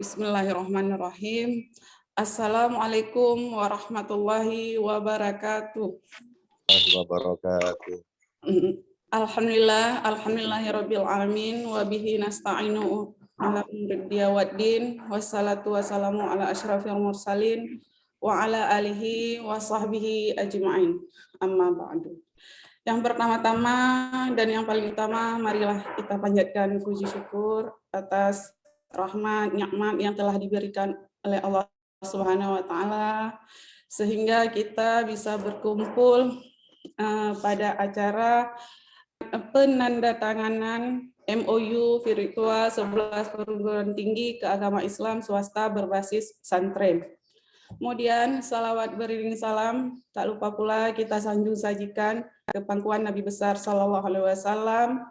Bismillahirrahmanirrahim. Assalamualaikum warahmatullahi wabarakatuh. Wabarakatuh. Alhamdulillahirabbil alamin wa bihi nasta'inu ala umuri waddin wassalatu wassalamu ala asyrafil mursalin wa ala alihi wa sahbihi ajma'in. Amma ba'du. Yang pertama-tama dan yang paling utama, marilah kita panjatkan puji syukur atas rahmat, nikmat yang telah diberikan oleh Allah Subhanahu wa taala sehingga kita bisa berkumpul pada acara penandatanganan MOU virtual 11 perguruan tinggi keagama Islam swasta berbasis pesantren. Kemudian salawat beriring salam, tak lupa pula kita sanjung sajikan ke pangkuan Nabi besar Sallallahu Alaihi Wasallam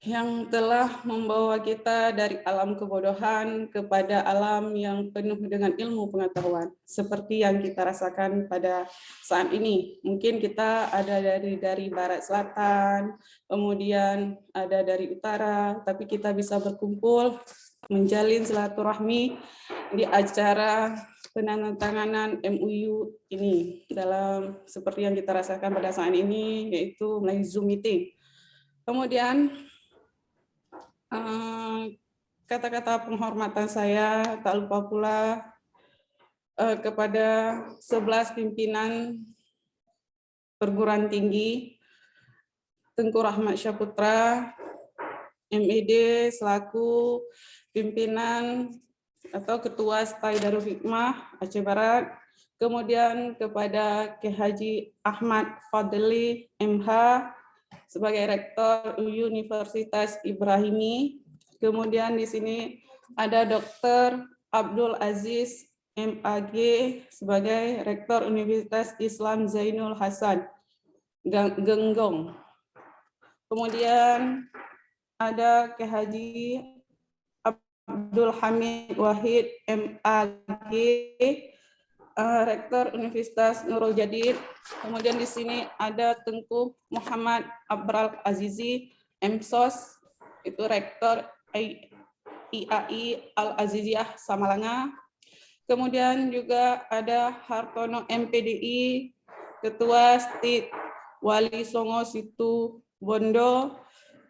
yang telah membawa kita dari alam kebodohan kepada alam yang penuh dengan ilmu pengetahuan, seperti yang kita rasakan pada saat ini. Mungkin kita ada dari barat selatan, kemudian ada dari utara, tapi kita bisa berkumpul menjalin silaturahmi di acara penandatanganan MOU ini dalam seperti yang kita rasakan pada saat ini, yaitu melalui Zoom meeting. Kemudian kata-kata penghormatan saya tak lupa pula kepada 11 pimpinan perguruan tinggi, Tengku Rahmat Syaputra, MED selaku pimpinan atau Ketua STAI Darul Hikmah Aceh Barat, kemudian kepada Kiai Haji Ahmad Fadli MH sebagai Rektor Universitas Ibrahimi, kemudian di sini ada Dr. Abdul Aziz MAG sebagai Rektor Universitas Islam Zainul Hasan Genggong, kemudian ada Kiai Haji Abdul Hamid Wahid MAG, Rektor Universitas Nurul Jadid. Kemudian di sini ada Tengku Muhammad Abral Azizi MSOS, itu Rektor IAI Al-Aziziyah Samalanga. Kemudian juga ada Hartono MPDI, Ketua STID Wali Songo Situ Bondo.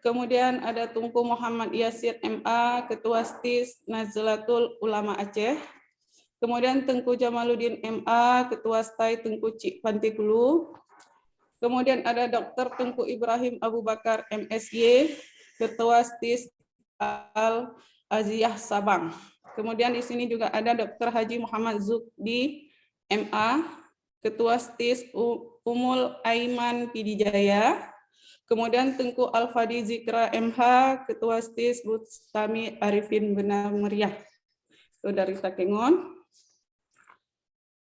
Kemudian ada Tengku Muhammad Yasir MA, Ketua STIS Nazlatul Ulama Aceh. Kemudian Tengku Jamaluddin MA, Ketua STAI Tengku Cik Pantikulu. Kemudian ada Dr. Tengku Ibrahim Abu Bakar MSY, Ketua STIS Al-Aziyah Sabang. Kemudian di sini juga ada Dr. Haji Muhammad Zubdi MA, Ketua STIS Umul Aiman Pidijaya. Kemudian Tengku Al-Fadi Zikra MH, Ketua STIS Bustami Arifin Benar Meriah, itu dari Takengon.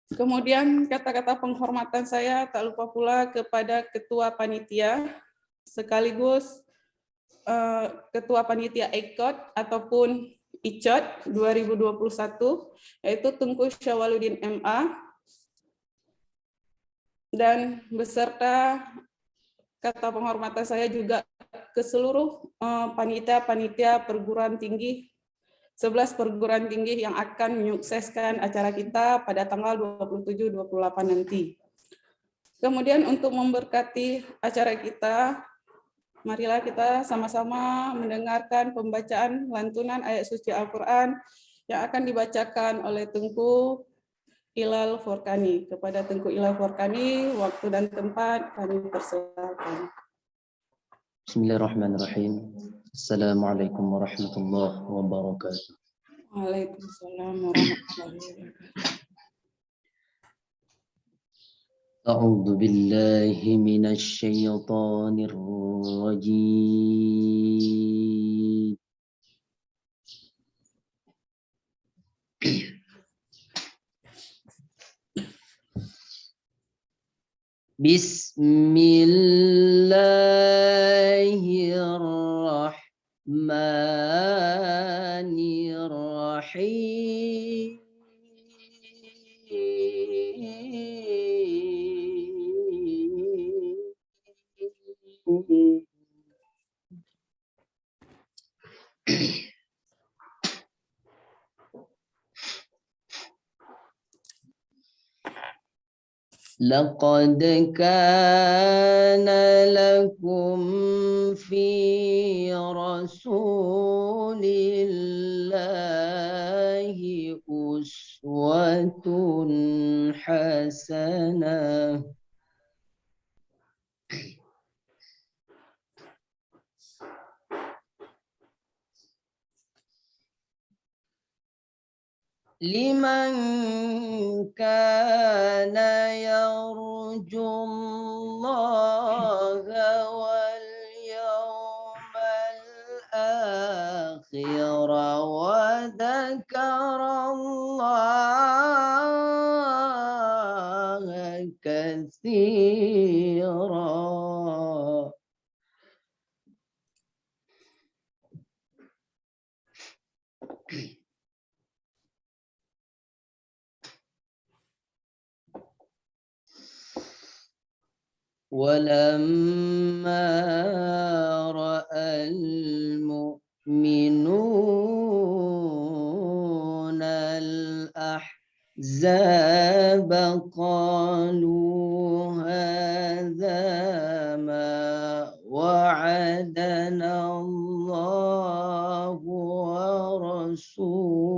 Kemudian kata-kata penghormatan saya tak lupa pula kepada Ketua Panitia sekaligus Ketua Panitia ICOT ataupun ICOT 2021, yaitu Tengku Syawaluddin MA, dan beserta kata penghormatan saya juga ke seluruh panitia perguruan tinggi, 11 perguruan tinggi yang akan menyukseskan acara kita pada tanggal 27-28 nanti. Kemudian untuk memberkati acara kita, marilah kita sama-sama mendengarkan pembacaan lantunan ayat suci Al-Quran yang akan dibacakan oleh Tengku Ilal Furqani. Kepada Tengku Ilal Furqani, waktu dan tempat kami persilakan. Bismillahirrahmanirrahim. Assalamualaikum warahmatullahi wabarakatuh. Waalaikumsalam warahmatullahi wabarakatuh. A'udzu billahi minasy syaithanir rajim. Bismillahirrahmanirrahim. لقد كان لكم في رسول الله أسوة حسنة لمن كان يرجو الله واليوم الآخر وذكر الله كثيرا. ولما رأى المؤمنون الأحزاب قالوا هذا ما وعدنا الله ورسوله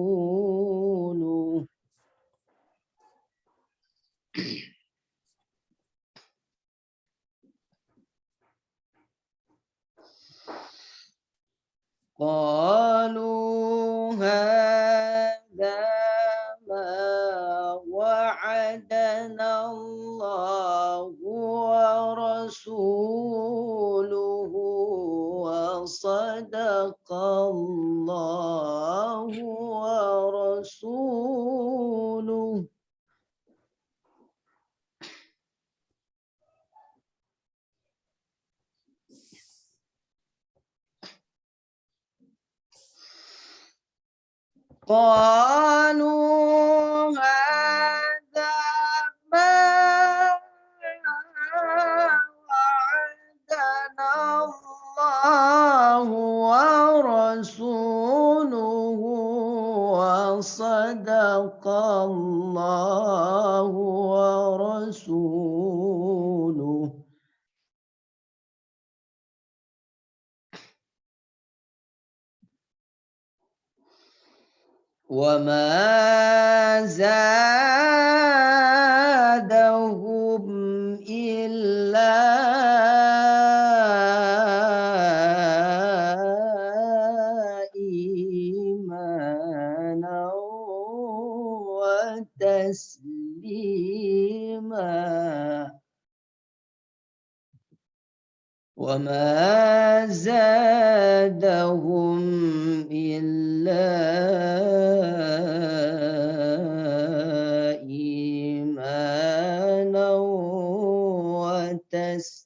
قالوا هذا ما وعدنا الله ورسوله وصدق الله ورسوله. قالوا هذا ما وعدنا الله ورسوله وصدق الله ورسوله. وما زادهم إلا إيمانا وتسليما. وما زادهم إلا إيمانا وتسليما.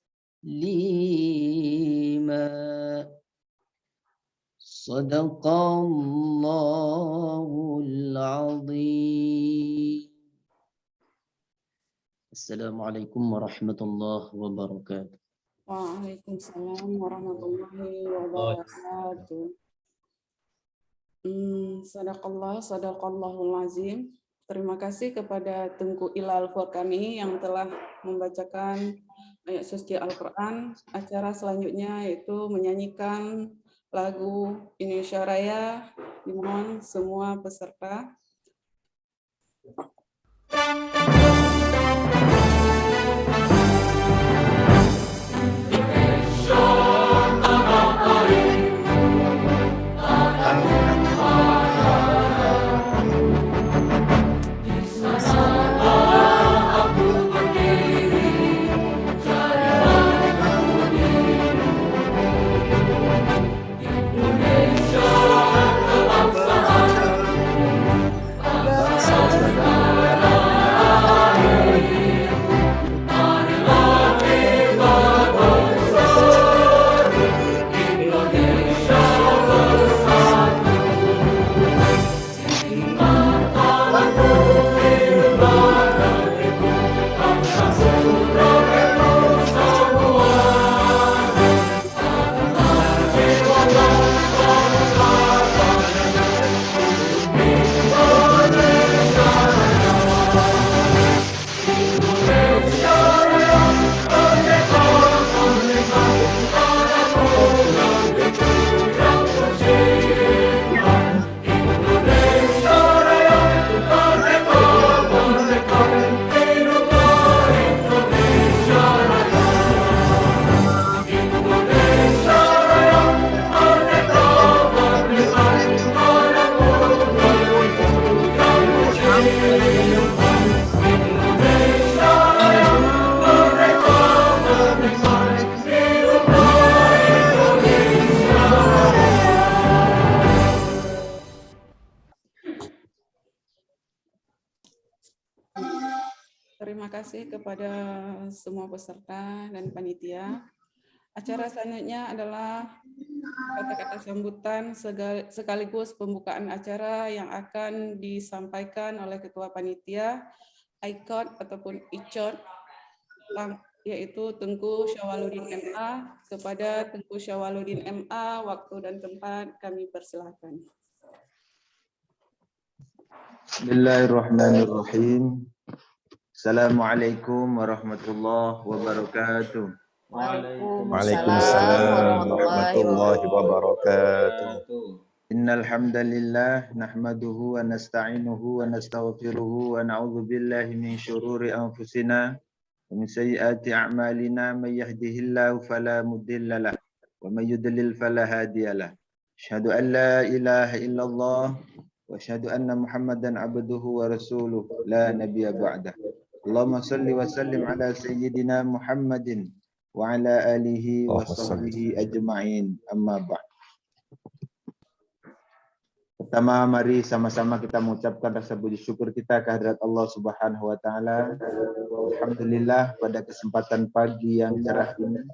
صدق الله العظيم. السلام عليكم ورحمة الله وبركاته. Waalaikumsalam warahmatullahi wabarakatuh. Sadaqallahul azim. Terima kasih kepada Tengku Ilal Furqani yang telah membacakan ayat suci Al-Quran. Acara selanjutnya yaitu menyanyikan lagu Indonesia Raya. Dimohon semua peserta. Indonesia, Terima kasih kepada semua peserta dan panitia. Acara selanjutnya adalah kata-kata sambutan sekaligus pembukaan acara yang akan disampaikan oleh Ketua Panitia, ICOT ataupun ICOT, yaitu Tengku Syawaludin MA. Kepada Tengku Syawaludin MA, waktu dan tempat kami persilahkan. Bismillahirrahmanirrahim. Assalamualaikum warahmatullahi wabarakatuh. Waalaikumsalam warahmatullahi wabarakatuh. Innal hamdalillah nahmaduhu wa nasta'inuhu wa nastaghfiruhu wa na'udzu billahi min syururi anfusina wa min sayyiati a'malina may yahdihillahu fala mudilla lahu wa may yudlil fala hadiyalah. Asyhadu an la ilaha illallah wa asyhadu anna Muhammadan abduhu wa rasuluh la nabiyya ba'dah. Allahumma salli wa sallim ala sayyidina Muhammadin wa ala alihi wa sahbihi ajma'in, amma ba'd. Pertama, mari sama-sama kita mengucapkan rasa puji syukur kita kehadirat Allah Subhanahu wa taala. Alhamdulillah, pada kesempatan pagi yang cerah ini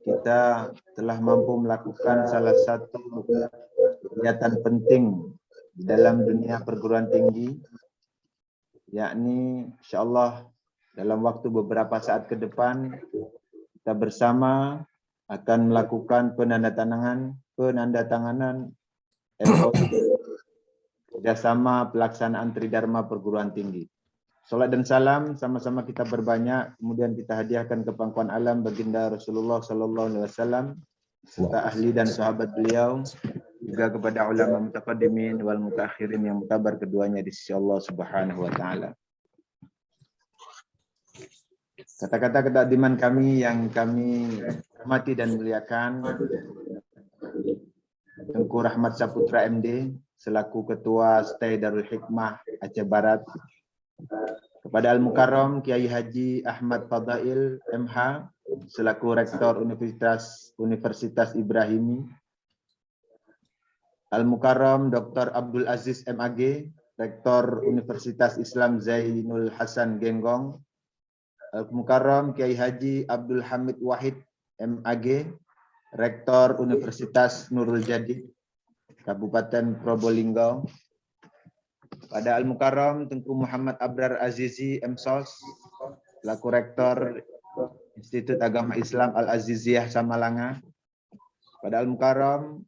kita telah mampu melakukan salah satu kegiatan penting di dalam dunia perguruan tinggi, yakni insyaallah dalam waktu beberapa saat ke depan kita bersama akan melakukan penandatanganan MOU kerjasama pelaksanaan Tridharma perguruan tinggi. Salat dan salam sama-sama kita berbanyak, kemudian kita hadiahkan ke pangkuan alam baginda Rasulullah sallallahu alaihi wasallam serta ahli dan sahabat beliau, juga kepada ulama mutaqaddimin wal mutaakhirin yang mutabar keduanya di sisi Allah Subhanahu wa taala. Kata-kata ketakdiman kami yang kami hormati dan muliakan, Tengku Rahmat Saputra MD selaku Ketua Stay Darul Hikmah Aceh Barat, kepada Al-Mukarram Kiai Haji Ahmad Fadail MH selaku Rektor Universitas Ibrahimi, Al-Mukarram Dr. Abdul Aziz MAG, Rektor Universitas Islam Zainul Hasan Genggong, Al-Mukarram Kiai Haji Abdul Hamid Wahid MAG, Rektor Universitas Nurul Jadid, Kabupaten Probolinggo, pada Al-Mukarram Tengku Muhammad Abrar Azizi MSOS, selaku Rektor Institut Agama Islam Al-Aziziyah Samalanga, pada Al-Mukarram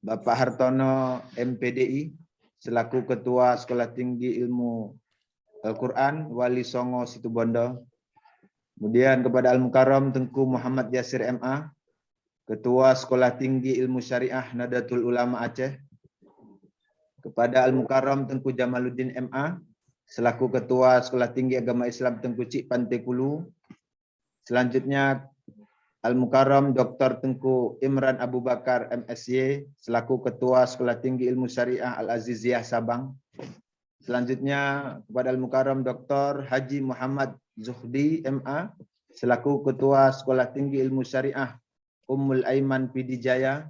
Bapak Hartono MPDI, selaku Ketua Sekolah Tinggi Ilmu Al-Quran Wali Songo Situbondo. Kemudian kepada Al-Mukarram Tengku Muhammad Yasir MA, Ketua Sekolah Tinggi Ilmu Syariah Nadatul Ulama Aceh. Kepada Al-Mukarram Tengku Jamaluddin MA, selaku Ketua Sekolah Tinggi Agama Islam Tengku Cik Pantekulu. Selanjutnya Al-Mukarram Dr. Tengku Imran Abu Bakar MSy, selaku Ketua Sekolah Tinggi Ilmu Syariah Al-Aziziyah Sabang. Selanjutnya kepada Al-Mukarram Dr. Haji Muhammad Zuhdi MA, selaku Ketua Sekolah Tinggi Ilmu Syariah Ummul Aiman Pidijaya.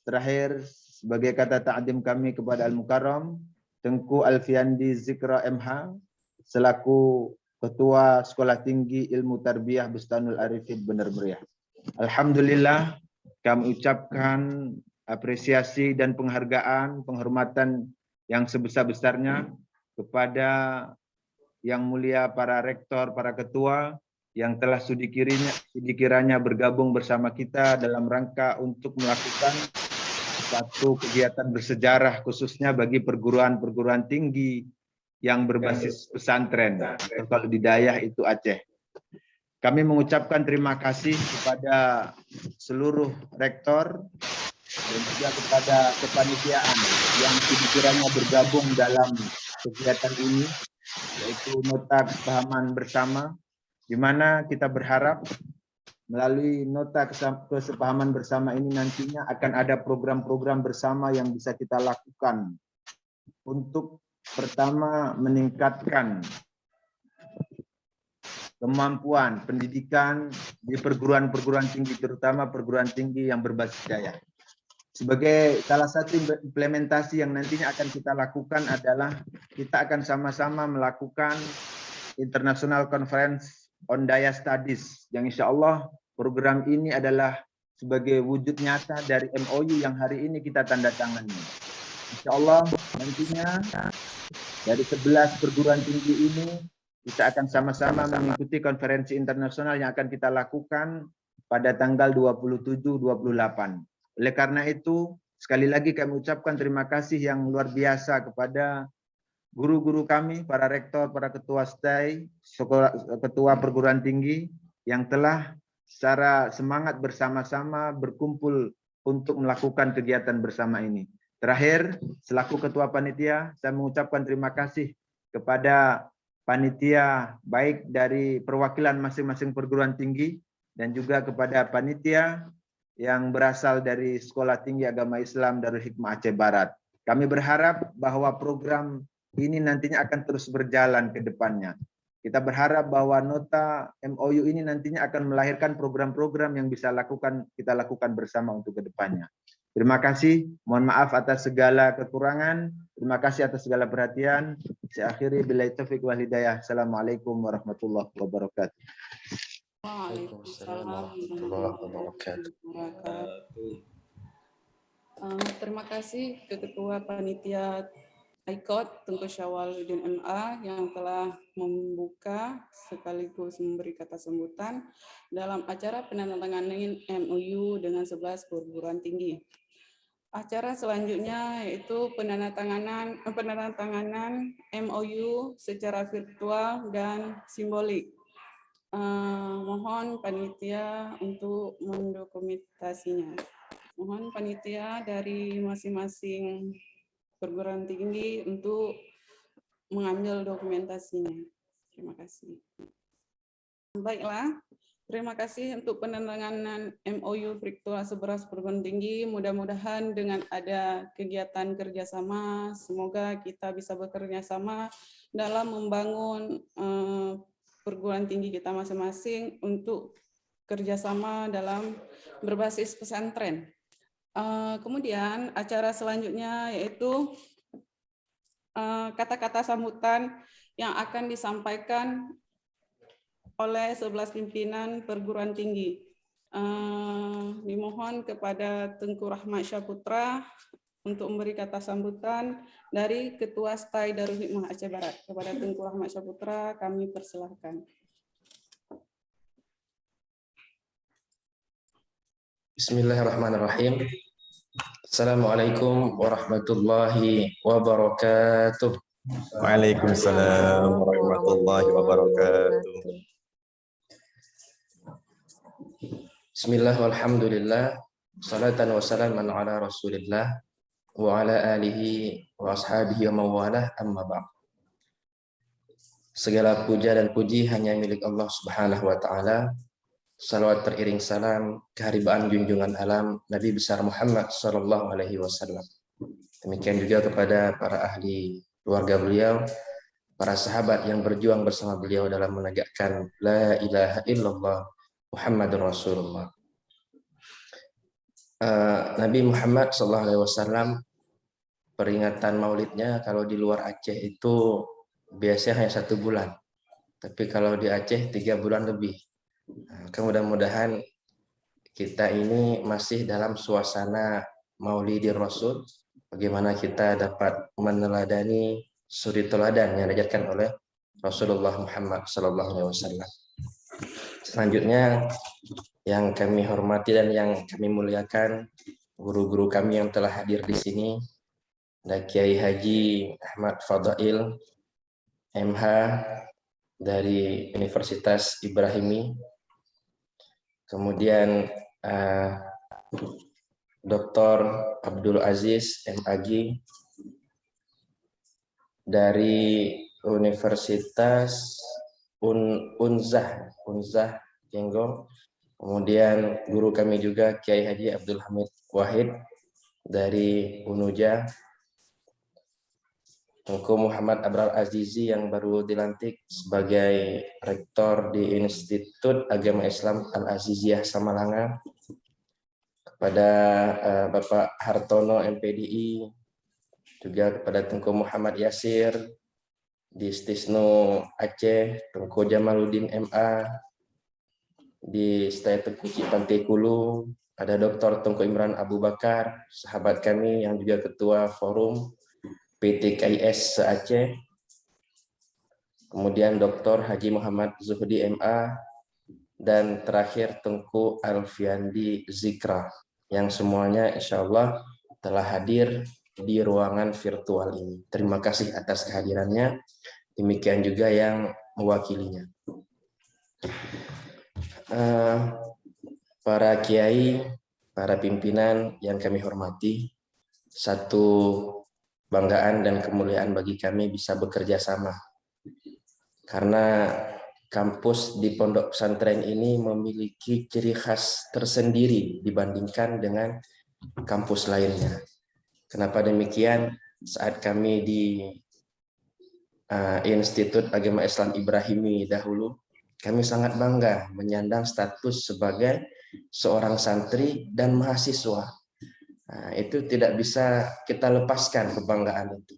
Terakhir, sebagai kata ta'dim kami kepada Al-Mukarram Tengku Alfiandi Zikra MH, selaku Ketua Sekolah Tinggi Ilmu Tarbiyah Bustanul Arifin Benar Meriah. Alhamdulillah, kami ucapkan apresiasi dan penghargaan, penghormatan yang sebesar-besarnya kepada yang mulia para rektor, para ketua yang telah sudi kiranya bergabung bersama kita dalam rangka untuk melakukan satu kegiatan bersejarah khususnya bagi perguruan-perguruan tinggi yang berbasis pesantren, atau kalau di Dayah itu Aceh. Kami mengucapkan terima kasih kepada seluruh rektor dan juga kepada kepanitiaan yang kiranya bergabung dalam kegiatan ini, yaitu nota kesepahaman bersama, di mana kita berharap melalui nota kesepahaman bersama ini nantinya akan ada program-program bersama yang bisa kita lakukan untuk pertama meningkatkan kemampuan pendidikan di perguruan-perguruan tinggi, terutama perguruan tinggi yang berbasis daya. Sebagai salah satu implementasi yang nantinya akan kita lakukan adalah kita akan sama-sama melakukan International Conference on Daya Studies, yang insya Allah program ini adalah sebagai wujud nyata dari MOU yang hari ini kita tanda tangani. Insya Allah nantinya dari 11 perguruan tinggi ini kita akan sama-sama mengikuti konferensi internasional yang akan kita lakukan pada tanggal 27-28. Oleh karena itu, sekali lagi kami ucapkan terima kasih yang luar biasa kepada guru-guru kami, para rektor, para ketua STAI, ketua perguruan tinggi yang telah secara semangat bersama-sama berkumpul untuk melakukan kegiatan bersama ini. Terakhir, selaku ketua panitia, saya mengucapkan terima kasih kepada panitia baik dari perwakilan masing-masing perguruan tinggi dan juga kepada panitia yang berasal dari Sekolah Tinggi Agama Islam Darul Hikmah Aceh Barat. Kami berharap bahwa program ini nantinya akan terus berjalan ke depannya. Kita berharap bahwa nota MOU ini nantinya akan melahirkan program-program yang bisa kita lakukan bersama untuk ke depannya. Terima kasih, mohon maaf atas segala kekurangan, terima kasih atas segala perhatian. Saya akhiri billahi taufiq wal hidayah. Assalamualaikum warahmatullahi wabarakatuh. Waalaikumsalam warahmatullahi wabarakatuh. Terima kasih ke Ketua Panitia ICOT Tengku Syawaludin MA yang telah membuka sekaligus memberi kata sambutan dalam acara penandatanganan MOU dengan 11 perguruan tinggi. Acara selanjutnya yaitu penandatanganan MOU secara virtual dan simbolik. Mohon panitia untuk mendokumentasinya. Mohon panitia dari masing-masing perguruan tinggi untuk mengambil dokumentasinya. Terima kasih. Baiklah, terima kasih untuk penandatanganan MOU virtual 11 perguruan tinggi. Mudah-mudahan dengan ada kegiatan kerjasama, semoga kita bisa bekerja sama dalam membangun perguruan tinggi kita masing-masing untuk kerjasama dalam berbasis pesantren. Kemudian acara selanjutnya yaitu kata-kata sambutan yang akan disampaikan oleh 11 pimpinan perguruan tinggi. Dimohon kepada Tengku Rahmat Syaputra untuk memberi kata sambutan dari Ketua STAI Darul Hikmah Aceh Barat. Kepada Tengku Rahmat Syaputra kami persilahkan. Bismillahirrahmanirrahim. Assalamualaikum warahmatullahi wabarakatuh. Waalaikumsalam warahmatullahi wabarakatuh. Bismillah walhamdulillah. Salatan wa salaman ala rasulillah wa ala alihi wa ashabihi wa mawalah amma ba'd. Segala puja dan puji hanya milik Allah Subhanahu wa taala. Salawat teriring salam keharibaan junjungan alam Nabi besar Muhammad sallallahu alaihi wasallam. Demikian juga kepada para ahli keluarga beliau, para sahabat yang berjuang bersama beliau dalam menegakkan la ilaha illallah Muhammadur Rasulullah. Nabi Muhammad sallallahu alaihi wasallam peringatan Maulidnya kalau di luar Aceh itu biasanya hanya 1 bulan. Tapi kalau di Aceh 3 bulan lebih. Mudah-mudahan kita ini masih dalam suasana Maulidir Rasul, bagaimana kita dapat meneladani suri teladan yang diajarkan oleh Rasulullah Muhammad SAW. Selanjutnya yang kami hormati dan yang kami muliakan guru-guru kami yang telah hadir di sini, ada Kiai Haji Ahmad Fadail MH dari Universitas Ibrahimi. Kemudian Dr. Abdul Aziz MAG dari Universitas Unzah Genggong. Kemudian guru kami juga Kiai Haji Abdul Hamid Wahid dari Unuja. Tengku Muhammad Abrar Azizi yang baru dilantik sebagai rektor di Institut Agama Islam Al-Aziziyah Samalanga. Kepada Bapak Hartono MPDI, juga kepada Tengku Muhammad Yasir di Stisno Aceh, Tengku Jamaluddin MA, di Stay Tengku Pantai Kulu, ada Dr. Tengku Imran Abu Bakar, sahabat kami yang juga ketua forum PT KIS se-Aceh, kemudian Dr. Haji Muhammad Zuhdi MA, dan terakhir Tengku Alfiandi Zikra, yang semuanya insya Allah telah hadir di ruangan virtual ini. Terima kasih atas kehadirannya. Demikian juga yang mewakilinya. Para kiai, para pimpinan yang kami hormati, satu banggaan dan kemuliaan bagi kami bisa bekerja sama. Karena kampus di pondok pesantren ini memiliki ciri khas tersendiri dibandingkan dengan kampus lainnya. Kenapa demikian? Saat kami di Institut Agama Islam Ibrahimi dahulu, kami sangat bangga menyandang status sebagai seorang santri dan mahasiswa. Itu tidak bisa kita lepaskan kebanggaan itu,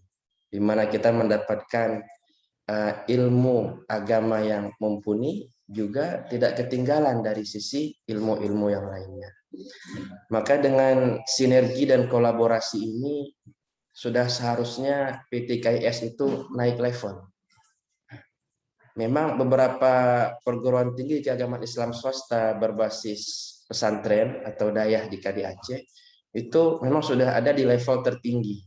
di mana kita mendapatkan ilmu agama yang mumpuni, juga tidak ketinggalan dari sisi ilmu-ilmu yang lainnya. Maka dengan sinergi dan kolaborasi ini sudah seharusnya PT KIS itu naik level. Memang beberapa perguruan tinggi keagamaan Islam swasta berbasis pesantren atau dayah jika di Aceh itu memang sudah ada di level tertinggi.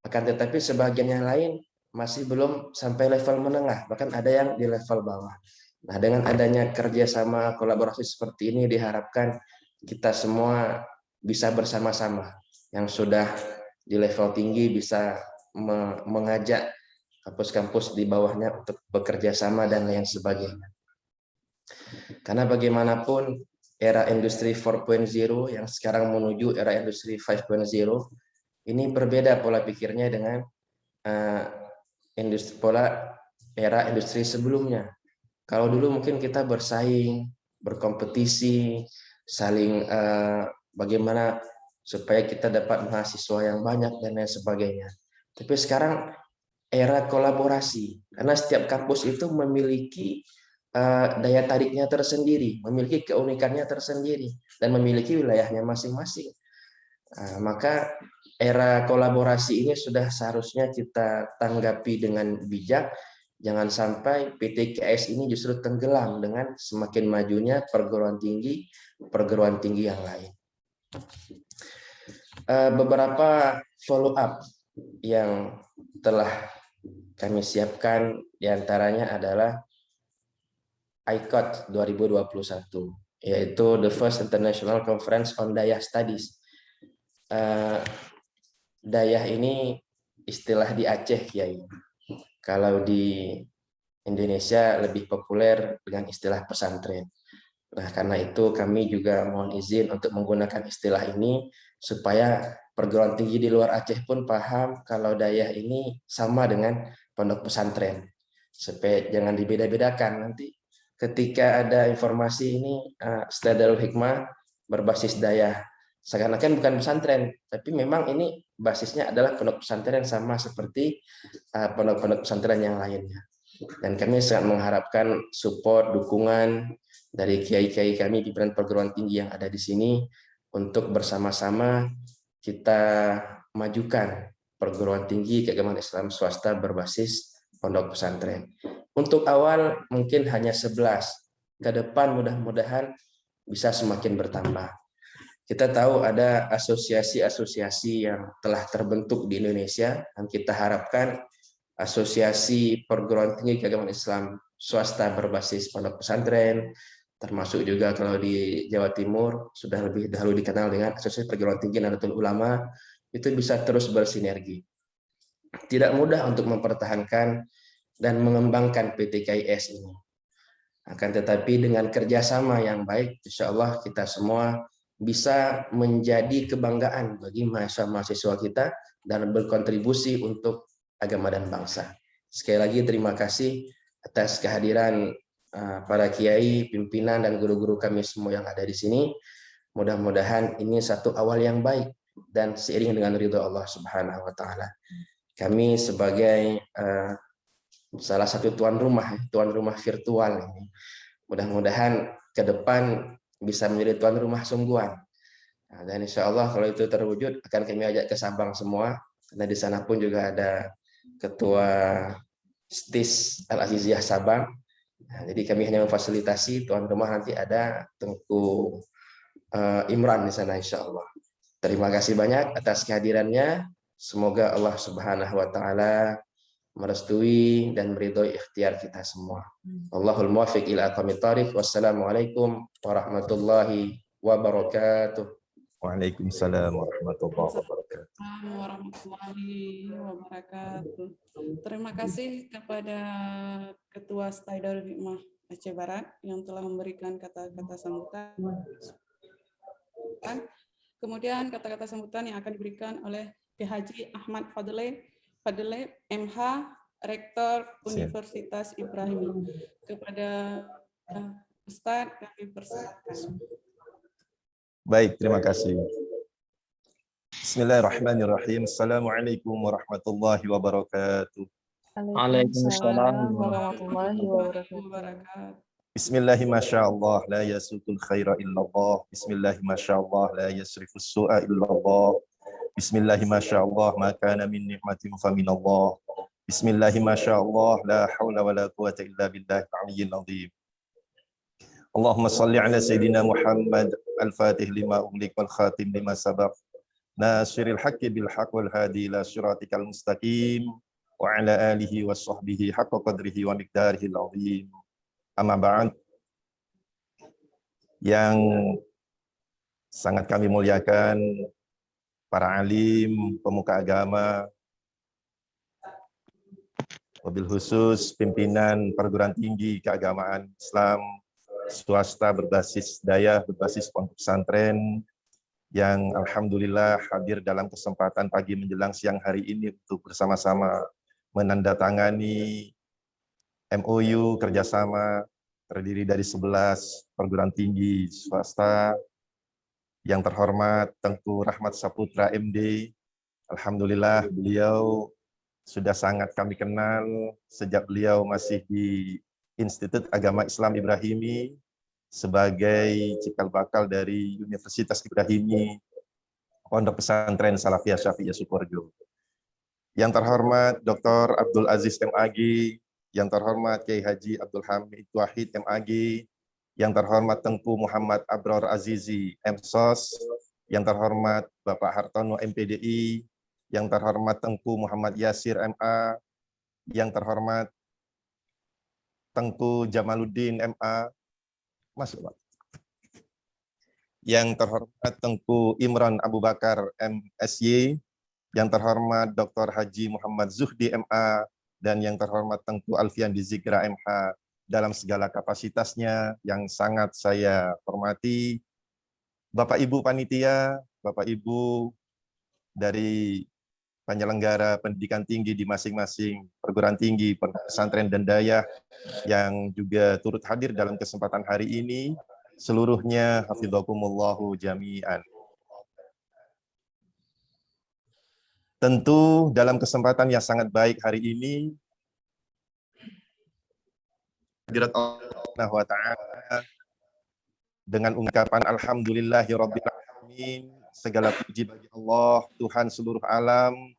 Akan tetapi sebagian yang lain masih belum sampai level menengah, bahkan ada yang di level bawah. Nah, dengan adanya kerjasama kolaborasi seperti ini diharapkan kita semua bisa bersama-sama, yang sudah di level tinggi bisa mengajak kampus-kampus di bawahnya untuk bekerja sama dan lain sebagainya. Karena bagaimanapun era industri 4.0 yang sekarang menuju era industri 5.0 ini berbeda pola pikirnya dengan era industri sebelumnya. Kalau dulu mungkin kita bersaing, berkompetisi, saling bagaimana supaya kita dapat mahasiswa yang banyak dan lain sebagainya. Tapi sekarang era kolaborasi, karena setiap kampus itu memiliki daya tariknya tersendiri, memiliki keunikannya tersendiri, dan memiliki wilayahnya masing-masing. Maka era kolaborasi ini sudah seharusnya kita tanggapi dengan bijak. Jangan sampai PT KIS ini justru tenggelam dengan semakin majunya perguruan tinggi yang lain. Beberapa follow up yang telah kami siapkan diantaranya adalah ICOT 2021, yaitu the first International Conference on Dayah Studies. Dayah ini istilah di Aceh, Kiai. Kalau di Indonesia lebih populer dengan istilah pesantren. Nah, karena itu kami juga mohon izin untuk menggunakan istilah ini supaya perguruan tinggi di luar Aceh pun paham kalau dayah ini sama dengan pondok pesantren. Supaya jangan dibeda-bedakan nanti ketika ada informasi ini Darul Hikmah berbasis dayah. Seakan-akan bukan pesantren, tapi memang ini basisnya adalah pondok pesantren sama seperti pondok-pondok pesantren yang lainnya. Dan kami sangat mengharapkan support, dukungan dari kiai-kiai kami, pimpinan perguruan tinggi yang ada di sini, untuk bersama-sama kita majukan perguruan tinggi keagamaan Islam swasta berbasis pondok pesantren. Untuk awal mungkin hanya 11, ke depan mudah-mudahan bisa semakin bertambah. Kita tahu ada asosiasi-asosiasi yang telah terbentuk di Indonesia, dan kita harapkan asosiasi perguruan tinggi keagamaan Islam swasta berbasis pondok pesantren, termasuk juga kalau di Jawa Timur sudah lebih dahulu dikenal dengan asosiasi perguruan tinggi Nahdlatul Ulama, itu bisa terus bersinergi. Tidak mudah untuk mempertahankan dan mengembangkan PT KIS ini. Akan tetapi dengan kerjasama yang baik, insya Allah kita semua bisa menjadi kebanggaan bagi mahasiswa-mahasiswa kita dan berkontribusi untuk agama dan bangsa. Sekali lagi terima kasih atas kehadiran para kiai, pimpinan, dan guru-guru kami semua yang ada di sini. Mudah-mudahan ini satu awal yang baik dan seiring dengan ridho Allah Subhanahu wa Ta'ala. kami sebagai salah satu tuan rumah virtual ini. Mudah-mudahan ke depan bisa menjadi tuan rumah sungguhan. Nah, dan insya Allah kalau itu terwujud akan kami ajak ke Sabang semua. Karena di sana pun juga ada Ketua STIS Al-Aziziyah Sabang. Nah, jadi kami hanya memfasilitasi, tuan rumah nanti ada Tengku Imran di sana insya Allah. Terima kasih banyak atas kehadirannya. Semoga Allah Subhanahu wa taala merestui dan meridhoi ikhtiar kita semua. Allahul muwaffiq ila aqwamit thariq. Wassalamualaikum warahmatullahi wabarakatuh. Waalaikumsalam warahmatullahi wabarakatuh. Warahmatullahi wabarakatuh. Terima kasih kepada Ketua STAI Darul Hikmah Aceh Barat yang telah memberikan kata-kata sambutan. Kemudian kata-kata sambutan yang akan diberikan oleh Ki Haji Ahmad Fadle MH, Rektor Universitas Ibrahimi. Kepada Ustaz kami persilakan. Baik, terima kasih. Bismillahirrahmanirrahim. Assalamualaikum warahmatullahi wabarakatuh. Waalaikumsalam warahmatullahi wabarakatuh. Bismillahi masyaallah la yasukul khaira illallah. Bismillahi masyaallah la yasrifus su'a illallah. Bismillahi masyaallah ma kana min ni'matin faminallah. Bismillahi masyaallah la haula wala quwata illa billahil aliyyil azim. Allahumma salli ala sayyidina Muhammad al-fatih lima ughliq wal khatim lima sabaq. Nasiril haqqi bil haqq wal hadi ila siratikal mustaqim wa ala alihi wa sahbihi haqqa qadrihi wa miqdarihi al-azim. Amma ba'd, yang sangat kami muliakan para alim, pemuka agama, wabil khusus pimpinan perguruan tinggi keagamaan Islam swasta berbasis daya, berbasis pondok pesantren yang alhamdulillah hadir dalam kesempatan pagi menjelang siang hari ini untuk bersama-sama menandatangani MOU kerjasama terdiri dari 11 perguruan tinggi swasta. Yang terhormat Tengku Rahmat Saputra MD, alhamdulillah beliau sudah sangat kami kenal sejak beliau masih di Institut Agama Islam Ibrahimi sebagai cikal bakal dari Universitas Ibrahimi Pondok Pesantren Salafiyah Syafi'iyah Sukoharjo. Yang terhormat Dr. Abdul Aziz MAG, yang terhormat Kiai Haji Abdul Hamid Wahid MAG, yang terhormat Tengku Muhammad Abror Azizi MSOS, yang terhormat Bapak Hartono MPDI, yang terhormat Tengku Muhammad Yasir MA, yang terhormat Tengku Jamaluddin MA, masuk Pak. Yang terhormat Tengku Imran Abu Bakar MSY, yang terhormat Dr. Haji Muhammad Zuhdi MA, dan yang terhormat Tengku Alfian Dizikra MH dalam segala kapasitasnya yang sangat saya hormati, Bapak Ibu panitia, Bapak Ibu dari penyelenggara pendidikan tinggi di masing-masing perguruan tinggi, pesantren dan daya yang juga turut hadir dalam kesempatan hari ini, seluruhnya hafidhakumullahu jami'an. Tentu dalam kesempatan yang sangat baik hari ini, hadirat Allah wa ta'ala dengan ungkapan alhamdulillahirabbil alamin, segala puji bagi Allah Tuhan seluruh alam,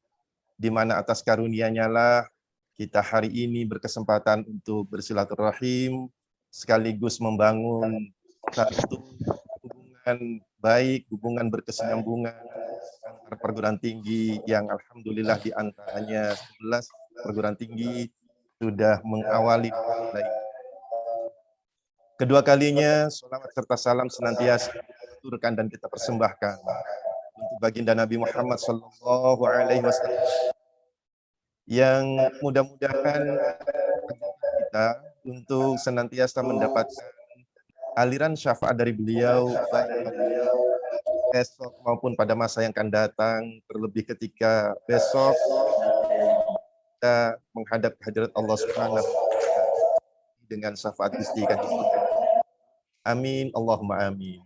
di mana atas karunia-Nya lah kita hari ini berkesempatan untuk bersilaturahim sekaligus membangun satu hubungan baik, hubungan berkesinambungan antar perguruan tinggi yang alhamdulillah di antaranya 11 perguruan tinggi sudah mengawali mulai. Kedua kalinya sholawat serta salam senantiasa diturunkan dan kita persembahkan untuk baginda Nabi Muhammad sallallahu alaihi wasallam yang mudah-mudahan kita untuk senantiasa mendapatkan aliran syafaat dari beliau baik besok maupun pada masa yang akan datang, terlebih ketika besok kita menghadap hadirat Allah Subhanahu wa taala dengan syafaat Gusti Kanjeng. Amin, Allahumma amin.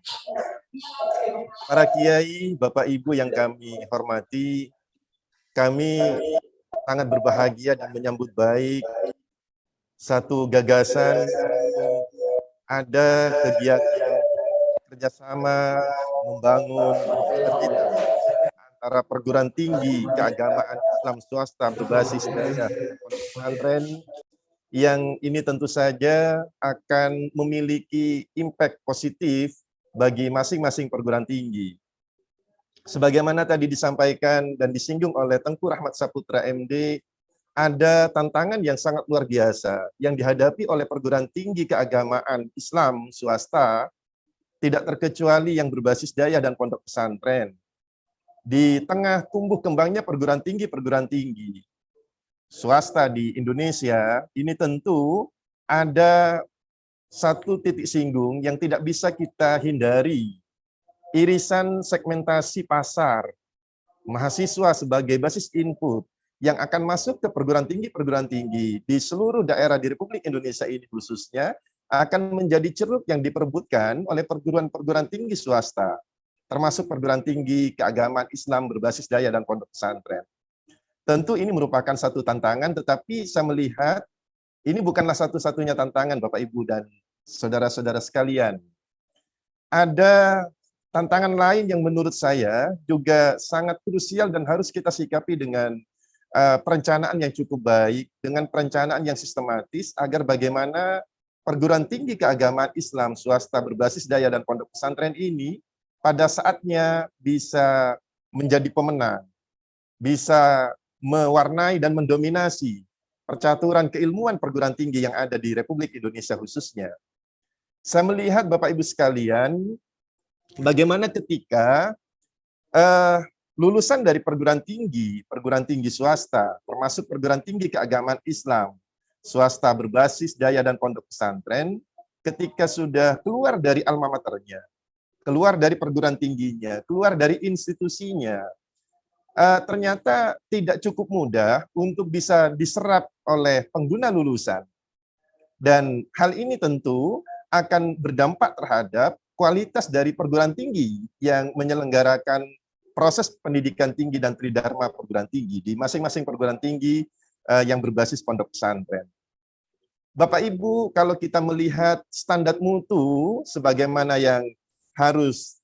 Para kiai, Bapak Ibu yang kami hormati, kami sangat berbahagia dan menyambut baik satu gagasan ada kegiatan kerjasama membangun sinergitas antara perguruan tinggi keagamaan Islam swasta berbasis daerah dan pondok pesantren yang ini tentu saja akan memiliki impact positif bagi masing-masing perguruan tinggi. Sebagaimana tadi disampaikan dan disinggung oleh Tengku Rahmat Saputra MD, ada tantangan yang sangat luar biasa yang dihadapi oleh perguruan tinggi keagamaan Islam swasta, tidak terkecuali yang berbasis daya dan pondok pesantren. Di tengah tumbuh kembangnya perguruan tinggi swasta di Indonesia, ini tentu ada satu titik singgung yang tidak bisa kita hindari. Irisan segmentasi pasar, mahasiswa sebagai basis input yang akan masuk ke perguruan tinggi di seluruh daerah di Republik Indonesia ini khususnya akan menjadi ceruk yang diperebutkan oleh perguruan tinggi swasta, termasuk perguruan tinggi keagamaan Islam berbasis daya dan pondok pesantren. Tentu ini merupakan satu tantangan, tetapi saya melihat ini bukanlah satu-satunya tantangan Bapak Ibu dan saudara-saudara sekalian. Ada tantangan lain yang menurut saya juga sangat krusial dan harus kita sikapi dengan perencanaan yang cukup baik, dengan perencanaan yang sistematis, agar bagaimana perguruan tinggi keagamaan Islam swasta berbasis daya dan pondok pesantren ini pada saatnya bisa menjadi pemenang, bisa mewarnai dan mendominasi percaturan keilmuan perguruan tinggi yang ada di Republik Indonesia khususnya. Saya melihat Bapak Ibu sekalian, bagaimana ketika lulusan dari perguruan tinggi swasta, termasuk perguruan tinggi keagamaan Islam swasta berbasis daya dan pondok pesantren, ketika sudah keluar dari alma maternya, keluar dari perguruan tingginya, keluar dari institusinya, ternyata tidak cukup mudah untuk bisa diserap oleh pengguna lulusan. Dan hal ini tentu akan berdampak terhadap kualitas dari perguruan tinggi yang menyelenggarakan proses pendidikan tinggi dan tridharma perguruan tinggi di masing-masing perguruan tinggi yang berbasis pondok pesantren. Bapak Ibu, kalau kita melihat standar mutu sebagaimana yang harus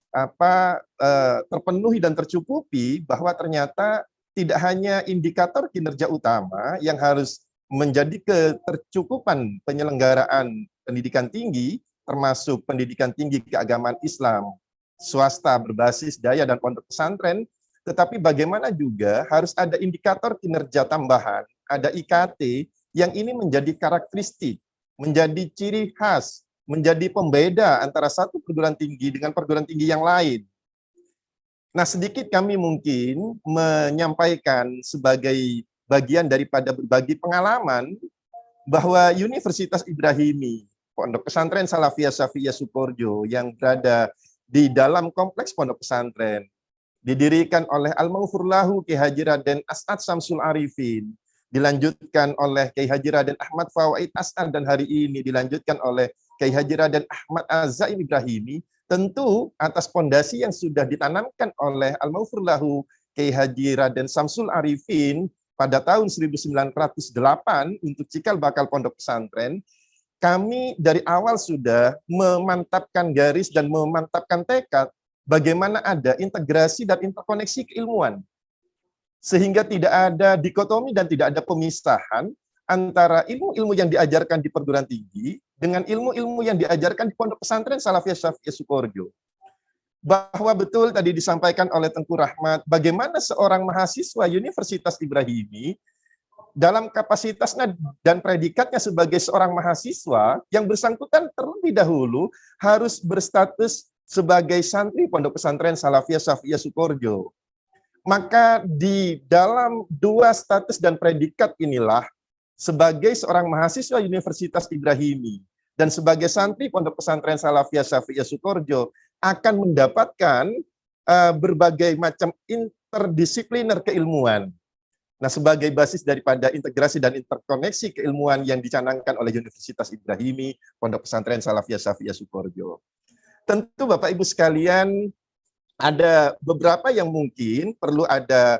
terpenuhi dan tercukupi, bahwa ternyata tidak hanya indikator kinerja utama yang harus menjadi ketercukupan penyelenggaraan pendidikan tinggi, termasuk pendidikan tinggi keagamaan Islam swasta berbasis daya dan pondok pesantren, tetapi bagaimana juga harus ada indikator kinerja tambahan, ada IKT yang ini menjadi karakteristik, menjadi ciri khas, menjadi pembeda antara satu perguruan tinggi dengan perguruan tinggi yang lain. Nah, sedikit kami mungkin menyampaikan sebagai bagian daripada berbagi pengalaman bahwa Universitas Ibrahimi, Pondok Pesantren Salafiyah Syafiyah Sukoharjo yang berada di dalam kompleks pondok pesantren, didirikan oleh Al-Maghfur Lahu Kiai Haji Raden As'ad Syamsul Arifin, dilanjutkan oleh Kiai Haji Raden Ahmad Fawaid As'ad, dan hari ini dilanjutkan oleh Kiai Haji Raden Ahmad Az-Zaim Ibrahimi, tentu atas pondasi yang sudah ditanamkan oleh Al-Maghfur Lahu Kiai Haji Raden Syamsul Arifin pada tahun 1908 untuk cikal bakal pondok pesantren. Kami dari awal sudah memantapkan garis dan memantapkan tekad bagaimana ada integrasi dan interkoneksi keilmuan. Sehingga tidak ada dikotomi dan tidak ada pemisahan antara ilmu-ilmu yang diajarkan di perguruan tinggi dengan ilmu-ilmu yang diajarkan di pondok pesantren Salafiyah Syafiyah Sukoharjo. Bahwa betul tadi disampaikan oleh Tengku Rahmat, bagaimana seorang mahasiswa Universitas Ibrahimi dalam kapasitasnya dan predikatnya sebagai seorang mahasiswa yang bersangkutan terlebih dahulu harus berstatus sebagai santri pondok pesantren Salafiyah Syafiyah Sukoharjo. Maka di dalam dua status dan predikat inilah, sebagai seorang mahasiswa Universitas Ibrahimi dan sebagai santri pondok pesantren Salafiyah Syafiyah Sukoharjo akan mendapatkan berbagai macam interdisipliner keilmuan. Nah, sebagai basis daripada integrasi dan interkoneksi keilmuan yang dicanangkan oleh Universitas Ibrahimi, Pondok Pesantren Salafiyah Syafiyah Sukoharjo. Tentu Bapak Ibu sekalian, ada beberapa yang mungkin perlu ada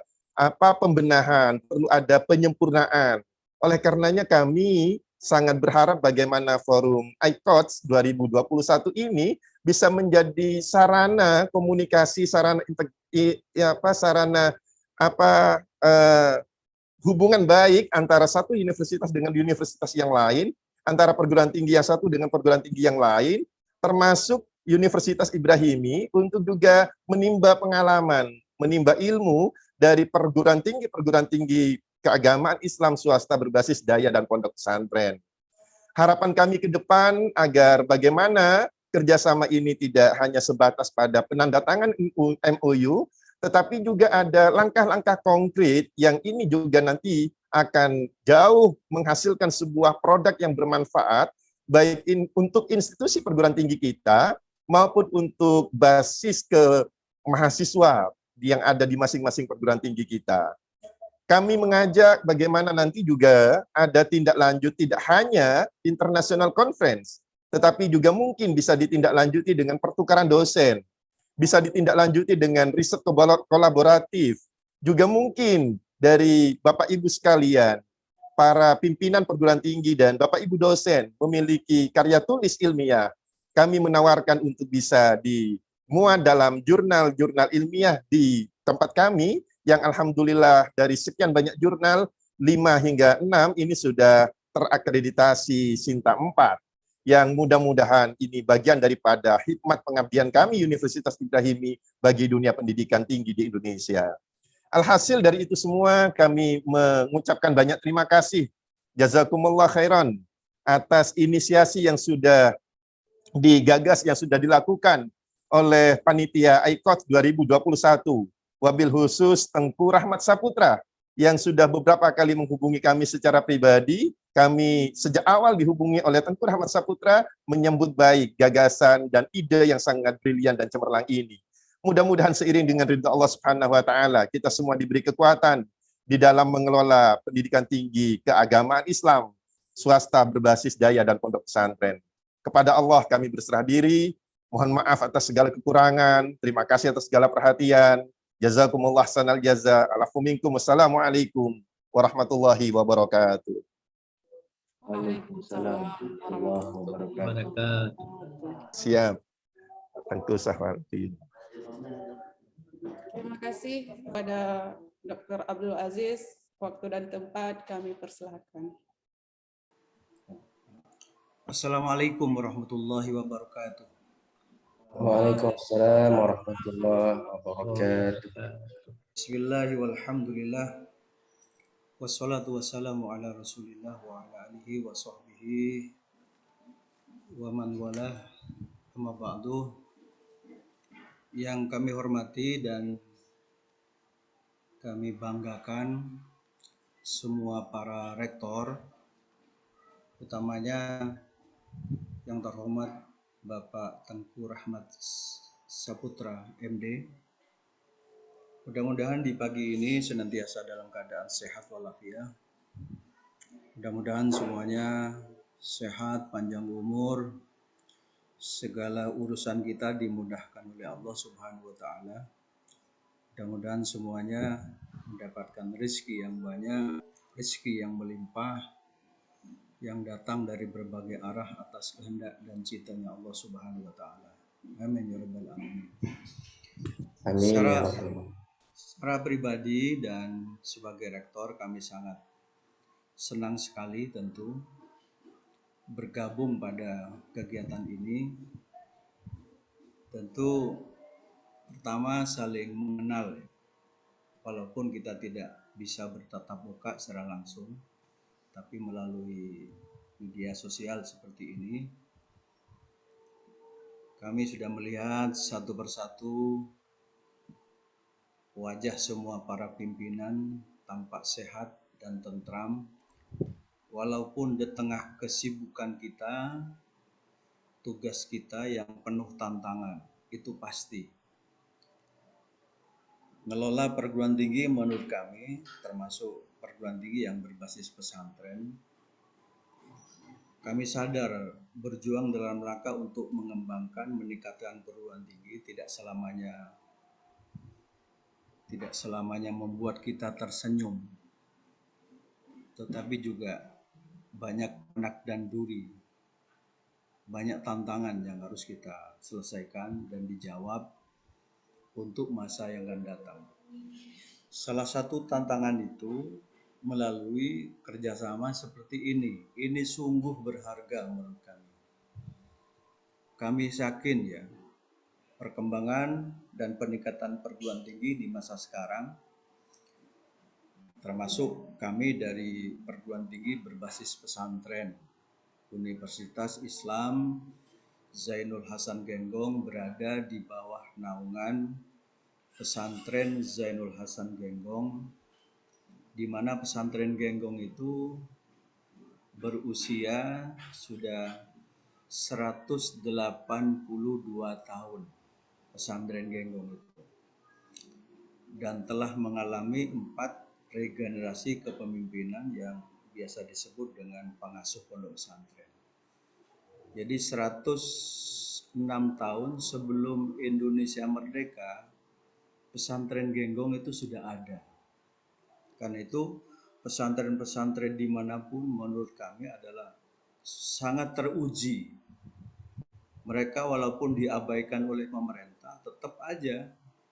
pembenahan, perlu ada penyempurnaan. Oleh karenanya kami sangat berharap bagaimana forum ICOTS 2021 ini bisa menjadi sarana komunikasi, sarana hubungan baik antara satu universitas dengan universitas yang lain, antara perguruan tinggi yang satu dengan perguruan tinggi yang lain, termasuk Universitas Ibrahimi untuk juga menimba pengalaman, menimba ilmu dari perguruan tinggi keagamaan Islam swasta berbasis daya dan pondok pesantren. Harapan kami ke depan agar bagaimana kerjasama ini tidak hanya sebatas pada penandatangan MOU, tetapi juga ada langkah-langkah konkret yang ini juga nanti akan jauh menghasilkan sebuah produk yang bermanfaat, baik untuk institusi perguruan tinggi kita, maupun untuk basis ke mahasiswa yang ada di masing-masing perguruan tinggi kita. Kami mengajak bagaimana nanti juga ada tindak lanjut tidak hanya international conference, tetapi juga mungkin bisa ditindaklanjuti dengan pertukaran dosen, bisa ditindaklanjuti dengan riset kolaboratif, juga mungkin dari Bapak Ibu sekalian, para pimpinan perguruan tinggi dan Bapak Ibu dosen memiliki karya tulis ilmiah, kami menawarkan untuk bisa dimuat dalam jurnal-jurnal ilmiah di tempat kami, yang alhamdulillah dari sekian banyak jurnal, 5 hingga 6 ini sudah terakreditasi Sinta 4. Yang mudah-mudahan ini bagian daripada hikmat pengabdian kami Universitas Ibrahimi bagi dunia pendidikan tinggi di Indonesia. Alhasil dari itu semua kami mengucapkan banyak terima kasih. Jazakumullah khairan atas inisiasi yang sudah digagas, yang sudah dilakukan oleh panitia ICOTS 2021. Wabil khusus Tengku Rahmat Saputra yang sudah beberapa kali menghubungi kami secara pribadi. Kami sejak awal dihubungi oleh Tengku Rahmat Saputra menyambut baik gagasan dan ide yang sangat brilian dan cemerlang ini. Mudah-mudahan seiring dengan ridha Allah Subhanahu wa taala, kita semua diberi kekuatan di dalam mengelola pendidikan tinggi keagamaan Islam swasta berbasis daya dan pondok pesantren. Kepada Allah kami berserah diri, mohon maaf atas segala kekurangan, terima kasih atas segala perhatian. Jazakumullah sanal jaza. Wassalamualaikum warahmatullahi wabarakatuh. Waalaikumsalam warahmatullahi wabarakatuh. Siap. Tengku Sahwarti. Terima kasih kepada Dr. Abdul Aziz. Waktu dan tempat kami persilahkan. Assalamualaikum warahmatullahi wabarakatuh. Waalaikumsalam warahmatullahi wabarakatuh. Bismillahi walhamdulillah. Wassalatu wassalamu ala rasulillah wa ala alihi wa sahbihi wa man walah, amma ba'du. Yang kami hormati dan kami banggakan semua para rektor, utamanya yang terhormat Bapak Tengku Rahmat Saputra MD. Mudah-mudahan di pagi ini senantiasa dalam keadaan sehat walafiat. Mudah-mudahan semuanya sehat, panjang umur, segala urusan kita dimudahkan oleh Allah Subhanahu wa taala. Mudah-mudahan semuanya mendapatkan rezeki yang banyak, rezeki yang melimpah, yang datang dari berbagai arah atas kehendak dan cintanya Allah Subhanahu wa taala. Amin ya rabbal alamin. Amin ya rabbal. Secara pribadi dan sebagai rektor kami sangat senang sekali tentu bergabung pada kegiatan ini. Tentu pertama saling mengenal, walaupun kita tidak bisa bertatap muka secara langsung, tapi melalui media sosial seperti ini kami sudah melihat satu persatu wajah semua para pimpinan tampak sehat dan tentram, walaupun di tengah kesibukan kita, tugas kita yang penuh tantangan, itu pasti. Mengelola perguruan tinggi menurut kami, termasuk perguruan tinggi yang berbasis pesantren, kami sadar berjuang dalam rangka untuk mengembangkan, meningkatkan perguruan tinggi tidak tidak selamanya membuat kita tersenyum, tetapi juga banyak penak dan duri, banyak tantangan yang harus kita selesaikan dan dijawab untuk masa yang akan datang. Salah satu tantangan itu melalui kerjasama seperti ini. Ini sungguh berharga menurut kami. Kami yakin ya, perkembangan dan peningkatan perguruan tinggi di masa sekarang, termasuk kami dari perguruan tinggi berbasis pesantren, Universitas Islam Zainul Hasan Genggong berada di bawah naungan pesantren Zainul Hasan Genggong, di mana pesantren Genggong itu berusia sudah 182 tahun, pesantren Genggong itu, dan telah mengalami 4 regenerasi kepemimpinan yang biasa disebut dengan pengasuh pondok pesantren. Jadi 106 tahun sebelum Indonesia merdeka, pesantren Genggong itu sudah ada. Karena itu pesantren-pesantren dimanapun menurut kami adalah sangat teruji. Mereka walaupun diabaikan oleh pemerintah, tetap aja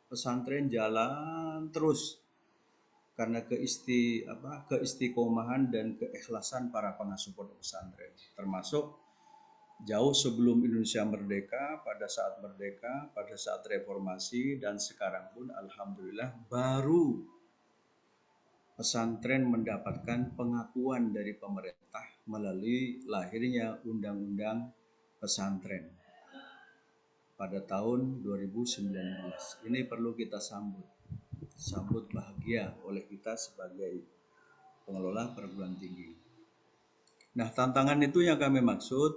pesantren jalan terus karena keistiqomahan dan keikhlasan para pengasuh pondok pesantren, termasuk jauh sebelum Indonesia merdeka, pada saat reformasi, dan sekarang pun alhamdulillah baru pesantren mendapatkan pengakuan dari pemerintah melalui lahirnya Undang-Undang Pesantren pada tahun 2019. Ini perlu kita sambut bahagia oleh kita sebagai pengelola perguruan tinggi. Nah, tantangan itu yang kami maksud,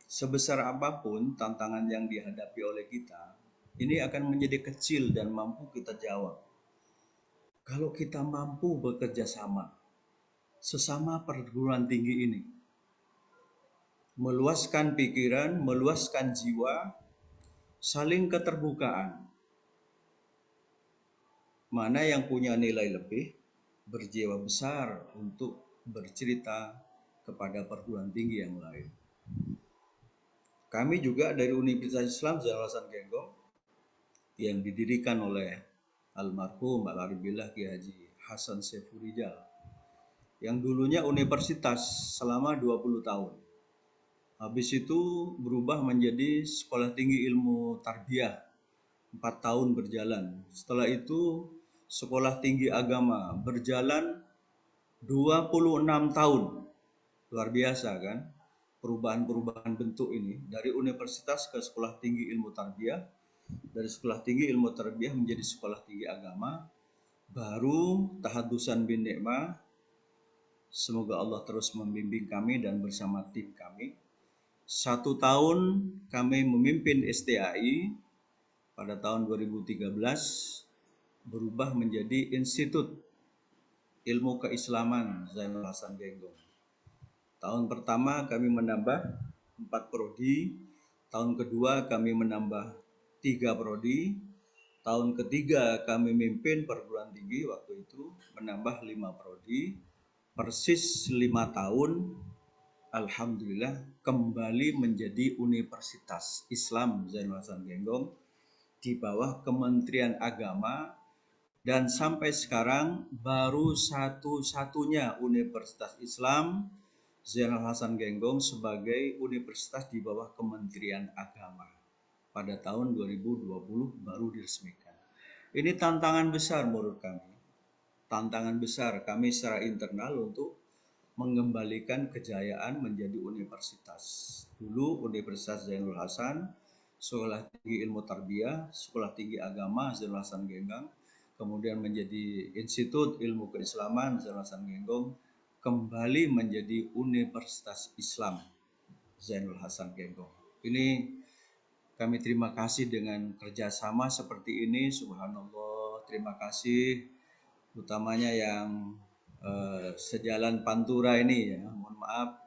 sebesar apapun tantangan yang dihadapi oleh kita, ini akan menjadi kecil dan mampu kita jawab kalau kita mampu bekerja sama sesama perguruan tinggi ini, meluaskan pikiran, meluaskan jiwa, saling keterbukaan. Mana yang punya nilai lebih, berjiwa besar untuk bercerita kepada perguruan tinggi yang lain. Kami juga dari Universitas Islam Zainul Hasan Genggong yang didirikan oleh almarhum Al-Arifillah Kiai Haji Hasan Saiful Rijal, yang dulunya universitas selama 20 tahun. Habis itu berubah menjadi Sekolah Tinggi Ilmu Tarbiyah 4 tahun berjalan. Setelah itu Sekolah Tinggi Agama berjalan 26 tahun. Luar biasa kan? Perubahan-perubahan bentuk ini dari universitas ke Sekolah Tinggi Ilmu Tarbiyah, dari Sekolah Tinggi Ilmu Tarbiyah menjadi Sekolah Tinggi Agama, baru Tahadusan bin Ni'mah. Semoga Allah terus membimbing kami dan bersama tim kami. 1 tahun kami memimpin STAI pada tahun 2013, berubah menjadi Institut Ilmu Keislaman Zainul Hasan Genggong. Tahun pertama kami menambah 4 prodi, tahun kedua kami menambah 3 prodi, tahun ketiga kami memimpin perguruan tinggi waktu itu menambah 5 prodi, persis 5 tahun, alhamdulillah kembali menjadi Universitas Islam Zainul Hasan Genggong di bawah Kementerian Agama, dan sampai sekarang baru satu-satunya Universitas Islam Zainul Hasan Genggong sebagai universitas di bawah Kementerian Agama. Pada tahun 2020 baru diresmikan. Ini tantangan besar menurut kami. Tantangan besar kami secara internal untuk mengembalikan kejayaan menjadi universitas. Dulu Universitas Zainul Hasan, Sekolah Tinggi Ilmu Tarbiyah, Sekolah Tinggi Agama Zainul Hasan Genggong, kemudian menjadi Institut Ilmu Keislaman Zainul Hasan Genggong, kembali menjadi Universitas Islam Zainul Hasan Genggong. Ini kami terima kasih dengan kerjasama seperti ini, subhanallah, terima kasih utamanya yang sejalan Pantura ini ya, mohon maaf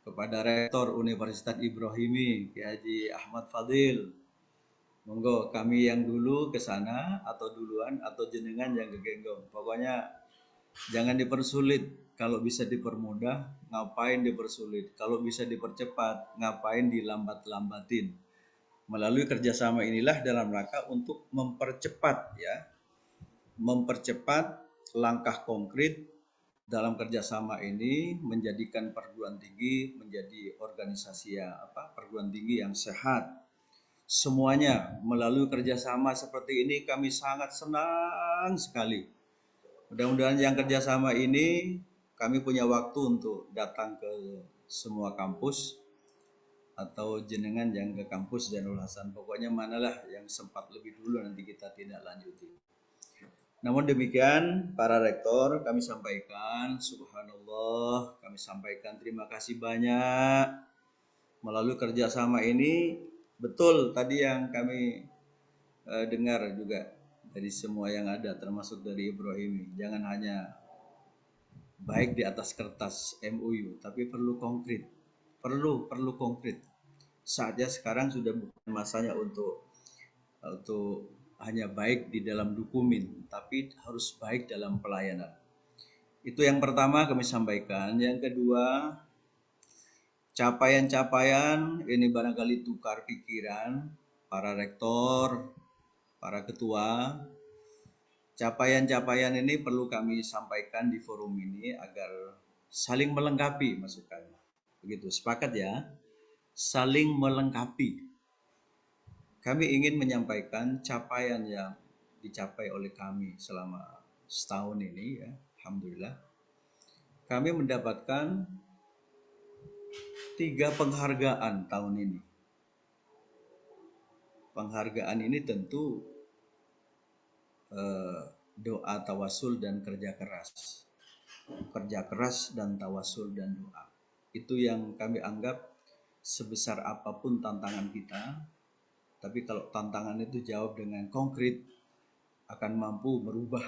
kepada Rektor Universitas Ibrahimi Kiai Haji Ahmad Fadil, Monggo kami yang dulu ke sana atau duluan atau jenengan yang ke Genggong. Pokoknya jangan dipersulit. Kalau bisa dipermudah, ngapain dipersulit? Kalau bisa dipercepat, ngapain dilambat-lambatin? Melalui kerjasama inilah dalam rangka untuk mempercepat ya, mempercepat langkah konkret dalam kerjasama ini menjadikan perguruan tinggi menjadi organisasi yang perguruan tinggi yang sehat. Semuanya melalui kerjasama seperti ini kami sangat senang sekali. Mudah-mudahan yang kerjasama ini kami punya waktu untuk datang ke semua kampus atau jenengan yang ke kampus Zainul Hasan. Pokoknya manalah yang sempat lebih dulu nanti kita tindak lanjuti. Namun demikian para rektor kami sampaikan subhanallah, kami sampaikan terima kasih banyak melalui kerjasama ini. Betul tadi yang kami dengar juga dari semua yang ada termasuk dari Ibrahim, jangan hanya baik di atas kertas MOU tapi perlu konkret, perlu konkret. Saatnya sekarang sudah bukan masanya untuk hanya baik di dalam dokumen, tapi harus baik dalam pelayanan. Itu yang pertama kami sampaikan. Yang kedua, capaian-capaian ini barangkali tukar pikiran para rektor, para ketua. Capaian-capaian ini perlu kami sampaikan di forum ini agar saling melengkapi masukan. Begitu, sepakat ya? Saling melengkapi. Kami ingin menyampaikan capaian yang dicapai oleh kami selama setahun ini ya, alhamdulillah. Kami mendapatkan 3 penghargaan tahun ini. Penghargaan ini tentu doa, tawasul, dan kerja keras. Kerja keras dan tawasul dan doa. Itu yang kami anggap sebesar apapun tantangan kita, tapi kalau tantangan itu jawab dengan konkret, akan mampu merubah.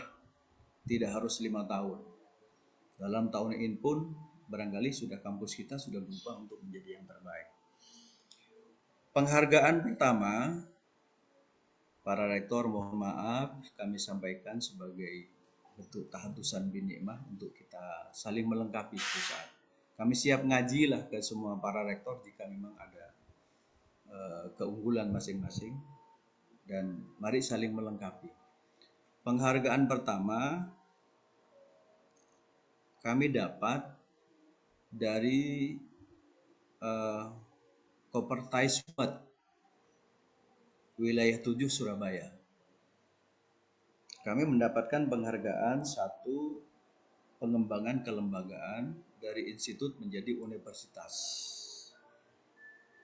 Tidak harus 5 tahun. Dalam tahun ini pun barangkali sudah kampus kita sudah berubah untuk menjadi yang terbaik. Penghargaan pertama, para rektor mohon maaf kami sampaikan sebagai bentuk tahadusan bin nikmah untuk kita saling melengkapi perusahaan. Kami siap ngaji lah ke semua para rektor jika memang ada keunggulan masing-masing dan mari saling melengkapi. Penghargaan pertama kami dapat dari Kopertais wilayah 7 Surabaya. Kami mendapatkan penghargaan satu pengembangan kelembagaan dari institut menjadi universitas.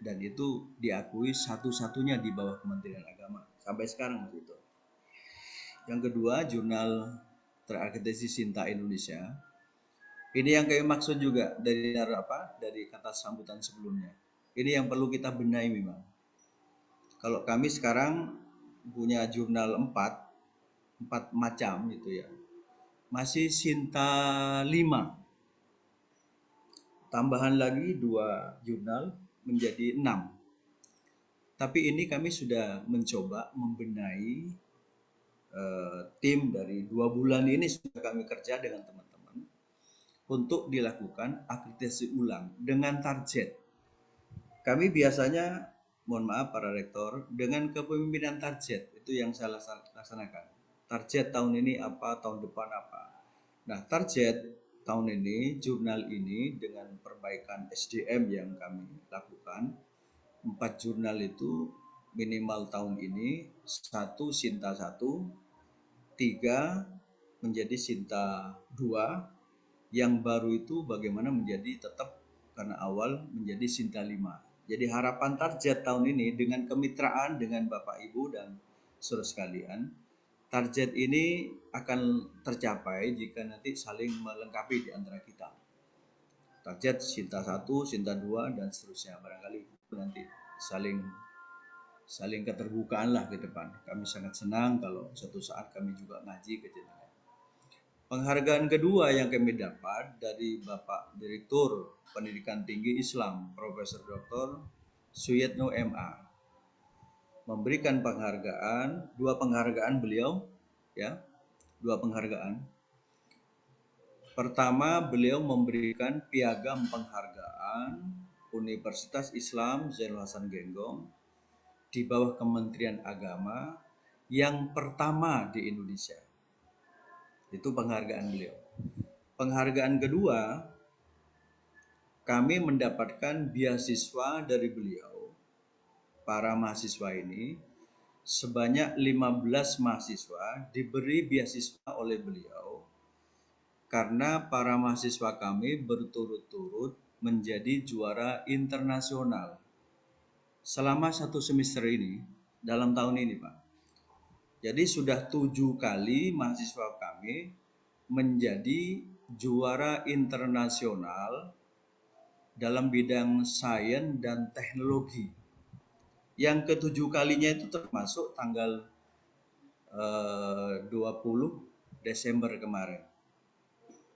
Dan itu diakui satu-satunya di bawah Kementerian Agama sampai sekarang Mas itu. Yang kedua, jurnal terakreditasi Sinta Indonesia. Ini yang kami maksud juga dari kata sambutan sebelumnya. Ini yang perlu kita benahi memang. Kalau kami sekarang punya jurnal 4 macam gitu ya. Masih Sinta 5. Tambahan lagi 2 jurnal menjadi 6. Tapi ini kami sudah mencoba membenahi tim dari 2 bulan ini sudah kami kerja dengan teman-teman untuk dilakukan akreditasi ulang dengan target. Kami biasanya, mohon maaf para rektor, dengan kepemimpinan target itu yang saya laksanakan. Target tahun ini apa, tahun depan apa. Nah, target tahun ini, jurnal ini dengan perbaikan SDM yang kami lakukan, 4 jurnal itu minimal tahun ini, 1 Sinta 1, 3 menjadi Sinta 2, yang baru itu bagaimana menjadi tetap karena awal menjadi Sinta 5. Jadi harapan target tahun ini dengan kemitraan dengan Bapak Ibu dan saudara sekalian, target ini akan tercapai jika nanti saling melengkapi di antara kita. Target Sinta 1, Sinta 2, dan seterusnya. Barangkali nanti saling keterbukaan lah ke depan. Kami sangat senang kalau suatu saat kami juga ngaji ke jenengan. Penghargaan kedua yang kami dapat dari Bapak Direktur Pendidikan Tinggi Islam, Profesor Dr. Suyetno MA. memberikan penghargaan, dua penghargaan beliau, ya, dua penghargaan. Pertama, beliau memberikan piagam penghargaan Universitas Islam Zainul Hasan Genggong di bawah Kementerian Agama yang pertama di Indonesia. Itu penghargaan beliau. Penghargaan kedua, kami mendapatkan beasiswa dari beliau, para mahasiswa ini, sebanyak 15 mahasiswa diberi beasiswa oleh beliau karena para mahasiswa kami berturut-turut menjadi juara internasional selama 1 semester ini, dalam tahun ini, Pak. Jadi sudah 7 kali mahasiswa kami menjadi juara internasional dalam bidang sains dan teknologi. Yang ke-7 kalinya itu termasuk tanggal 20 Desember kemarin.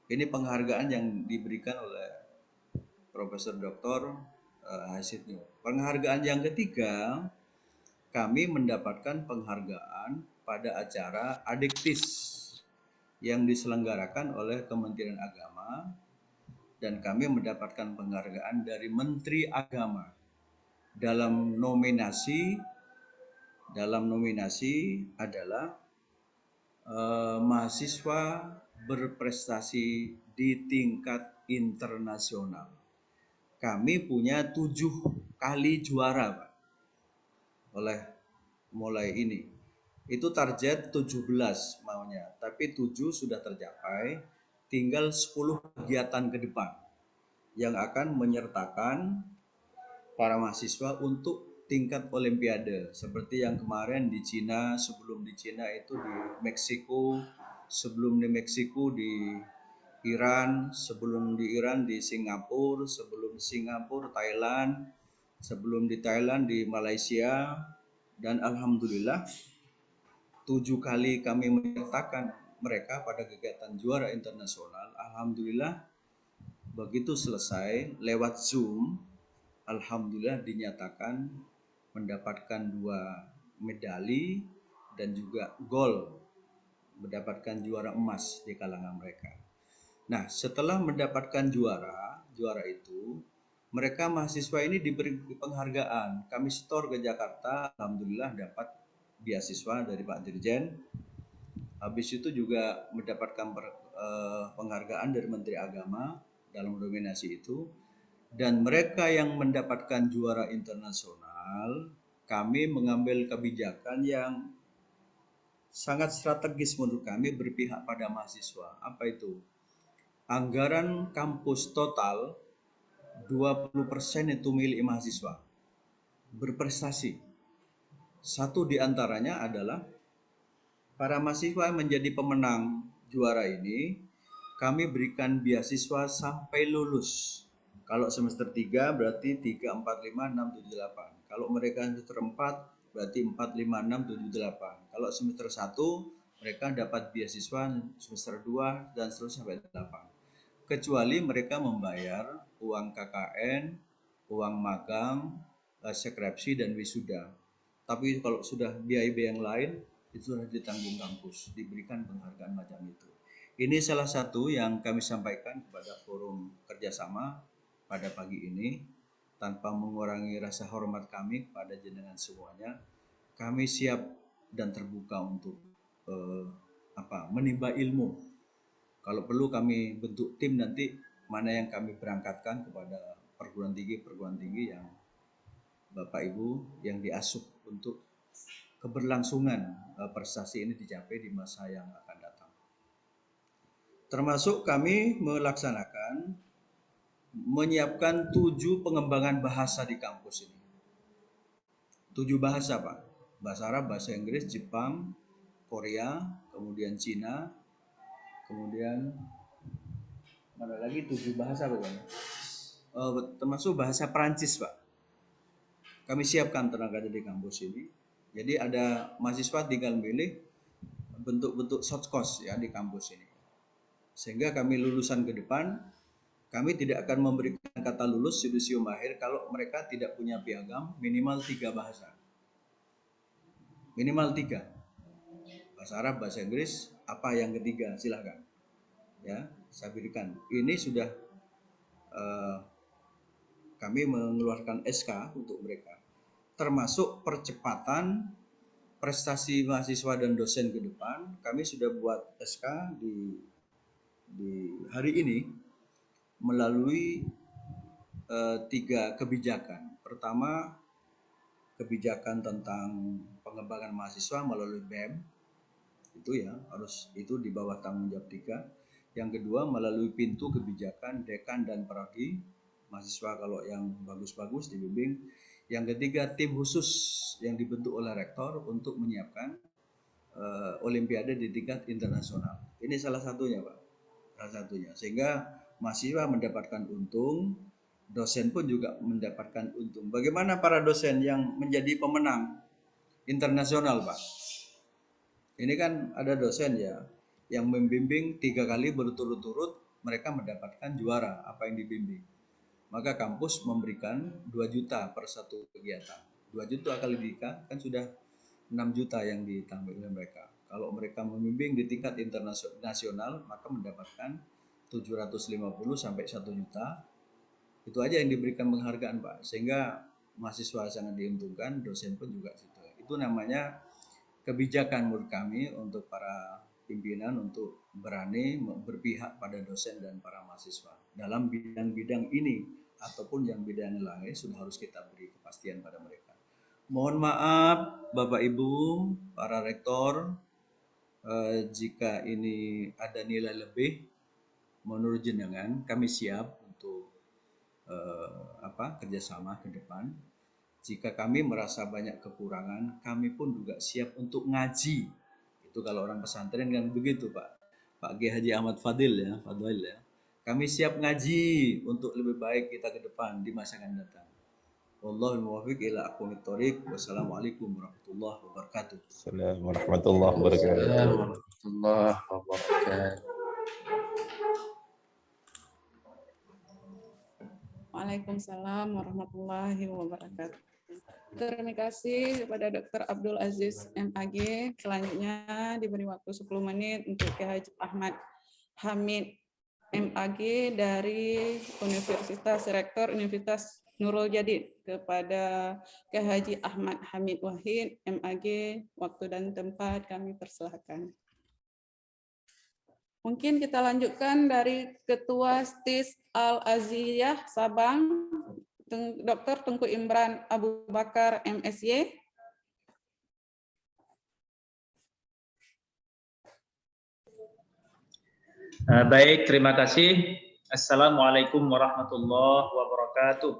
Ini penghargaan yang diberikan oleh Profesor Dr. Hasid Nur. Penghargaan yang ketiga, kami mendapatkan penghargaan pada acara Adiktis yang diselenggarakan oleh Kementerian Agama, dan kami mendapatkan penghargaan dari Menteri Agama dalam nominasi adalah mahasiswa berprestasi di tingkat internasional. Kami punya 7 kali juara, Pak, oleh mulai ini. Itu target 17 maunya, tapi 7 sudah tercapai, tinggal 10 kegiatan ke depan yang akan menyertakan para mahasiswa untuk tingkat olimpiade, seperti yang kemarin di Cina, sebelum di Cina itu di Meksiko, sebelum di Meksiko di Iran, sebelum di Iran di Singapura, sebelum Singapura Thailand, sebelum di Thailand di Malaysia, dan alhamdulillah 7 kali kami menyertakan mereka pada kegiatan juara internasional. Alhamdulillah begitu selesai lewat Zoom, alhamdulillah dinyatakan mendapatkan 2 medali dan juga gol, mendapatkan juara emas di kalangan mereka. Nah, setelah mendapatkan juara itu, mereka mahasiswa ini diberi penghargaan. Kami setor ke Jakarta, alhamdulillah dapat beasiswa dari Pak Dirjen. Habis itu juga mendapatkan penghargaan dari Menteri Agama dalam nominasi itu. Dan mereka yang mendapatkan juara internasional, kami mengambil kebijakan yang sangat strategis menurut kami, berpihak pada mahasiswa. Apa itu? Anggaran kampus total 20% itu milik mahasiswa berprestasi. Satu di antaranya adalah para mahasiswa yang menjadi pemenang juara ini, kami berikan beasiswa sampai lulus. Kalau semester 3 berarti 3, 4, 5, 6, 7, 8. Kalau mereka semester 4 berarti 4, 5, 6, 7, 8. Kalau semester 1 mereka dapat beasiswa semester 2 dan seterusnya sampai 8. Kecuali mereka membayar uang KKN, uang magang, skripsi dan wisuda. Tapi kalau sudah biaya-biaya yang lain itu sudah ditanggung kampus, diberikan penghargaan macam itu. Ini salah satu yang kami sampaikan kepada forum kerjasama pada pagi ini, tanpa mengurangi rasa hormat kami kepada jenengan semuanya. Kami siap dan terbuka untuk menimba ilmu. Kalau perlu kami bentuk tim nanti, mana yang kami berangkatkan kepada perguruan tinggi yang Bapak Ibu yang diasuh untuk keberlangsungan prestasi ini dicapai di masa yang akan datang. Termasuk kami menyiapkan 7 pengembangan bahasa di kampus ini. 7 bahasa, Pak. Bahasa Arab, bahasa Inggris, Jepang, Korea, kemudian Cina, kemudian mana lagi 7 bahasa pokoknya. Termasuk bahasa Perancis, Pak. Kami siapkan tenaga di kampus ini. Jadi ada mahasiswa tinggal milih bentuk-bentuk short course ya di kampus ini. Sehingga kami lulusan ke depan, kami tidak akan memberikan kata lulus yudisium akhir kalau mereka tidak punya piagam minimal 3 bahasa. minimal 3. Bahasa Arab, bahasa Inggris, apa yang ketiga? Silahkan. Ya, saya berikan. Ini sudah kami mengeluarkan SK untuk mereka. Termasuk percepatan prestasi mahasiswa dan dosen ke depan. Kami sudah buat SK di hari ini melalui 3 kebijakan. Pertama, kebijakan tentang pengembangan mahasiswa melalui BEM, itu ya harus itu di bawah tanggung jawab 3. Yang kedua, melalui pintu kebijakan dekan dan prodi mahasiswa kalau yang bagus-bagus dibimbing. Yang ketiga, tim khusus yang dibentuk oleh rektor untuk menyiapkan olimpiade di tingkat internasional. Ini salah satunya, Pak. Salah satunya. Sehingga mahasiswa mendapatkan untung, dosen pun juga mendapatkan untung. Bagaimana para dosen yang menjadi pemenang internasional, Pak? Ini kan ada dosen ya yang membimbing 3 kali berturut-turut, mereka mendapatkan juara apa yang dibimbing. Maka kampus memberikan 2 juta per satu kegiatan. 2 juta kali dikali kan sudah 6 juta yang ditambah oleh mereka. Kalau mereka membimbing di tingkat internasional maka mendapatkan 750 sampai 1 juta. Itu aja yang diberikan penghargaan, Pak. Sehingga mahasiswa sangat diuntungkan, dosen pun juga situ. Itu namanya kebijakan menurut kami untuk para pimpinan untuk berani berpihak pada dosen dan para mahasiswa. Dalam bidang-bidang ini ataupun yang bidang lain sudah harus kita beri kepastian pada mereka. Mohon maaf Bapak Ibu, para rektor, jika ini ada nilai lebih menurut jenengan, kami siap untuk kerjasama ke depan. Jika kami merasa banyak kekurangan, kami pun juga siap untuk ngaji. Itu kalau orang pesantren kan begitu, Pak G. Haji Ahmad Fadil ya. Kami siap ngaji untuk lebih baik kita ke depan di masa akan datang. Wallahul muwaffiq ila aqwamit thoriq. Wassalamualaikum warahmatullahi wabarakatuh. Assalamualaikum warahmatullahi wabarakatuh. Warahmatullahi wabarakatuh. Waalaikumsalam warahmatullahi wabarakatuh. Terima kasih kepada Dr. Abdul Aziz MAG. Selanjutnya diberi waktu 10 menit untuk Kiai Haji Ahmad Hamid MAG dari Universitas Rektor Universitas Nurul Jadid. Kepada Kiai Haji Ahmad Hamid Wahid MAG, waktu dan tempat kami persilahkan. Mungkin kita lanjutkan dari Ketua STIS Al-Aziyah Sabang, Dr. Tengku Imran Abu Bakar MSy. Baik, terima kasih. Assalamualaikum warahmatullahi wabarakatuh.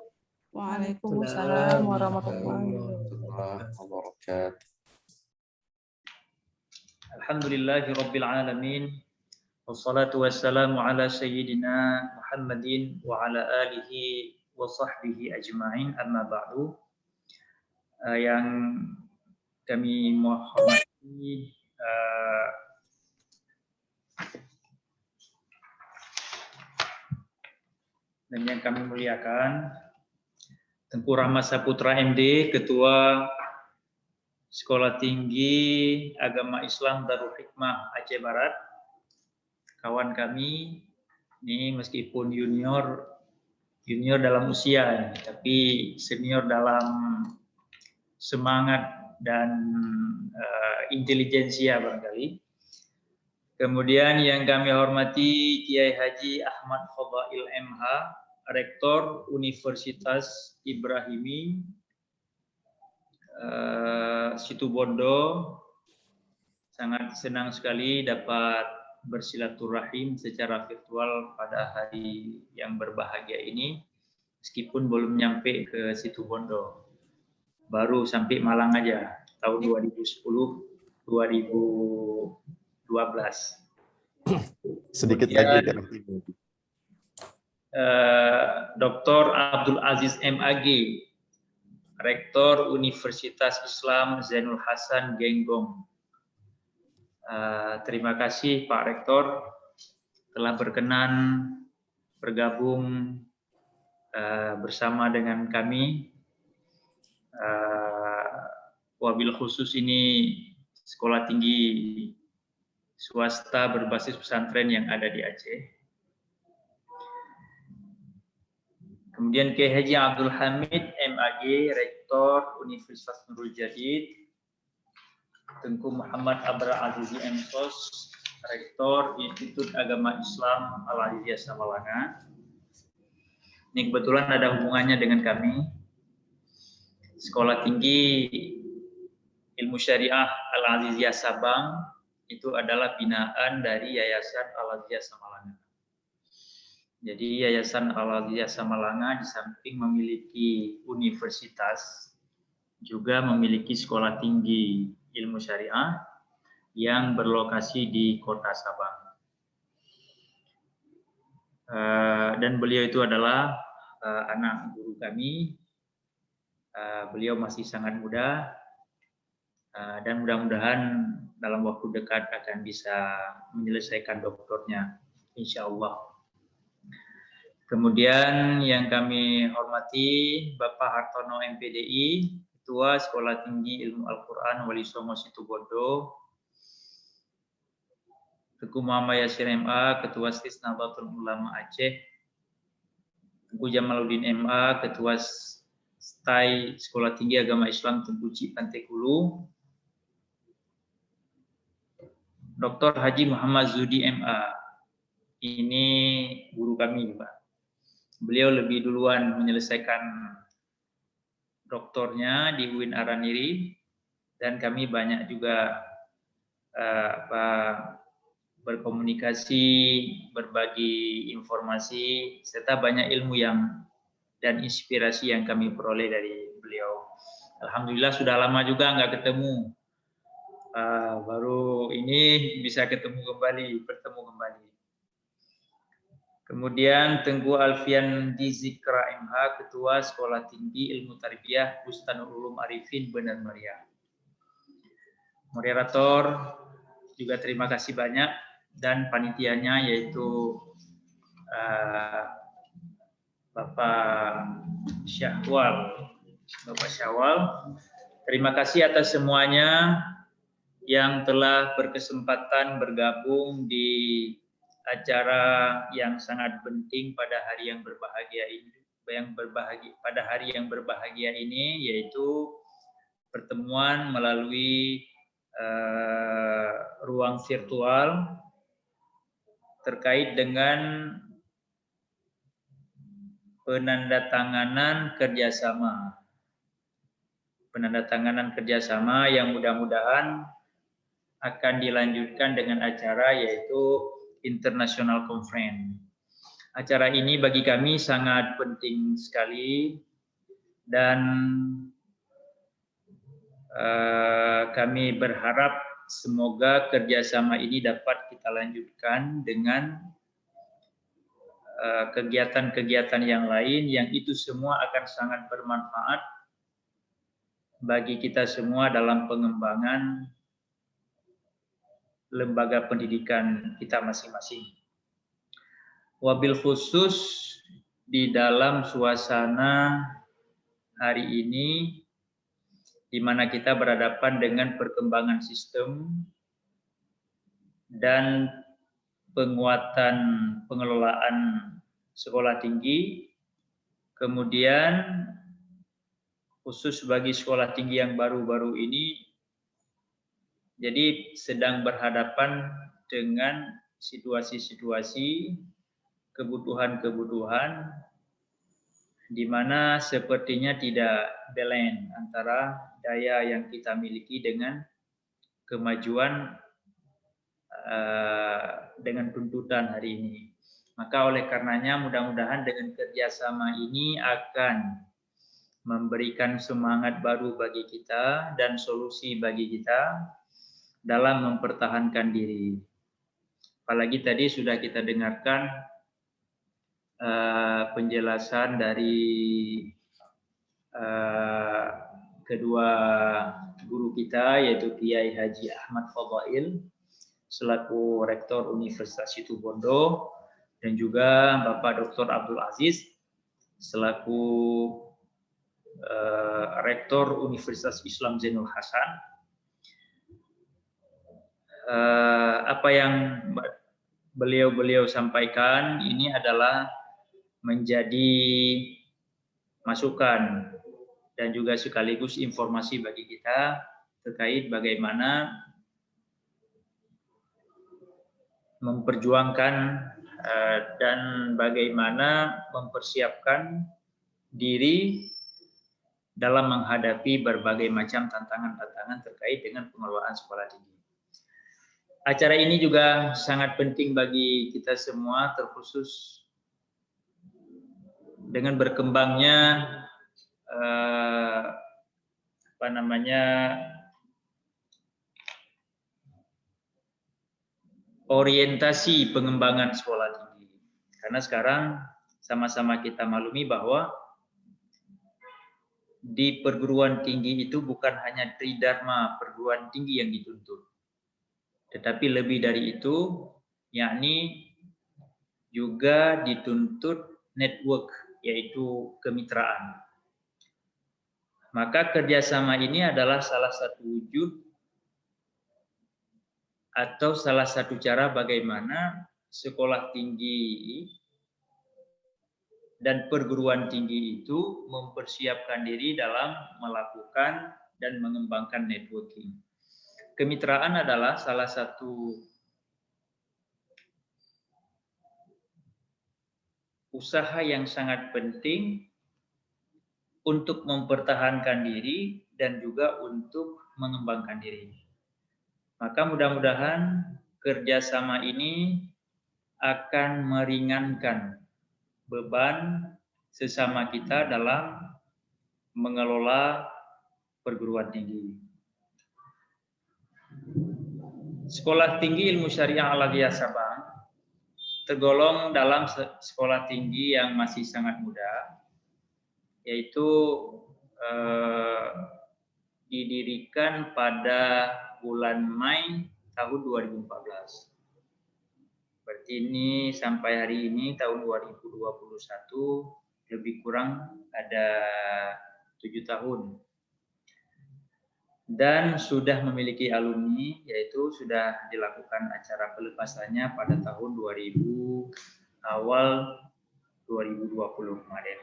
Waalaikumsalam warahmatullahi wabarakatuh. Alhamdulillahirabbil alamin. Wassalatu wassalamu ala sayyidina Muhammadin wa ala alihi wa sahbihi ajma'in, amma ba'du. Yang kami hormati dan yang kami muliakan, Tengku Rahmat Saputra MD, Ketua Sekolah Tinggi Agama Islam Darul Hikmah Aceh Barat. Kawan kami ini meskipun junior dalam usia, tapi senior dalam semangat dan intelijensia barangkali. Kemudian yang kami hormati Kiai Haji Ahmad Fadail MH, Rektor Universitas Ibrahimi Situbondo. Sangat senang sekali dapat bersilaturahim secara virtual pada hari yang berbahagia ini, meskipun belum nyampe ke Situbondo, baru sampai Malang aja tahun 2010-2012. Sedikit kemudian, lagi. Dr. Abdul Aziz MAG, Rektor Universitas Islam Zainul Hasan Genggong. Terima kasih Pak Rektor telah berkenan bergabung bersama dengan kami wabil khusus ini sekolah tinggi swasta berbasis pesantren yang ada di Aceh. Kemudian Kiai Haji Abdul Hamid MAG, Rektor Universitas Nurul Jadid. Tengku Muhammad Abra Azizi MSOS, Rektor Institut Agama Islam Al-Aziziyah Samalanga. Ini kebetulan ada hubungannya dengan kami. Sekolah Tinggi Ilmu Syariah Al-Aziziyah Sabang itu adalah binaan dari Yayasan Al-Aziziyah Samalanga. Jadi Yayasan Al-Aziziyah Samalanga di samping memiliki universitas, juga memiliki sekolah tinggi ilmu syariah yang berlokasi di Kota Sabang. Dan beliau itu adalah anak guru kami. Beliau masih sangat muda dan mudah-mudahan dalam waktu dekat akan bisa menyelesaikan doktornya, insya Allah. Kemudian yang kami hormati Bapak Hartono MPDI, Ketua Sekolah Tinggi Ilmu Al-Quran Wali Songo Situbondo, Teguh Muhammad Yasir MA, Ketua STIS Nahdlatul Ulama Aceh, Teguh Jamaluddin MA, Ketua STAI Sekolah Tinggi Agama Islam Teguci Pantai Kulu, Dr. Haji Muhammad Zudi MA, ini guru kami Pak. Beliau lebih duluan menyelesaikan doktornya di UIN Araniri dan kami banyak juga berkomunikasi, berbagi informasi serta banyak ilmu dan inspirasi yang kami peroleh dari beliau. Alhamdulillah sudah lama juga nggak ketemu, baru ini bisa bertemu kembali. Kemudian Tengku Alfian Dizikra MH, Ketua Sekolah Tinggi Ilmu Tarbiyah Bustanul Ulum Arifin Benar Meriah. Moderator juga terima kasih banyak dan panitianya yaitu Bapak Syawal. Terima kasih atas semuanya yang telah berkesempatan bergabung di acara yang sangat penting pada hari yang berbahagia ini, yaitu pertemuan melalui ruang virtual terkait dengan penandatanganan kerjasama yang mudah-mudahan akan dilanjutkan dengan acara yaitu International Conference. Acara ini bagi kami sangat penting sekali dan kami berharap semoga kerjasama ini dapat kita lanjutkan dengan kegiatan-kegiatan yang lain yang itu semua akan sangat bermanfaat bagi kita semua dalam pengembangan lembaga pendidikan kita masing-masing. Wabil khusus di dalam suasana hari ini di mana kita berhadapan dengan perkembangan sistem dan penguatan pengelolaan sekolah tinggi, kemudian khusus bagi sekolah tinggi yang baru-baru ini, jadi sedang berhadapan dengan situasi-situasi, kebutuhan-kebutuhan, di mana sepertinya tidak balance antara daya yang kita miliki dengan kemajuan dengan tuntutan hari ini. Maka oleh karenanya mudah-mudahan dengan kerjasama ini akan memberikan semangat baru bagi kita dan solusi bagi kita dalam mempertahankan diri. Apalagi tadi sudah kita dengarkan penjelasan dari kedua guru kita yaitu Kiai Haji Ahmad Fadhail selaku Rektor Universitas Situbondo dan juga Bapak Dr. Abdul Aziz selaku Rektor Universitas Islam Zainul Hasan. Apa yang beliau sampaikan ini adalah menjadi masukan dan juga sekaligus informasi bagi kita terkait bagaimana memperjuangkan dan bagaimana mempersiapkan diri dalam menghadapi berbagai macam tantangan-tantangan terkait dengan pengelolaan sekolah tinggi. Acara ini juga sangat penting bagi kita semua, terkhusus dengan berkembangnya orientasi pengembangan sekolah tinggi. Karena sekarang sama-sama kita maklumi bahwa di perguruan tinggi itu bukan hanya tridharma perguruan tinggi yang dituntut, tetapi lebih dari itu, yakni juga dituntut network, yaitu kemitraan. Maka kerjasama ini adalah salah satu wujud atau salah satu cara bagaimana sekolah tinggi dan perguruan tinggi itu mempersiapkan diri dalam melakukan dan mengembangkan networking. Kemitraan adalah salah satu usaha yang sangat penting untuk mempertahankan diri dan juga untuk mengembangkan diri. Maka mudah-mudahan kerjasama ini akan meringankan beban sesama kita dalam mengelola perguruan tinggi. Sekolah Tinggi Ilmu Syariah Al-Aliyah Sabang tergolong dalam sekolah tinggi yang masih sangat muda, yaitu didirikan pada bulan Mei tahun 2014. Berarti ini sampai hari ini tahun 2021 lebih kurang ada 7 tahun. Dan sudah memiliki alumni, yaitu sudah dilakukan acara pelepasannya pada tahun 2000 awal 2020 kemarin.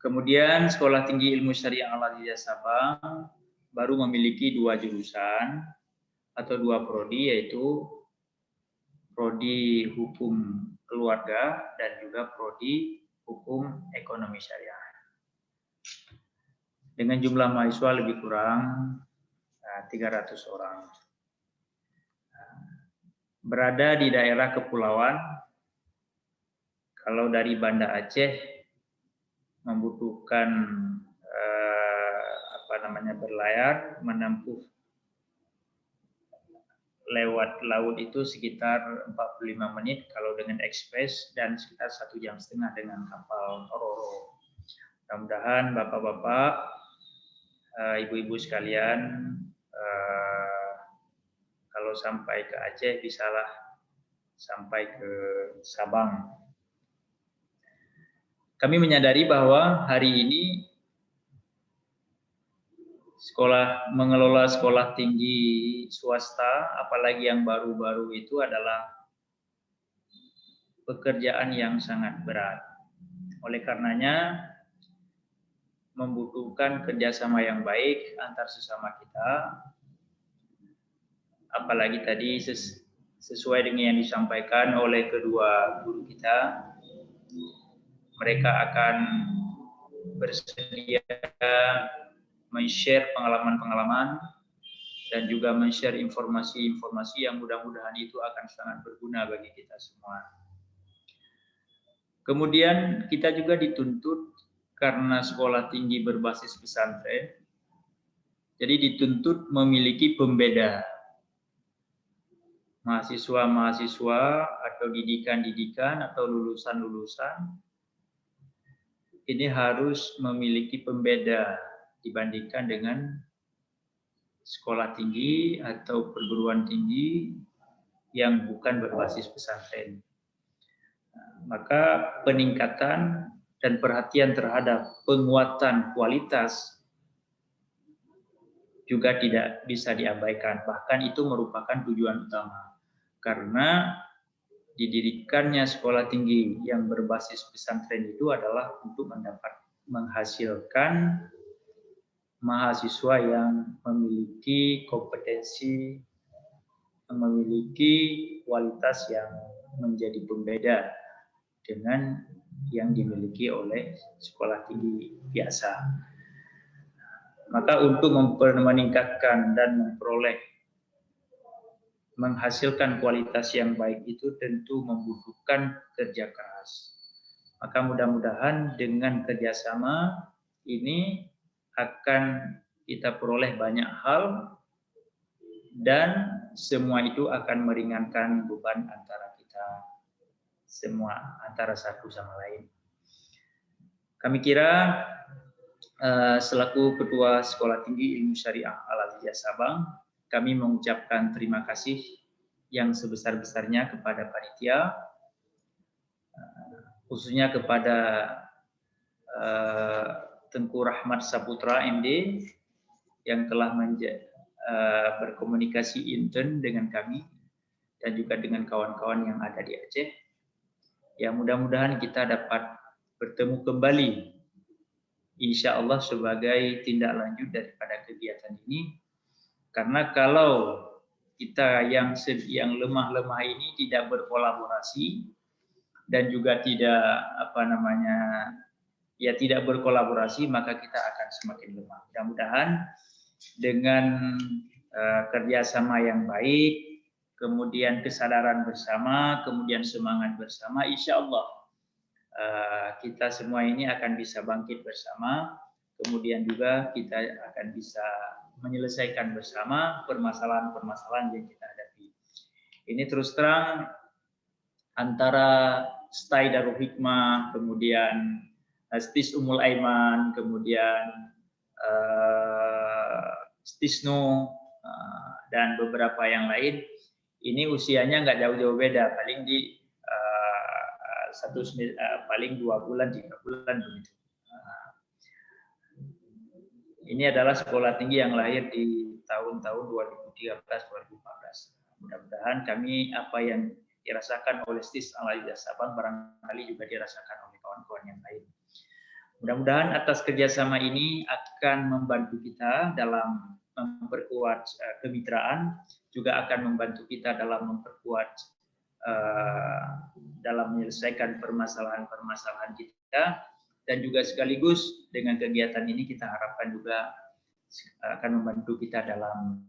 Kemudian Sekolah Tinggi Ilmu Syariah Al-Aliyah Sabang baru memiliki 2 jurusan atau 2 prodi, yaitu prodi Hukum Keluarga dan juga prodi Hukum Ekonomi Syariah. Dengan jumlah mahasiswa lebih kurang 300 orang. Berada di daerah kepulauan, kalau dari Banda Aceh membutuhkan berlayar menempuh lewat laut itu sekitar 45 menit kalau dengan ekspres dan sekitar 1,5 jam dengan kapal Roro. Mudah-mudahan bapak-bapak, ibu-ibu sekalian, kalau sampai ke Aceh bisalah sampai ke Sabang. Kami menyadari bahwa hari ini mengelola sekolah tinggi swasta, apalagi yang baru-baru itu adalah pekerjaan yang sangat berat. Oleh karenanya membutuhkan kerjasama yang baik antar sesama kita, apalagi tadi sesuai dengan yang disampaikan oleh kedua guru kita, mereka akan bersedia men-share pengalaman-pengalaman dan juga men-share informasi-informasi yang mudah-mudahan itu akan sangat berguna bagi kita semua. Kemudian kita juga dituntut karena sekolah tinggi berbasis pesantren, jadi dituntut memiliki pembeda. Mahasiswa-mahasiswa atau didikan-didikan atau lulusan-lulusan ini harus memiliki pembeda dibandingkan dengan sekolah tinggi atau perguruan tinggi yang bukan berbasis pesantren. Maka peningkatan dan perhatian terhadap penguatan kualitas juga tidak bisa diabaikan. Bahkan itu merupakan tujuan utama. Karena didirikannya sekolah tinggi yang berbasis pesantren itu adalah untuk menghasilkan mahasiswa yang memiliki kompetensi, memiliki kualitas yang menjadi pembeda dengan yang dimiliki oleh sekolah tinggi biasa. Maka untuk meningkatkan dan menghasilkan kualitas yang baik itu tentu membutuhkan kerja keras. Maka mudah-mudahan dengan kerjasama ini akan kita peroleh banyak hal dan semua itu akan meringankan beban antara kita semua, antara satu sama lain. Kami kira selaku Ketua Sekolah Tinggi Ilmu Syariah Al-Azhar Sabang, kami mengucapkan terima kasih yang sebesar-besarnya kepada panitia, khususnya kepada Tengku Rahmat Saputra MD yang telah berkomunikasi intern dengan kami dan juga dengan kawan-kawan yang ada di Aceh. Ya, mudah-mudahan kita dapat bertemu kembali insya Allah sebagai tindak lanjut daripada kegiatan ini. Karena kalau kita yang lemah-lemah ini tidak berkolaborasi dan juga tidak tidak berkolaborasi, maka kita akan semakin lemah. Mudah-mudahan dengan kerjasama yang baik, kemudian kesadaran bersama, kemudian semangat bersama, insya Allah kita semua ini akan bisa bangkit bersama, kemudian juga kita akan bisa menyelesaikan bersama permasalahan-permasalahan yang kita hadapi. Ini terus terang antara STAI Darul Hikmah, kemudian STIS Ummul Aiman, kemudian STISNU, dan beberapa yang lain, ini usianya nggak jauh-jauh beda, paling di paling 2 bulan, 3 bulan begitu. Ini adalah sekolah tinggi yang lahir di tahun-tahun 2013-2014. Mudah-mudahan kami apa yang dirasakan oleh STIS Al-Azhar Sabang barangkali juga dirasakan oleh kawan-kawan yang lain. Mudah-mudahan atas kerjasama ini akan membantu kita dalam memperkuat kemitraan, juga akan membantu kita dalam memperkuat dalam menyelesaikan permasalahan-permasalahan kita, dan juga sekaligus dengan kegiatan ini kita harapkan juga akan membantu kita dalam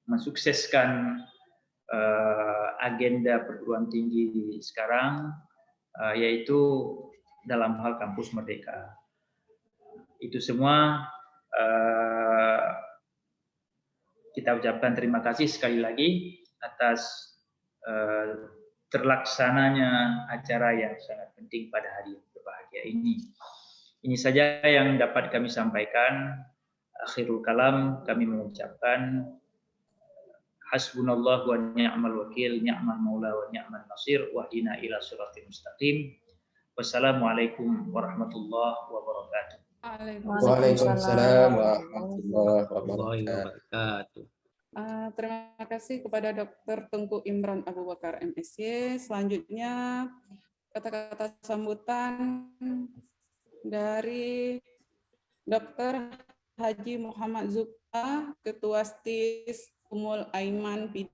mensukseskan agenda perguruan tinggi sekarang, yaitu dalam hal kampus merdeka. Itu semua kita ucapkan terima kasih sekali lagi atas terlaksananya acara yang sangat penting pada hari yang berbahagia ini. Ini saja yang dapat kami sampaikan. Akhirul kalam, kami mengucapkan hasbunallah wa ni'mal wakil, ni'mal maula wa ni'mal nasir, wahdina ila siratal mustaqim. Wassalamualaikum warahmatullahi wabarakatuh. Waalaikumsalam warahmatullahi wabarakatuh. Terima kasih kepada Dr. Tengku Imran Abu Bakar MSc. Selanjutnya kata-kata sambutan dari Dr. Haji Muhammad Zubta, Ketua STIS Ummul Aiman PD.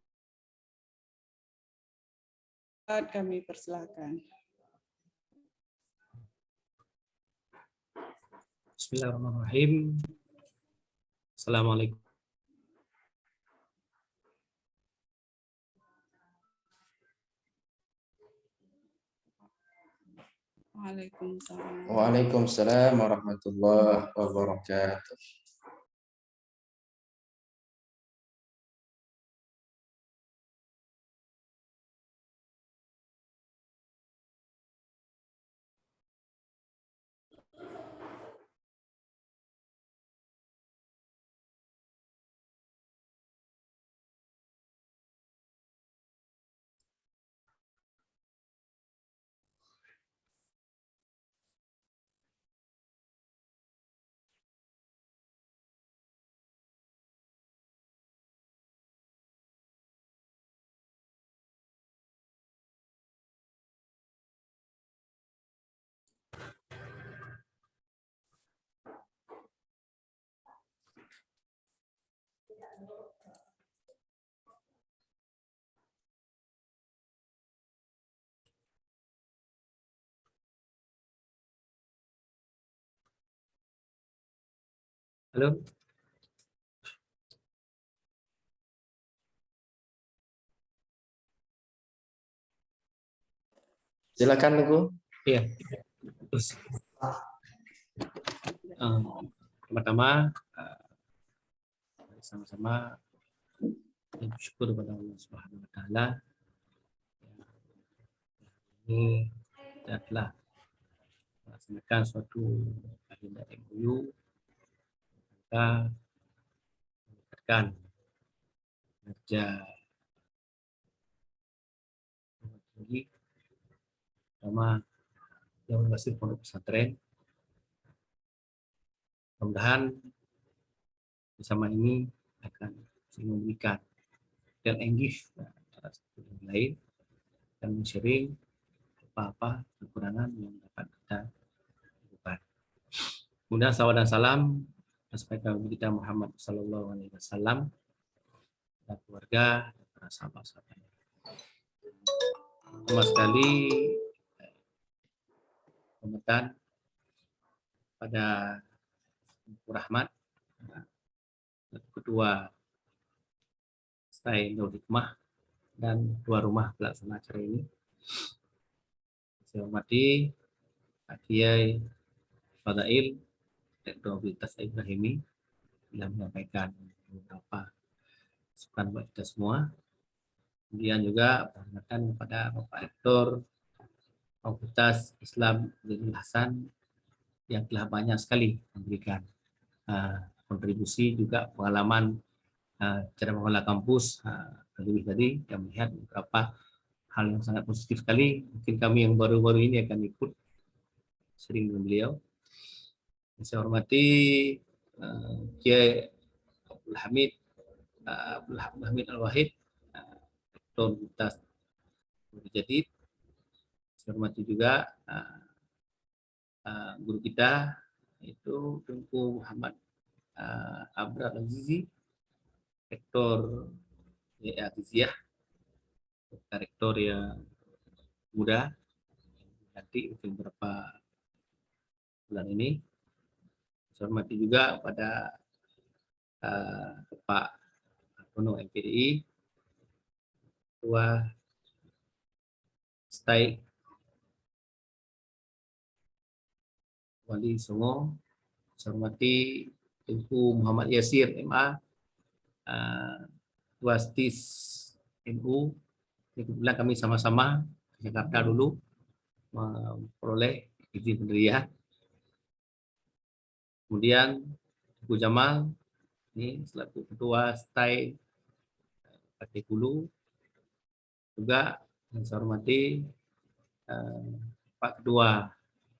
Kami persilakan. Bismillahirrahmanirrahim. Assalamualaikum. Waalaikumsalam warahmatullahi wabarakatuh. Halo. Silakan Teguh. Iya. Terus pertama sama-sama bersyukur kepada Allah Subhanahu wa taala. Ini adalah melaksanakan suatu agenda MOU kita meningkatkan kinerja tinggi sama yang berbasis pondok pesantren. Mudah-mudahan bersama ini akan memberikan dan engage antara satu dan lain dan men-sharing apa-apa kekurangan yang dapat kita lakukan. Kemudian salawat dan salam atas Nabi kita Muhammad Sallallahu Alaihi Wasallam dan keluarga dan para sahabat-sahabat. Pertama sekali pemerintahan pada Rahmat, Ketua Stai Nur Hikmah dan Tuan Rumah pelaksana acara ini. Saya hormati Pak Kiai Fadail Dr. Bitas Ibrahimi yang menyampaikan beberapa masukan buat kita semua. Kemudian juga penghormatan kepada Bapak Rektor Fakultas Islam Zainul Hasan yang telah banyak sekali memberikan kontribusi juga pengalaman cara mengelola kampus lebih tadi yang melihat beberapa hal yang sangat positif sekali. Mungkin kami yang baru-baru ini akan ikut sering dengan beliau. Saya hormati Kiai Abdul Hamid Al-Wahid, Rektor Universitas Jadid. Saya hormati juga guru kita itu Tunku Muhammad Abrar Azizi, Rektor Atiziyah, rektor yang muda nanti untuk beberapa bulan ini. Saya hormati juga pada Pak Kono MPDI, Ketua Stai Wali Songo. Saya hormati Tunku Muhammad Yasir MA, Ketua STIS NU. Kebetulan kami sama-sama di Jakarta dulu memperoleh izin pendirian. Kemudian Ibu Jamal ini selaku Ketua Stai Partai Hulu. Juga yang saya hormati Pak Ketua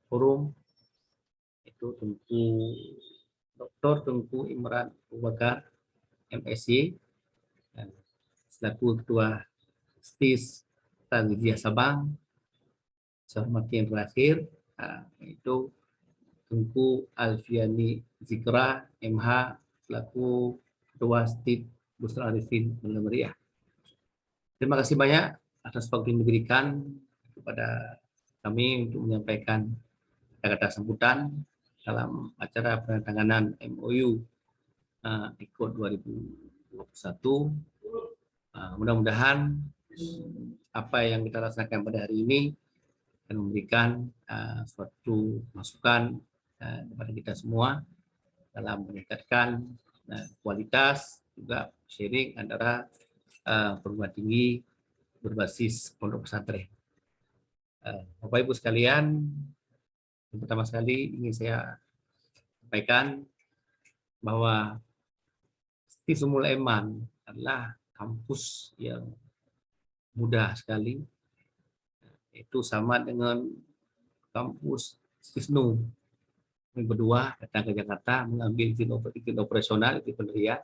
Forum itu Dr. Tunku Imran Abu Bakar MSc, selaku Ketua STIS Tanzidiyah Sabang. Saya hormati yang terakhir yaitu Tunku Alfiani Zikra MH, selaku Ketua STIP Busra Arifin Meriah. Terima kasih banyak atas waktu yang diberikan kepada kami untuk menyampaikan kata-kata sambutan dalam acara penandatanganan MOU ICOD 2021. Mudah-mudahan apa yang kita laksanakan pada hari ini akan memberikan suatu masukan kepada kita semua dalam meningkatkan kualitas juga sharing antara perguruan tinggi berbasis pondok pesantren. Bapak Ibu sekalian, yang pertama sekali ingin saya sampaikan bahwa Sumul Eman adalah kampus yang mudah sekali. Itu sama dengan kampus Sisnu. Yang kedua datang ke Jakarta mengambil izin operasional di pendirian,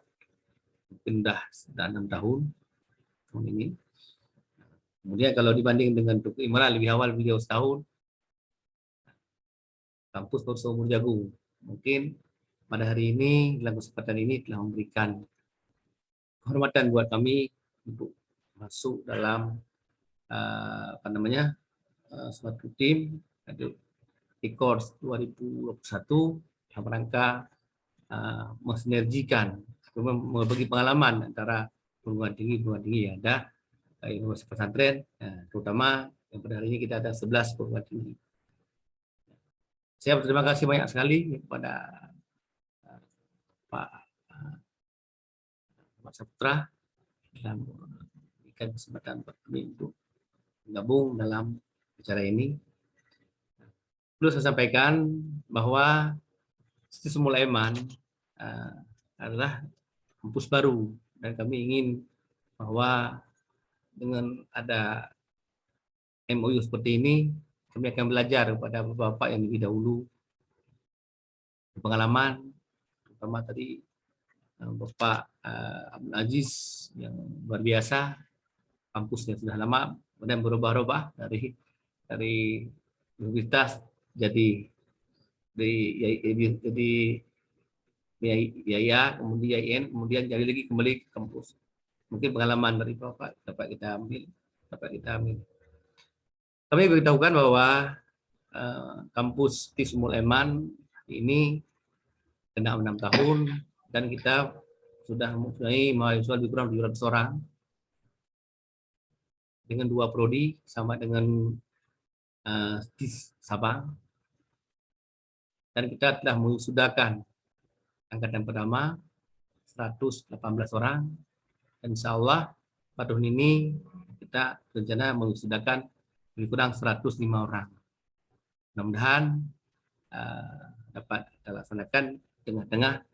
mungkin sudah 6 tahun ini. Kemudian kalau dibanding dengan Tuku Imran lebih awal beliau setahun. Kampus Kursus Umur Jagung mungkin pada hari ini dalam kesempatan ini telah memberikan kehormatan buat kami untuk masuk dalam suatu tim di course 2021 dalam rangka mensinergikan, membagi pengalaman antara perguruan tinggi yang ada Universitas Pesantren, terutama yang pada hari ini kita ada 11 perguruan tinggi. Saya berterima kasih banyak sekali kepada Pak Saputra dan memberikan kesempatan kami untuk bergabung dalam acara ini. Perlu saya sampaikan bahwa Sistem Mulaiman adalah kampus baru dan kami ingin bahwa dengan ada MOU seperti ini kami akan belajar kepada bapak-bapak yang lebih dahulu pengalaman, terutama tadi Bapak Abdul Aziz yang luar biasa, kampusnya sudah lama kemudian berubah-ubah dari universitas jadi Yaya, kemudian YIN, kemudian jadi lagi kembali ke kampus. Mungkin pengalaman dari Bapak dapat kita ambil. Kami beritahukan bahwa kampus Tismul Eman ini kena 6 tahun dan kita sudah mempunyai mahasiswa lebih kurang 700 orang dengan 2 prodi sama dengan TIS Sabang, dan kita telah mensudahkan angkatan pertama 118 orang, dan insya Allah pada tahun ini kita rencana mensudahkan lebih kurang 105 orang. Mudah-mudahan dapat kita laksanakan tengah-tengah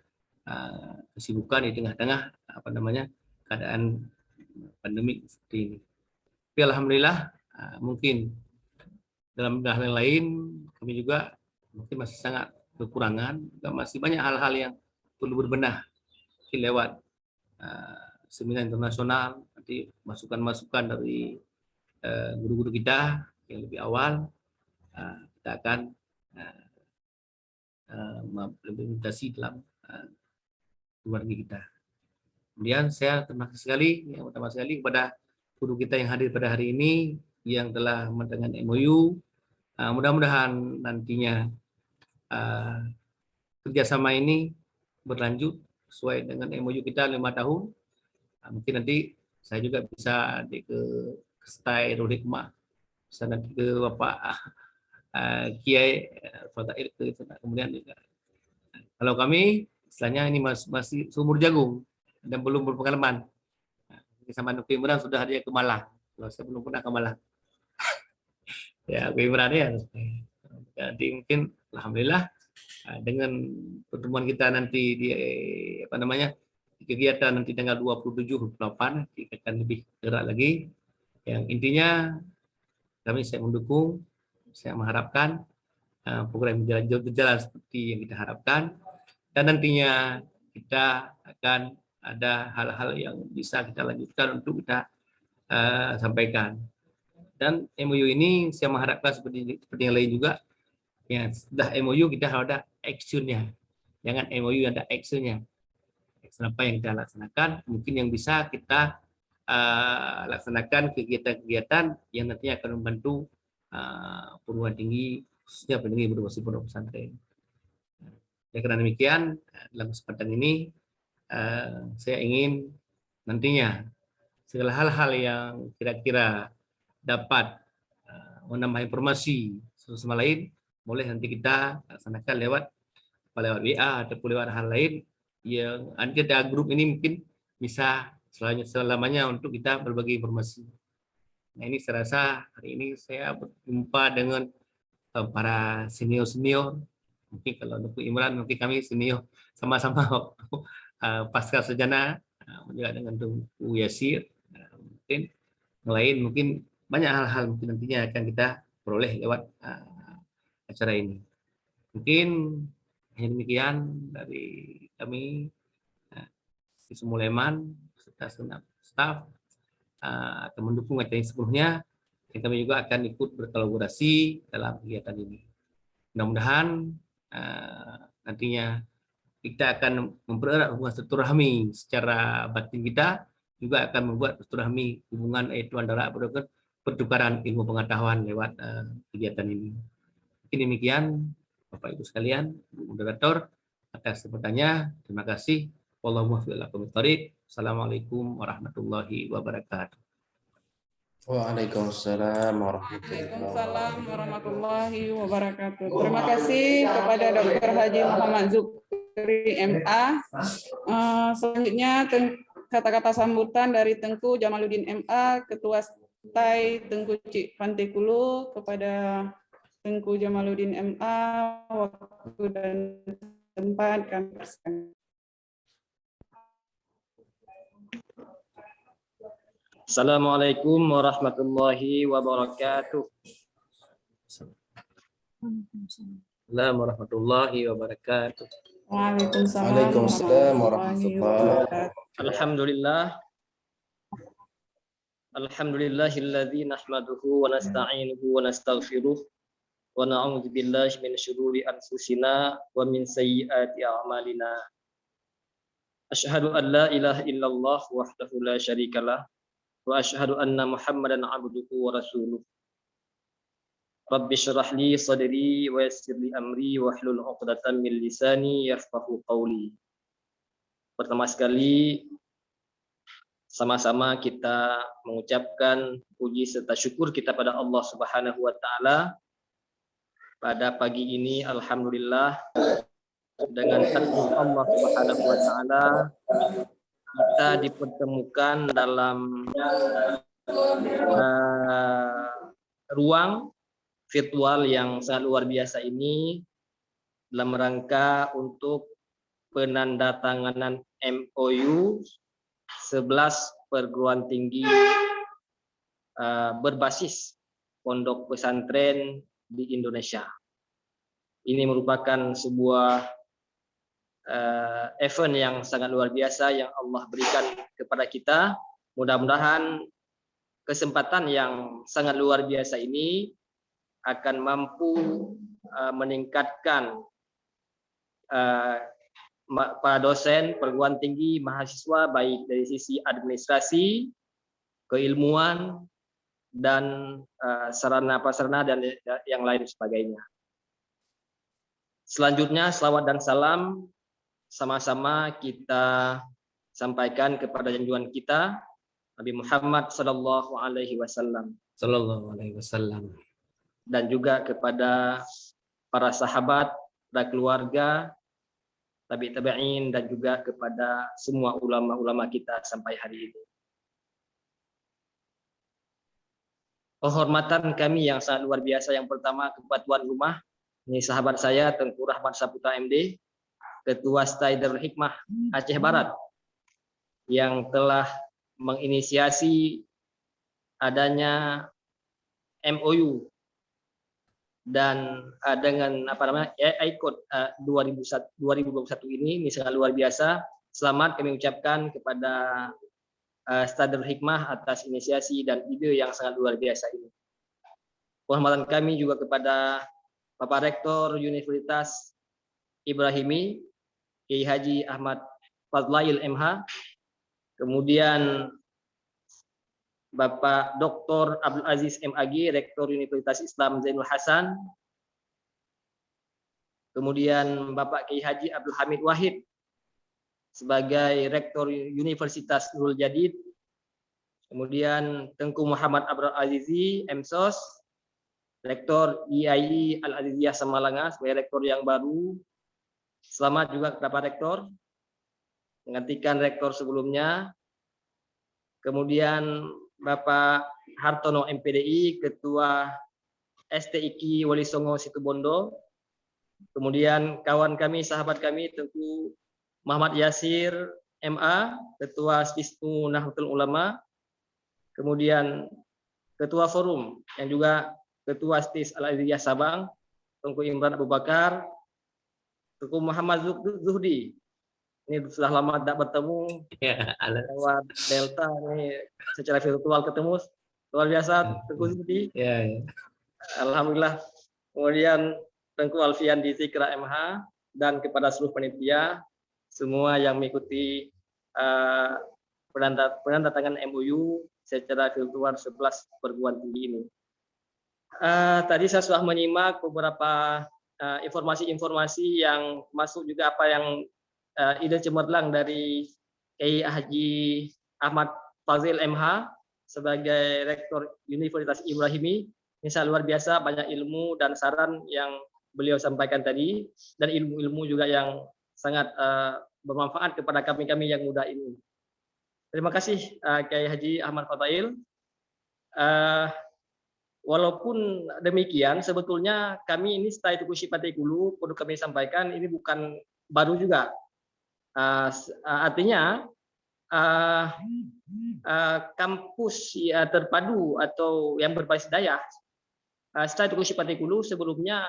kesibukan di tengah-tengah keadaan pandemi seperti ini. Tapi alhamdulillah mungkin dalam hal yang lain kami juga mungkin masih sangat kekurangan, juga masih banyak hal-hal yang perlu berbenah lewat seminar internasional, nanti masukan-masukan dari guru-guru kita yang lebih awal, kita akan implementasi dalam keluarga kita. Kemudian saya terima kasih sekali, yang pertama sekali kepada guru kita yang hadir pada hari ini yang telah menandatangani MOU. Mudah-mudahan nantinya kerjasama ini berlanjut sesuai dengan MOU kita 5 tahun. Mungkin nanti saya juga bisa ke Stai Rodikma, bisa nanti ke Bapak Kiai Fadail, kemudian juga kalau kami istilahnya ini masih sumur jagung dan belum berpengalaman. Sama Nuki Imran sudah dia ke Malang, kalau saya belum pernah ke Malang. Ya, Nuki Imran ya. Jadi mungkin alhamdulillah dengan pertemuan kita nanti di kegiatan nanti tanggal 27 28 kita akan lebih gerak lagi. Yang intinya kami saya mendukung, saya mengharapkan program berjalan seperti yang kita harapkan, dan nantinya kita akan ada hal-hal yang bisa kita lanjutkan untuk kita sampaikan. Dan MOU ini saya mengharapkan seperti yang lain juga, ya sudah MOU kita harus ada actionnya, jangan MOU yang ada actionnya. Action apa yang kita laksanakan, mungkin yang bisa kita laksanakan kegiatan-kegiatan yang nantinya akan membantu perguruan tinggi, khususnya pentinggi berbasis pondok pesantren. Ya, karena demikian dalam kesempatan ini saya ingin nantinya segala hal-hal yang kira-kira dapat menambah informasi satu sama lain, boleh nanti kita laksanakan lewat WA ataupun lewat hal lain yang ada grup ini mungkin bisa selamanya untuk kita berbagi informasi. Nah, ini saya rasa hari ini saya berjumpa dengan para senior-senior. Mungkin kalau untuk Imran, mungkin kami senior sama-sama pasca sarjana, juga dengan Bu Yasir, mungkin yang lain, mungkin banyak hal-hal mungkin nantinya akan kita peroleh lewat acara ini. Mungkin hanya demikian dari kami di Mulaiman serta staf akan mendukung acara ini sepenuhnya, dan kami juga akan ikut berkolaborasi dalam kegiatan ini. Mudah-mudahan nantinya kita akan mempererat hubungan silaturahmi secara batin kita, juga akan membuat silaturahmi hubungan itu antara pertukaran ilmu pengetahuan lewat kegiatan ini. Mungkin demikian Bapak Ibu sekalian, moderator, atas kesempatannya. Terima kasih. Wallahumma fi'il. Assalamualaikum warahmatullahi wabarakatuh. Waalaikumsalam Waalaikumsalam warahmatullahi wabarakatuh. Terima kasih kepada Dr. Haji Muhammad Zukri MA. Selanjutnya kata-kata sambutan dari Tengku Jamaluddin MA, Ketua STAI Tengku Cik Pantikulu. Kepada Tengku Jamaluddin MA, waktu dan tempat kami persilakan. Assalamualaikum warahmatullahi wabarakatuh. Assalamualaikum warahmatullahi wabarakatuh. Waalaikumsalam warahmatullahi wabarakatuh. Alhamdulillah. Alhamdulillahilladzi nahmaduhu wa nasta'inuhu wa nastaghfiruh wa na'udzu billahi min syururi anfusina wa min sayyiati a'malina. Asyhadu an la ilaha illallah wahdahu la syarikalah wa asyhadu anna Muhammadan abduhu wa rasuluh. Rabbi syrah li sadri wa yassir li amri wa hlul 'uqdatam min lisani yafqahu qawli. Pertama sekali sama-sama kita mengucapkan puji serta syukur kita pada Allah Subhanahu wa taala. Pada pagi ini alhamdulillah dengan takdir Allah Subhanahu wa taala kita dipertemukan dalam ruang virtual yang sangat luar biasa ini dalam rangka untuk penandatanganan MOU 11 perguruan tinggi berbasis pondok pesantren di Indonesia. Ini merupakan sebuah event yang sangat luar biasa yang Allah berikan kepada kita. Mudah-mudahan kesempatan yang sangat luar biasa ini akan mampu meningkatkan para dosen perguruan tinggi, mahasiswa baik dari sisi administrasi, keilmuan, dan sarana prasarana dan yang lain sebagainya. Selanjutnya selawat dan salam sama-sama kita sampaikan kepada junjungan kita Nabi Muhammad sallallahu alaihi wasallam. Dan juga kepada para sahabat, para keluarga, tabi'in dan juga kepada semua ulama-ulama kita sampai hari ini. Penghormatan kami yang sangat luar biasa yang pertama kepada tuan rumah, ini sahabat saya Tengku Rahmat Saputra MD, Ketua STAI Darul Hikmah Aceh Barat, yang telah menginisiasi adanya MOU dan dengan AI Code 2021 ini sangat luar biasa. Selamat kami ucapkan kepada STAI Darul Hikmah atas inisiasi dan ide yang sangat luar biasa ini. Penghormatan kami juga kepada Bapak Rektor Universitas Ibrahimi, Kiai Haji Ahmad Fadlail MH, kemudian Bapak Dr. Abdul Aziz MAG, Rektor Universitas Islam Zainul Hasan, kemudian Bapak Kiai Haji Abdul Hamid Wahid sebagai Rektor Universitas Nurul Jadid, kemudian Tengku Muhammad Abdul Azizi MSOS, Rektor IAI Al-Aziziyah Samalanga sebagai Rektor yang baru. Selamat juga kepada Rektor menggantikan Rektor sebelumnya. Kemudian Bapak Hartono MPDI, Ketua STIK Wali Songo Situbondo. Kemudian kawan kami, sahabat kami, Tengku Muhammad Yasir MA, Ketua STISNU Nahdlatul Ulama. Kemudian Ketua Forum yang juga Ketua STIS Al-Aziziyah Sabang, Tengku Imran Abu Bakar. Tengku Muhammad Zuhdi, ini sudah lama tidak bertemu lewat Delta, ini secara virtual ketemu, luar biasa Tengku Zuhdi. Ya. Alhamdulillah. Kemudian Tengku Alfian di Zikra MH dan kepada seluruh panitia, semua yang mengikuti penandatangan MOU secara virtual 11 perguruan tinggi ini. Tadi saya sudah menyimak beberapa informasi-informasi yang masuk juga apa yang ide cemerlang dari Kiai Haji Ahmad Fazil MH sebagai Rektor Universitas Ibrahimi. Ini sangat luar biasa, banyak ilmu dan saran yang beliau sampaikan tadi, dan ilmu-ilmu juga yang sangat bermanfaat kepada kami-kami yang muda ini. Terima kasih Kiai Haji Ahmad Fadail. Walaupun demikian, sebetulnya kami ini Stai Tukusi Patekulu, perlu kami sampaikan, ini bukan baru juga. Artinya kampus terpadu atau yang berbasis daya Stai Tukusi Patekulu sebelumnya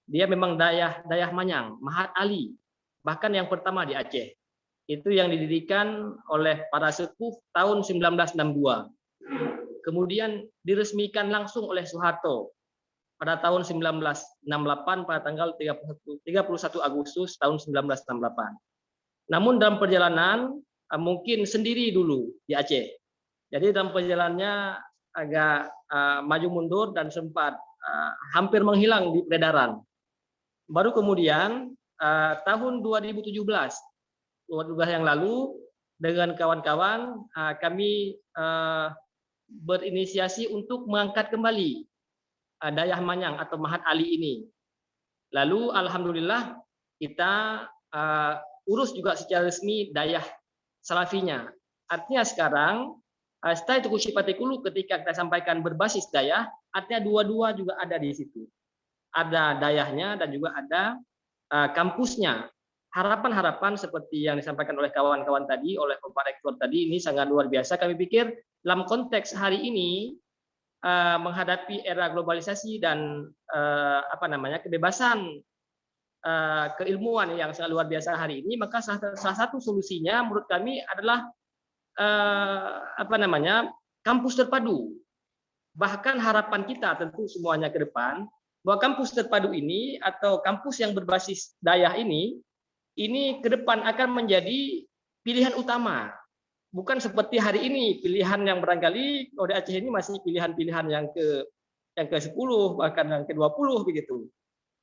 dia memang dayah Manyang, Mahat Ali, bahkan yang pertama di Aceh. Itu yang didirikan oleh para sepuh tahun 1962. Kemudian diresmikan langsung oleh Soeharto pada tahun 1968 pada tanggal 31 Agustus tahun 1968. Namun dalam perjalanan mungkin sendiri dulu di Aceh. Jadi dalam perjalanannya agak maju mundur dan sempat hampir menghilang di peredaran. Baru kemudian tahun 2017 yang lalu dengan kawan-kawan kami berinisiasi untuk mengangkat kembali dayah Manyang atau Mahat Ali ini. Lalu alhamdulillah kita urus juga secara resmi dayah Salafinya. Artinya sekarang Stai Tukusi Patekulu ketika kita sampaikan berbasis dayah, artinya dua-dua juga ada di situ. Ada dayahnya dan juga ada kampusnya. Harapan-harapan seperti yang disampaikan oleh kawan-kawan tadi, oleh Bapak Rektor tadi, ini sangat luar biasa. Kami pikir dalam konteks hari ini menghadapi era globalisasi dan kebebasan keilmuan yang sangat luar biasa hari ini, maka salah satu solusinya menurut kami adalah kampus terpadu. Bahkan harapan kita tentu semuanya ke depan bahwa kampus terpadu ini atau kampus yang berbasis dayah ini ke depan akan menjadi pilihan utama. Bukan seperti hari ini, pilihan yang barangkali kalau di Aceh ini masih pilihan-pilihan yang ke-10 bahkan yang ke-20 begitu.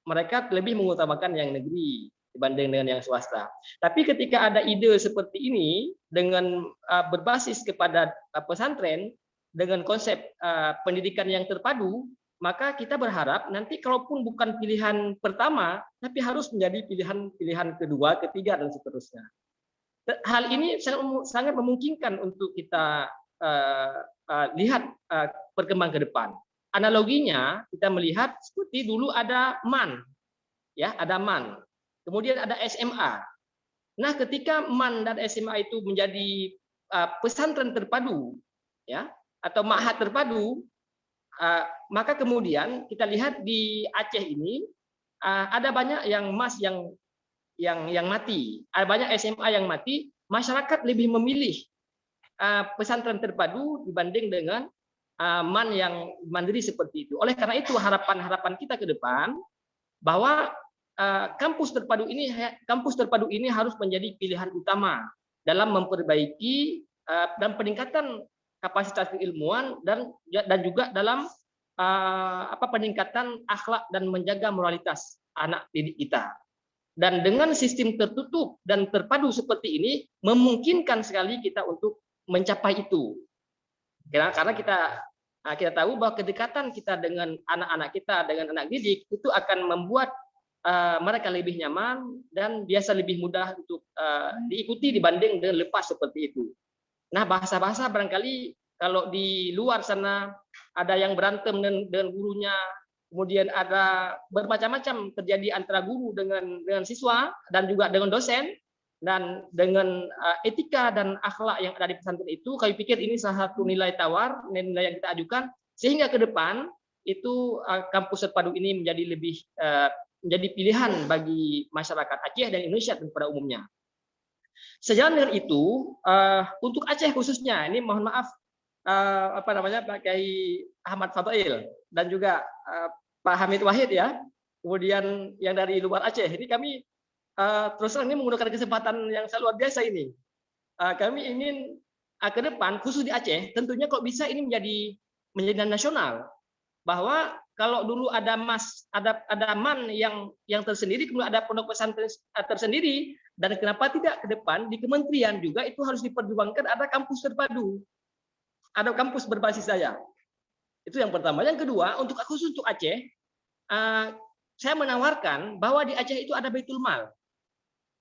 Mereka lebih mengutamakan yang negeri dibanding dengan yang swasta. Tapi ketika ada ide seperti ini dengan berbasis kepada pesantren dengan konsep pendidikan yang terpadu, maka kita berharap nanti kalaupun bukan pilihan pertama, tapi harus menjadi pilihan kedua, ketiga, dan seterusnya. Hal ini sangat memungkinkan untuk kita lihat perkembangan ke depan. Analoginya kita melihat seperti dulu ada MAN, ya ada MAN, kemudian ada SMA. Nah, ketika MAN dan SMA itu menjadi pesantren terpadu, ya atau ma'had terpadu, maka kemudian kita lihat di Aceh ini ada banyak yang yang mati, ada banyak SMA yang mati. Masyarakat lebih memilih pesantren terpadu dibanding dengan MAN yang mandiri seperti itu. Oleh karena itu harapan kita ke depan bahwa kampus terpadu ini harus menjadi pilihan utama dalam memperbaiki dan peningkatan kapasitas keilmuan dan juga dalam peningkatan akhlak dan menjaga moralitas anak didik kita. Dan dengan sistem tertutup dan terpadu seperti ini memungkinkan sekali kita untuk mencapai itu. Karena kita tahu bahwa kedekatan kita dengan anak-anak kita, dengan anak didik itu akan membuat mereka lebih nyaman dan biasa lebih mudah untuk diikuti dibanding dengan lepas seperti itu. Nah, bahasa-bahasa barangkali kalau di luar sana ada yang berantem dengan gurunya, kemudian ada bermacam-macam terjadi antara guru dengan siswa dan juga dengan dosen, dan dengan etika dan akhlak yang ada di pesantren itu, kami pikir ini salah satu nilai tawar, nilai yang kita ajukan, sehingga ke depan itu kampus terpadu ini menjadi pilihan bagi masyarakat Aceh dan Indonesia pada umumnya. Sejalan dengan itu, untuk Aceh khususnya, ini mohon maaf Pak Kiai Ahmad Fadail dan juga Pak Hamid Wahid ya, kemudian yang dari luar Aceh. Ini kami terus terang ini menggunakan kesempatan yang sangat luar biasa ini. Kami ingin ke depan khusus di Aceh, tentunya kalau bisa ini menjadi nasional. Bahwa kalau dulu ada ada MAN yang tersendiri, kemudian ada pondok pesantren tersendiri, dan kenapa tidak ke depan di kementerian juga itu harus diperjuangkan ada kampus terpadu, ada kampus berbasis daya. Itu yang pertama. Yang kedua, khusus untuk Aceh, saya menawarkan bahwa di Aceh itu ada Baitul Mal.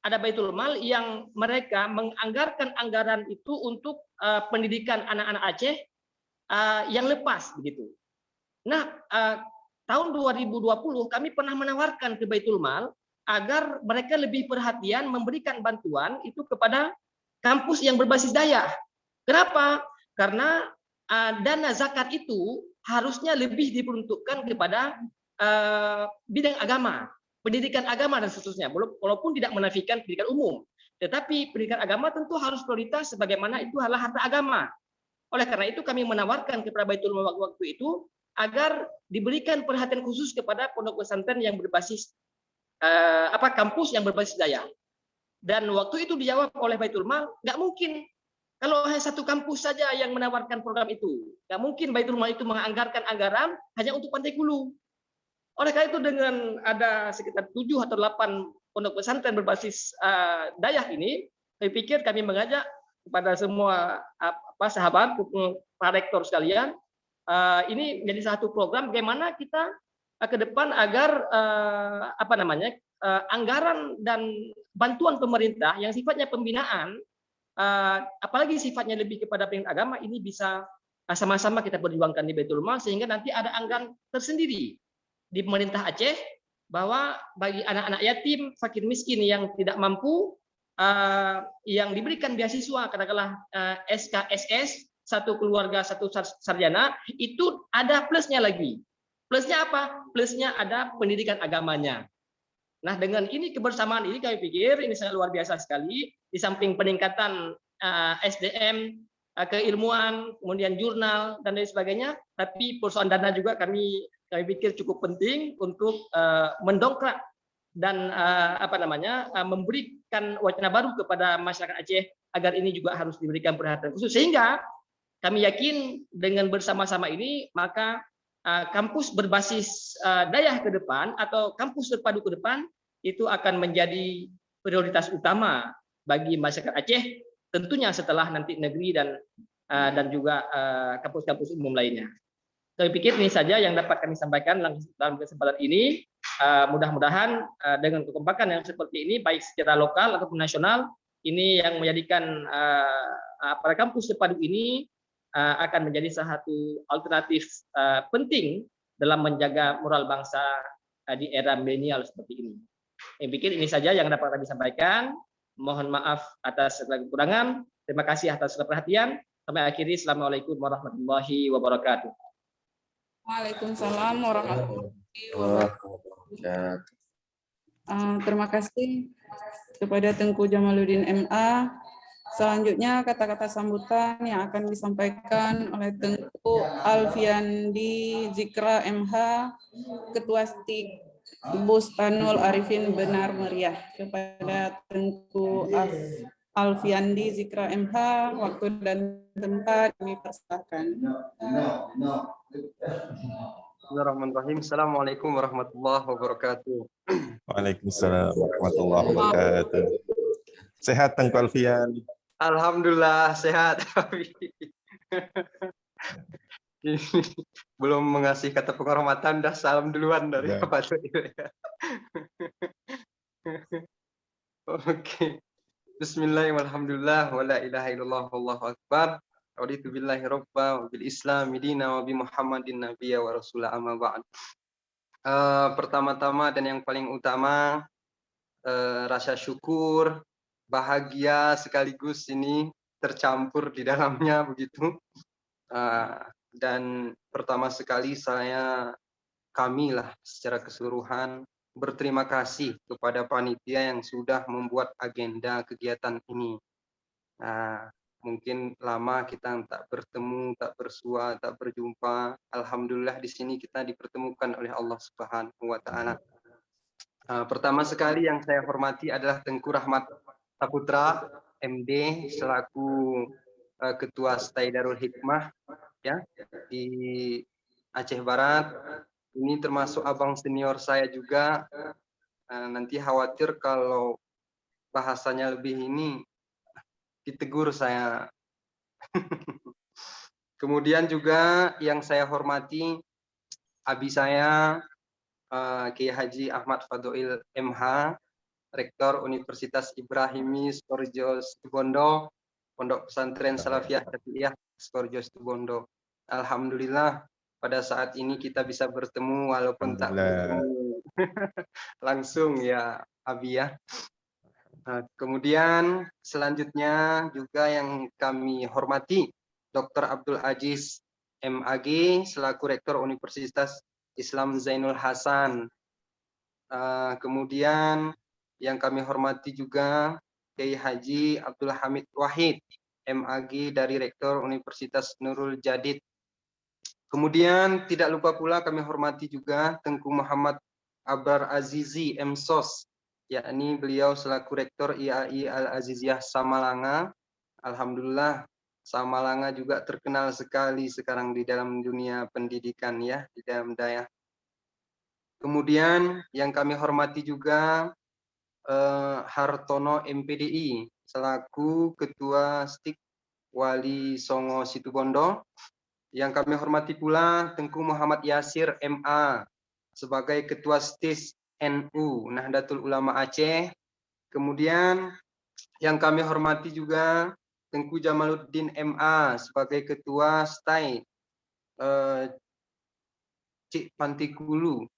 Ada Baitul Mal yang mereka menganggarkan anggaran itu untuk pendidikan anak-anak Aceh yang lepas begitu. Nah, tahun 2020 kami pernah menawarkan ke Baitul Mal agar mereka lebih perhatian memberikan bantuan itu kepada kampus yang berbasis daya. Kenapa? Karena dana zakat itu harusnya lebih diperuntukkan kepada bidang agama, pendidikan agama dan seterusnya. Walaupun tidak menafikan pendidikan umum, tetapi pendidikan agama tentu harus prioritas sebagaimana itu adalah harta agama. Oleh karena itu kami menawarkan kepada Baitul Mal waktu itu agar diberikan perhatian khusus kepada pondok pesantren yang berbasis kampus yang berbasis daya. Dan waktu itu dijawab oleh Baitul Mal, nggak mungkin kalau hanya satu kampus saja yang menawarkan program itu. Nggak mungkin Baitul Mal itu menganggarkan anggaran hanya untuk Pantai Kulu. Oleh karena itu dengan ada sekitar 7 atau 8 pondok pesantren berbasis daya ini, saya pikir kami mengajak kepada semua sahabat, para rektor sekalian, ini menjadi satu program bagaimana kita ke depan agar anggaran dan bantuan pemerintah yang sifatnya pembinaan, apalagi sifatnya lebih kepada pendidikan agama ini bisa sama-sama kita perjuangkan di Baitul Mal sehingga nanti ada anggaran tersendiri di pemerintah Aceh bahwa bagi anak-anak yatim, fakir miskin yang tidak mampu, yang diberikan beasiswa katakanlah SKSS, satu keluarga satu sarjana, itu ada plusnya lagi. Plusnya apa? Plusnya ada pendidikan agamanya. Nah, dengan ini kebersamaan ini kami pikir ini sangat luar biasa sekali. Di samping peningkatan SDM, keilmuan, kemudian jurnal dan lain sebagainya, tapi persoalan dana juga kami pikir cukup penting untuk mendongkrak dan memberikan wacana baru kepada masyarakat Aceh agar ini juga harus diberikan perhatian khusus, sehingga kami yakin dengan bersama-sama ini maka kampus berbasis daya ke depan atau kampus terpadu ke depan itu akan menjadi prioritas utama bagi masyarakat Aceh, tentunya setelah nanti negeri dan juga kampus-kampus umum lainnya. Saya pikir ini saja yang dapat kami sampaikan dalam kesempatan ini. Mudah-mudahan dengan kekompakan yang seperti ini, baik secara lokal ataupun nasional, ini yang menjadikan para kampus terpadu ini akan menjadi salah satu alternatif penting dalam menjaga moral bangsa di era milenial seperti ini. Saya pikir ini saja yang dapat kami sampaikan. Mohon maaf atas segala kekurangan. Terima kasih atas segala perhatian. Sampai akhiri. Assalamualaikum warahmatullahi wabarakatuh. Waalaikumsalam warahmatullahi wabarakatuh. Terima kasih kepada Tengku Jamaluddin MA. Selanjutnya kata-kata sambutan yang akan disampaikan oleh Tengku Alfiandi Zikra MH, Ketua STIK Bustanul Arifin Benar Meriah. Kepada Tengku Alfiandi Zikra MH, waktu dan tempat kami persilakan. Bismillahirrahmanirrahim. Assalamualaikum warahmatullahi wabarakatuh. Waalaikumsalam warahmatullahi wabarakatuh. Sehat Tengku Alfian? Alhamdulillah sehat. Belum mengasih kata penghormatan, dah salam duluan dari Bapak. Oke. Bismillahirrahmanirrahim. Alhamdulillah wa la ilaha illallah wallahu akbar. Raditu billahi rabba wa bil islami dina wa bi Muhammadin nabiyya wa rasulah amma ba'd. Pertama-tama dan yang paling utama rasa syukur, bahagia sekaligus ini tercampur di dalamnya begitu. Dan pertama sekali kami secara keseluruhan berterima kasih kepada panitia yang sudah membuat agenda kegiatan ini. Mungkin lama kita tak bertemu, tak bersua, tak berjumpa. Alhamdulillah di sini kita dipertemukan oleh Allah Subhanahu wa taala. Pertama sekali yang saya hormati adalah Tengku Rahmat Saputra, MD, selaku Ketua Stai Darul Hikmah ya di Aceh Barat. Ini termasuk abang senior saya juga. Nanti khawatir kalau bahasanya lebih ini ditegur saya. Kemudian juga yang saya hormati abi saya Kiai Haji Ahmad Fadhoil MH, Rektor Universitas Ibrahimi Skorjo Situbondo, Pondok Pesantren Salafiyah Syafiyah Skorjo Situbondo. Alhamdulillah pada saat ini kita bisa bertemu walaupun tak bertemu langsung ya Abi ya. Kemudian selanjutnya juga yang kami hormati Dr. Abdul Aziz MAG selaku Rektor Universitas Islam Zainul Hasan. Kemudian yang kami hormati juga Kiai Haji Abdul Hamid Wahid MAG dari Rektor Universitas Nurul Jadid. Kemudian tidak lupa pula kami hormati juga Tengku Muhammad Abrar Azizi MSOS, yakni beliau selaku Rektor IAI Al-Aziziyah Samalanga. Alhamdulillah Samalanga juga terkenal sekali sekarang di dalam dunia pendidikan ya, di dalam daerah. Kemudian yang kami hormati juga Hartono MPDI selaku Ketua STIK Wali Songo Situbondo. Yang kami hormati pula Tengku Muhammad Yasir MA sebagai Ketua STIS NU Nahdlatul Ulama Aceh. Kemudian yang kami hormati juga Tengku Jamaluddin MA sebagai Ketua STAI Cik Pantikulu.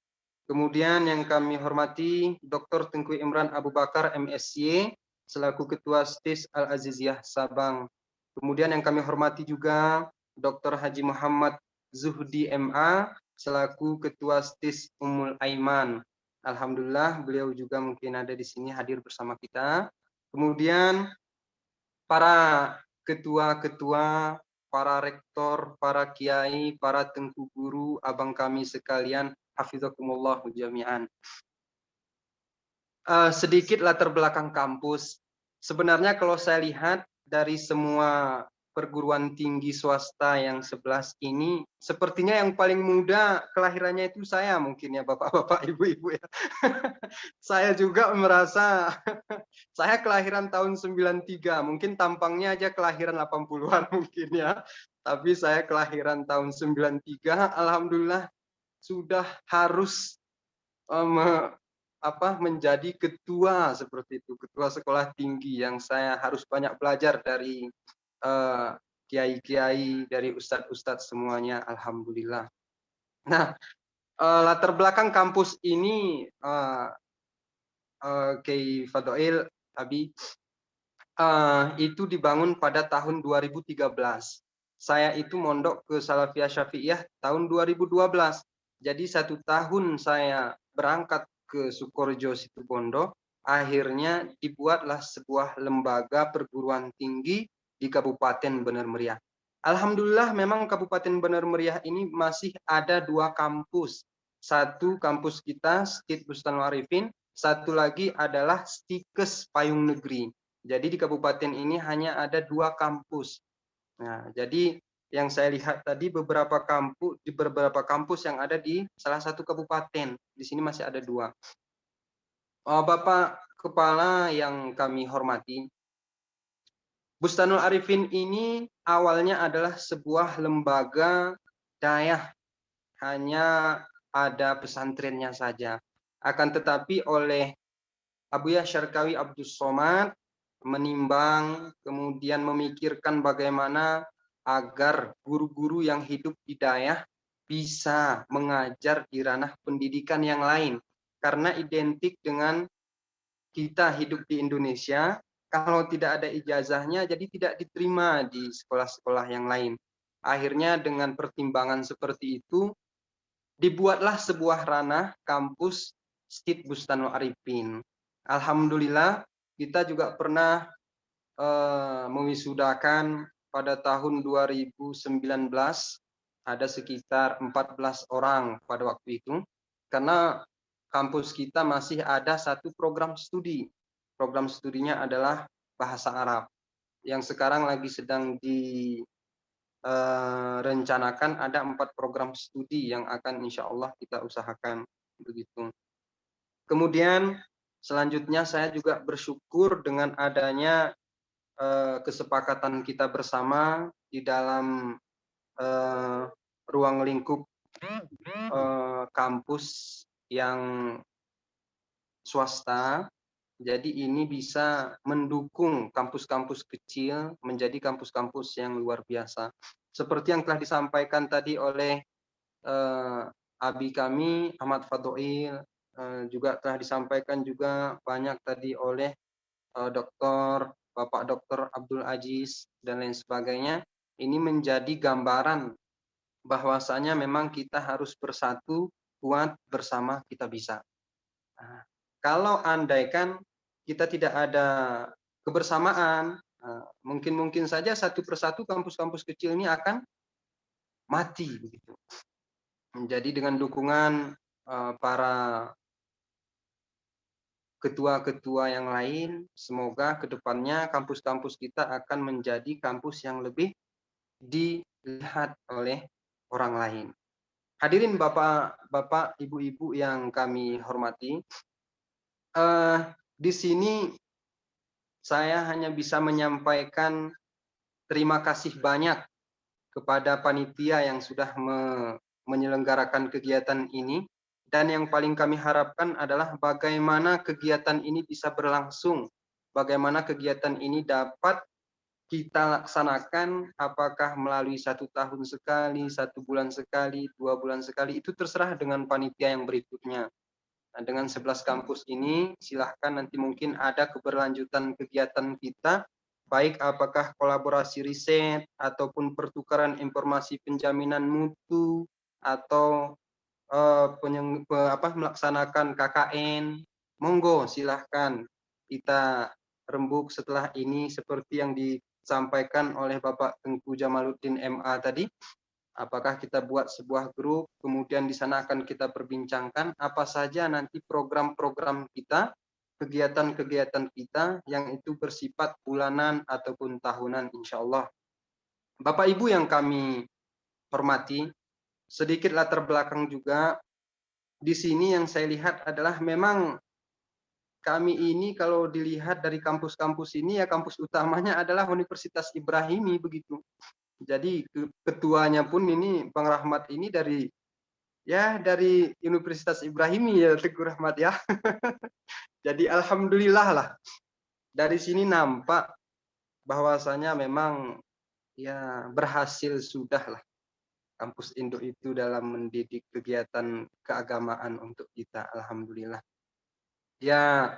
Kemudian yang kami hormati Dr. Tengku Imran Abu Bakar MSc selaku Ketua STIS Al-Aziziyah Sabang. Kemudian yang kami hormati juga Dr. Haji Muhammad Zuhdi MA selaku Ketua STIS Ummul Aiman. Alhamdulillah beliau juga mungkin ada di sini hadir bersama kita. Kemudian para ketua-ketua, para rektor, para kiai, para tengku guru, abang kami sekalian, hafizakumullah jami'an. Sedikit latar belakang kampus. Sebenarnya kalau saya lihat dari semua perguruan tinggi swasta yang 11 ini, sepertinya yang paling muda kelahirannya itu saya mungkin ya bapak-bapak, ibu-ibu ya. Saya juga merasa saya kelahiran tahun 93, mungkin tampangnya aja kelahiran 80-an mungkin ya. Tapi saya kelahiran tahun 93, alhamdulillah sudah harus menjadi ketua seperti itu, ketua sekolah tinggi yang saya harus banyak belajar dari kiai-kiai, dari ustadz-ustadz semuanya, alhamdulillah. Nah, latar belakang kampus ini Kiai Fadhoil Abi itu dibangun pada tahun 2013. Saya itu mondok ke Salafiyah Syafi'iyah tahun 2012. Jadi 1 tahun saya berangkat ke Sukorjo Situbondo, akhirnya dibuatlah sebuah lembaga perguruan tinggi di Kabupaten Bener Meriah. Alhamdulillah memang Kabupaten Bener Meriah ini masih ada 2 kampus. Satu kampus kita, STIT Bustanul Arifin, satu lagi adalah STIKES Payung Negeri. Jadi di kabupaten ini hanya ada 2 kampus. Nah, jadi yang saya lihat tadi di beberapa kampus yang ada di salah satu kabupaten. Di sini masih ada 2. Bapak Kepala yang kami hormati, Bustanul Arifin ini awalnya adalah sebuah lembaga dakwah, hanya ada pesantrennya saja. Akan tetapi oleh Abuya Syarkawi Abdus Somad menimbang, kemudian memikirkan bagaimana agar guru-guru yang hidup di daerah bisa mengajar di ranah pendidikan yang lain. Karena identik dengan kita hidup di Indonesia, kalau tidak ada ijazahnya jadi tidak diterima di sekolah-sekolah yang lain. Akhirnya dengan pertimbangan seperti itu, dibuatlah sebuah ranah kampus STIT Bustanul Arifin. Alhamdulillah kita juga pernah mewisudakan pada tahun 2019, ada sekitar 14 orang pada waktu itu. Karena kampus kita masih ada satu program studi. Program studinya adalah bahasa Arab. Yang sekarang lagi sedang direncanakan ada 4 program studi yang akan insya Allah kita usahakan begitu. Kemudian selanjutnya saya juga bersyukur dengan adanya kesepakatan kita bersama di dalam ruang lingkup kampus yang swasta. Jadi ini bisa mendukung kampus-kampus kecil menjadi kampus-kampus yang luar biasa. Seperti yang telah disampaikan tadi oleh abi kami Ahmad Fadhoil, juga telah disampaikan juga banyak tadi oleh Bapak Dr. Abdul Aziz dan lain sebagainya. Ini menjadi gambaran bahwasanya memang kita harus bersatu, kuat, bersama kita bisa. Nah, kalau andaikan kita tidak ada kebersamaan, mungkin saja satu persatu kampus-kampus kecil ini akan mati begitu. Jadi dengan dukungan para ketua-ketua yang lain, semoga kedepannya kampus-kampus kita akan menjadi kampus yang lebih dilihat oleh orang lain. Hadirin bapak-bapak, ibu-ibu yang kami hormati, di sini saya hanya bisa menyampaikan terima kasih banyak kepada panitia yang sudah menyelenggarakan kegiatan ini, dan yang paling kami harapkan adalah bagaimana kegiatan ini bisa berlangsung, bagaimana kegiatan ini dapat kita laksanakan, apakah melalui 1 tahun sekali, 1 bulan sekali, 2 bulan sekali, itu terserah dengan panitia yang berikutnya. Nah, dengan 11 kampus ini, silahkan nanti mungkin ada keberlanjutan kegiatan kita, baik apakah kolaborasi riset, ataupun pertukaran informasi penjaminan mutu, atau melaksanakan KKN, monggo silahkan kita rembuk setelah ini seperti yang disampaikan oleh Bapak Tengku Jamaluddin MA tadi. Apakah kita buat sebuah grup, kemudian di sana akan kita perbincangkan apa saja nanti program-program kita, kegiatan-kegiatan kita yang itu bersifat bulanan ataupun tahunan insya Allah. Bapak Ibu yang kami hormati, sedikit latar belakang juga, di sini yang saya lihat adalah memang kami ini kalau dilihat dari kampus-kampus ini, ya kampus utamanya adalah Universitas Ibrahimi begitu. Jadi ketuanya pun ini Bang Rahmat ini dari Universitas Ibrahimi ya Teguh Rahmat ya. Jadi alhamdulillah lah. Dari sini nampak bahwasanya memang ya berhasil sudah lah kampus induk itu dalam mendidik kegiatan keagamaan untuk kita, alhamdulillah. Ya,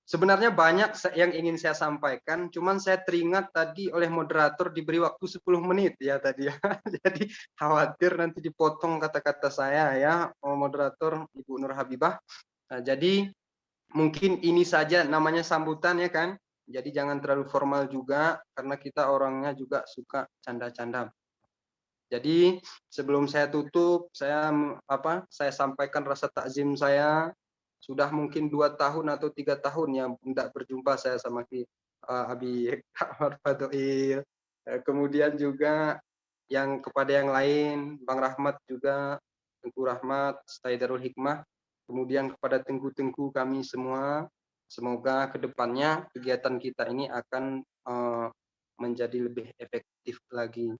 sebenarnya banyak yang ingin saya sampaikan, cuman saya teringat tadi oleh moderator diberi waktu 10 menit ya tadi ya. Jadi khawatir nanti dipotong kata-kata saya ya, moderator Ibu Nur Habibah. Nah, jadi mungkin ini saja namanya sambutan ya kan. Jadi jangan terlalu formal juga karena kita orangnya juga suka canda-canda. Jadi sebelum saya tutup, saya sampaikan rasa takzim saya. Sudah mungkin 2 tahun atau 3 tahun yang tidak berjumpa saya sama Abi Ahmad Fadhoil. Kemudian juga yang kepada yang lain, Bang Rahmat juga, Tengku Rahmat, Staidarul Hikmah. Kemudian kepada tengku-tengku kami semua, semoga kedepannya kegiatan kita ini akan menjadi lebih efektif lagi.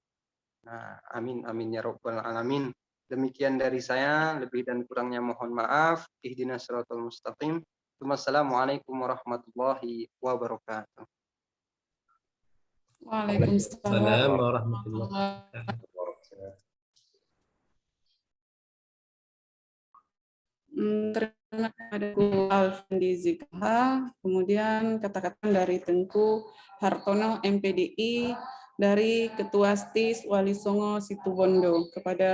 Nah, amin amin ya rabbal alamin. Demikian dari saya, lebih dan kurangnya mohon maaf. Ihdinas siratal mustaqim. Wassalamualaikum warahmatullahi wabarakatuh. Waalaikumsalam warahmatullahi wabarakatuh. Terima kasih Alfandi Zikha, kemudian kata-kata dari Tengku Hartono MPDI, dari Ketua STIS Wali Songo Situbondo. Kepada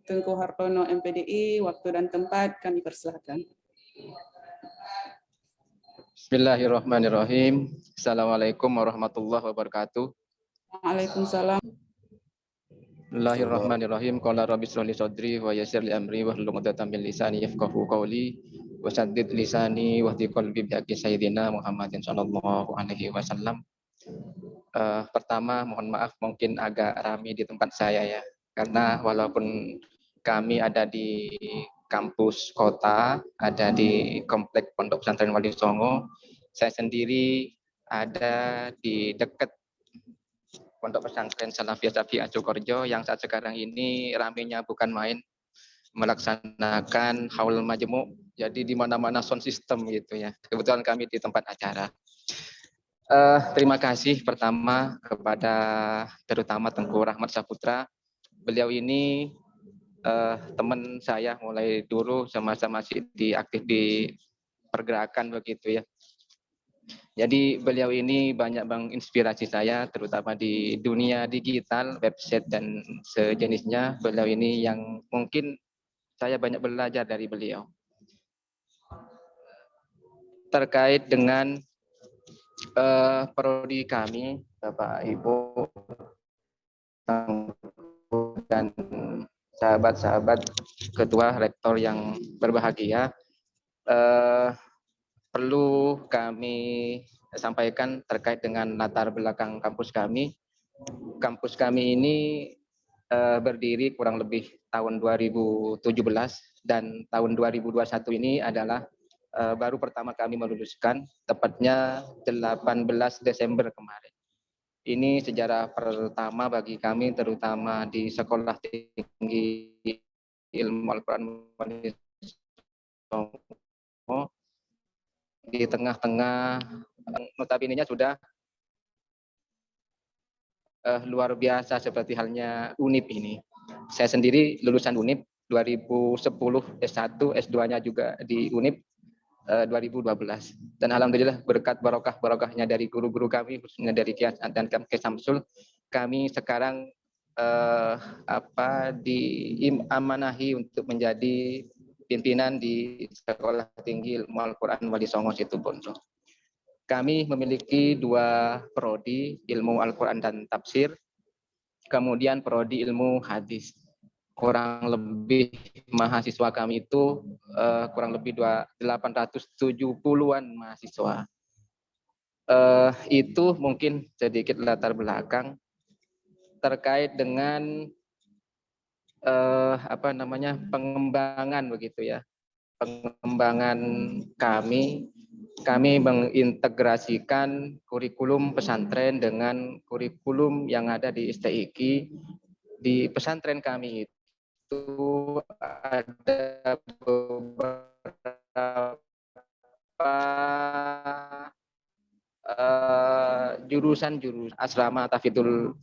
Tengku Hartono MPDI, waktu dan tempat kami persilahkan. Bismillahirrahmanirrahim. Assalamualaikum warahmatullahi wabarakatuh. Waalaikumsalam. Bismillahirrahmanirrahim. Qala rabbi shrah li sadri wa yassir li amri wahlul 'uqdatam min lisani yafqahu qawli wa saddid lisani wahdi qalbi bi haqqi sayyidina Muhammadin sallallahu alaihi wasallam. Pertama, mohon maaf mungkin agak ramai di tempat saya ya, karena walaupun kami ada di kampus kota, ada di komplek Pondok Pesantren Wali Songo, saya sendiri ada di dekat Pondok Pesantren Salafiyah Syafi'iyah Sukoharjo yang saat sekarang ini ramainya bukan main, melaksanakan haul majmu', jadi di mana-mana sound system gitu ya. Kebetulan kami di tempat acara. Terima kasih pertama kepada terutama Tengku Rahmat Saputra. Beliau ini teman saya mulai dulu semasa masih aktif di pergerakan begitu ya. Jadi beliau ini banyak menginspirasi saya, terutama di dunia digital, website dan sejenisnya. Beliau ini yang mungkin saya banyak belajar dari beliau. Terkait dengan prodi kami, Bapak Ibu dan sahabat-sahabat ketua rektor yang berbahagia, perlu kami sampaikan terkait dengan latar belakang kampus kami. Kampus kami ini berdiri kurang lebih tahun 2017 dan tahun 2021 ini adalah baru pertama kami meluluskan, tepatnya 18 Desember kemarin. Ini sejarah pertama bagi kami, terutama di Sekolah Tinggi Ilmu Al-Quran di tengah-tengah notabene-nya sudah luar biasa seperti halnya UNIP ini. Saya sendiri lulusan UNIP 2010 S1, S2-nya juga di UNIP 2012. Dan alhamdulillah berkat barokahnya dari guru-guru kami, khususnya dari Kiai dan Kiai Samsul, kami sekarang diamanahi untuk menjadi pimpinan di Sekolah Tinggi Ilmu Al-Quran Wali Songo Situbondo. Kami memiliki 2 prodi, ilmu Al-Quran dan tafsir, kemudian prodi ilmu hadis. Kurang lebih mahasiswa kami itu kurang lebih 870-an mahasiswa. Itu mungkin sedikit latar belakang terkait dengan pengembangan begitu ya. Pengembangan kami mengintegrasikan kurikulum pesantren dengan kurikulum yang ada di STIQ. Di pesantren kami itu ada beberapa jurusan asrama Tafidul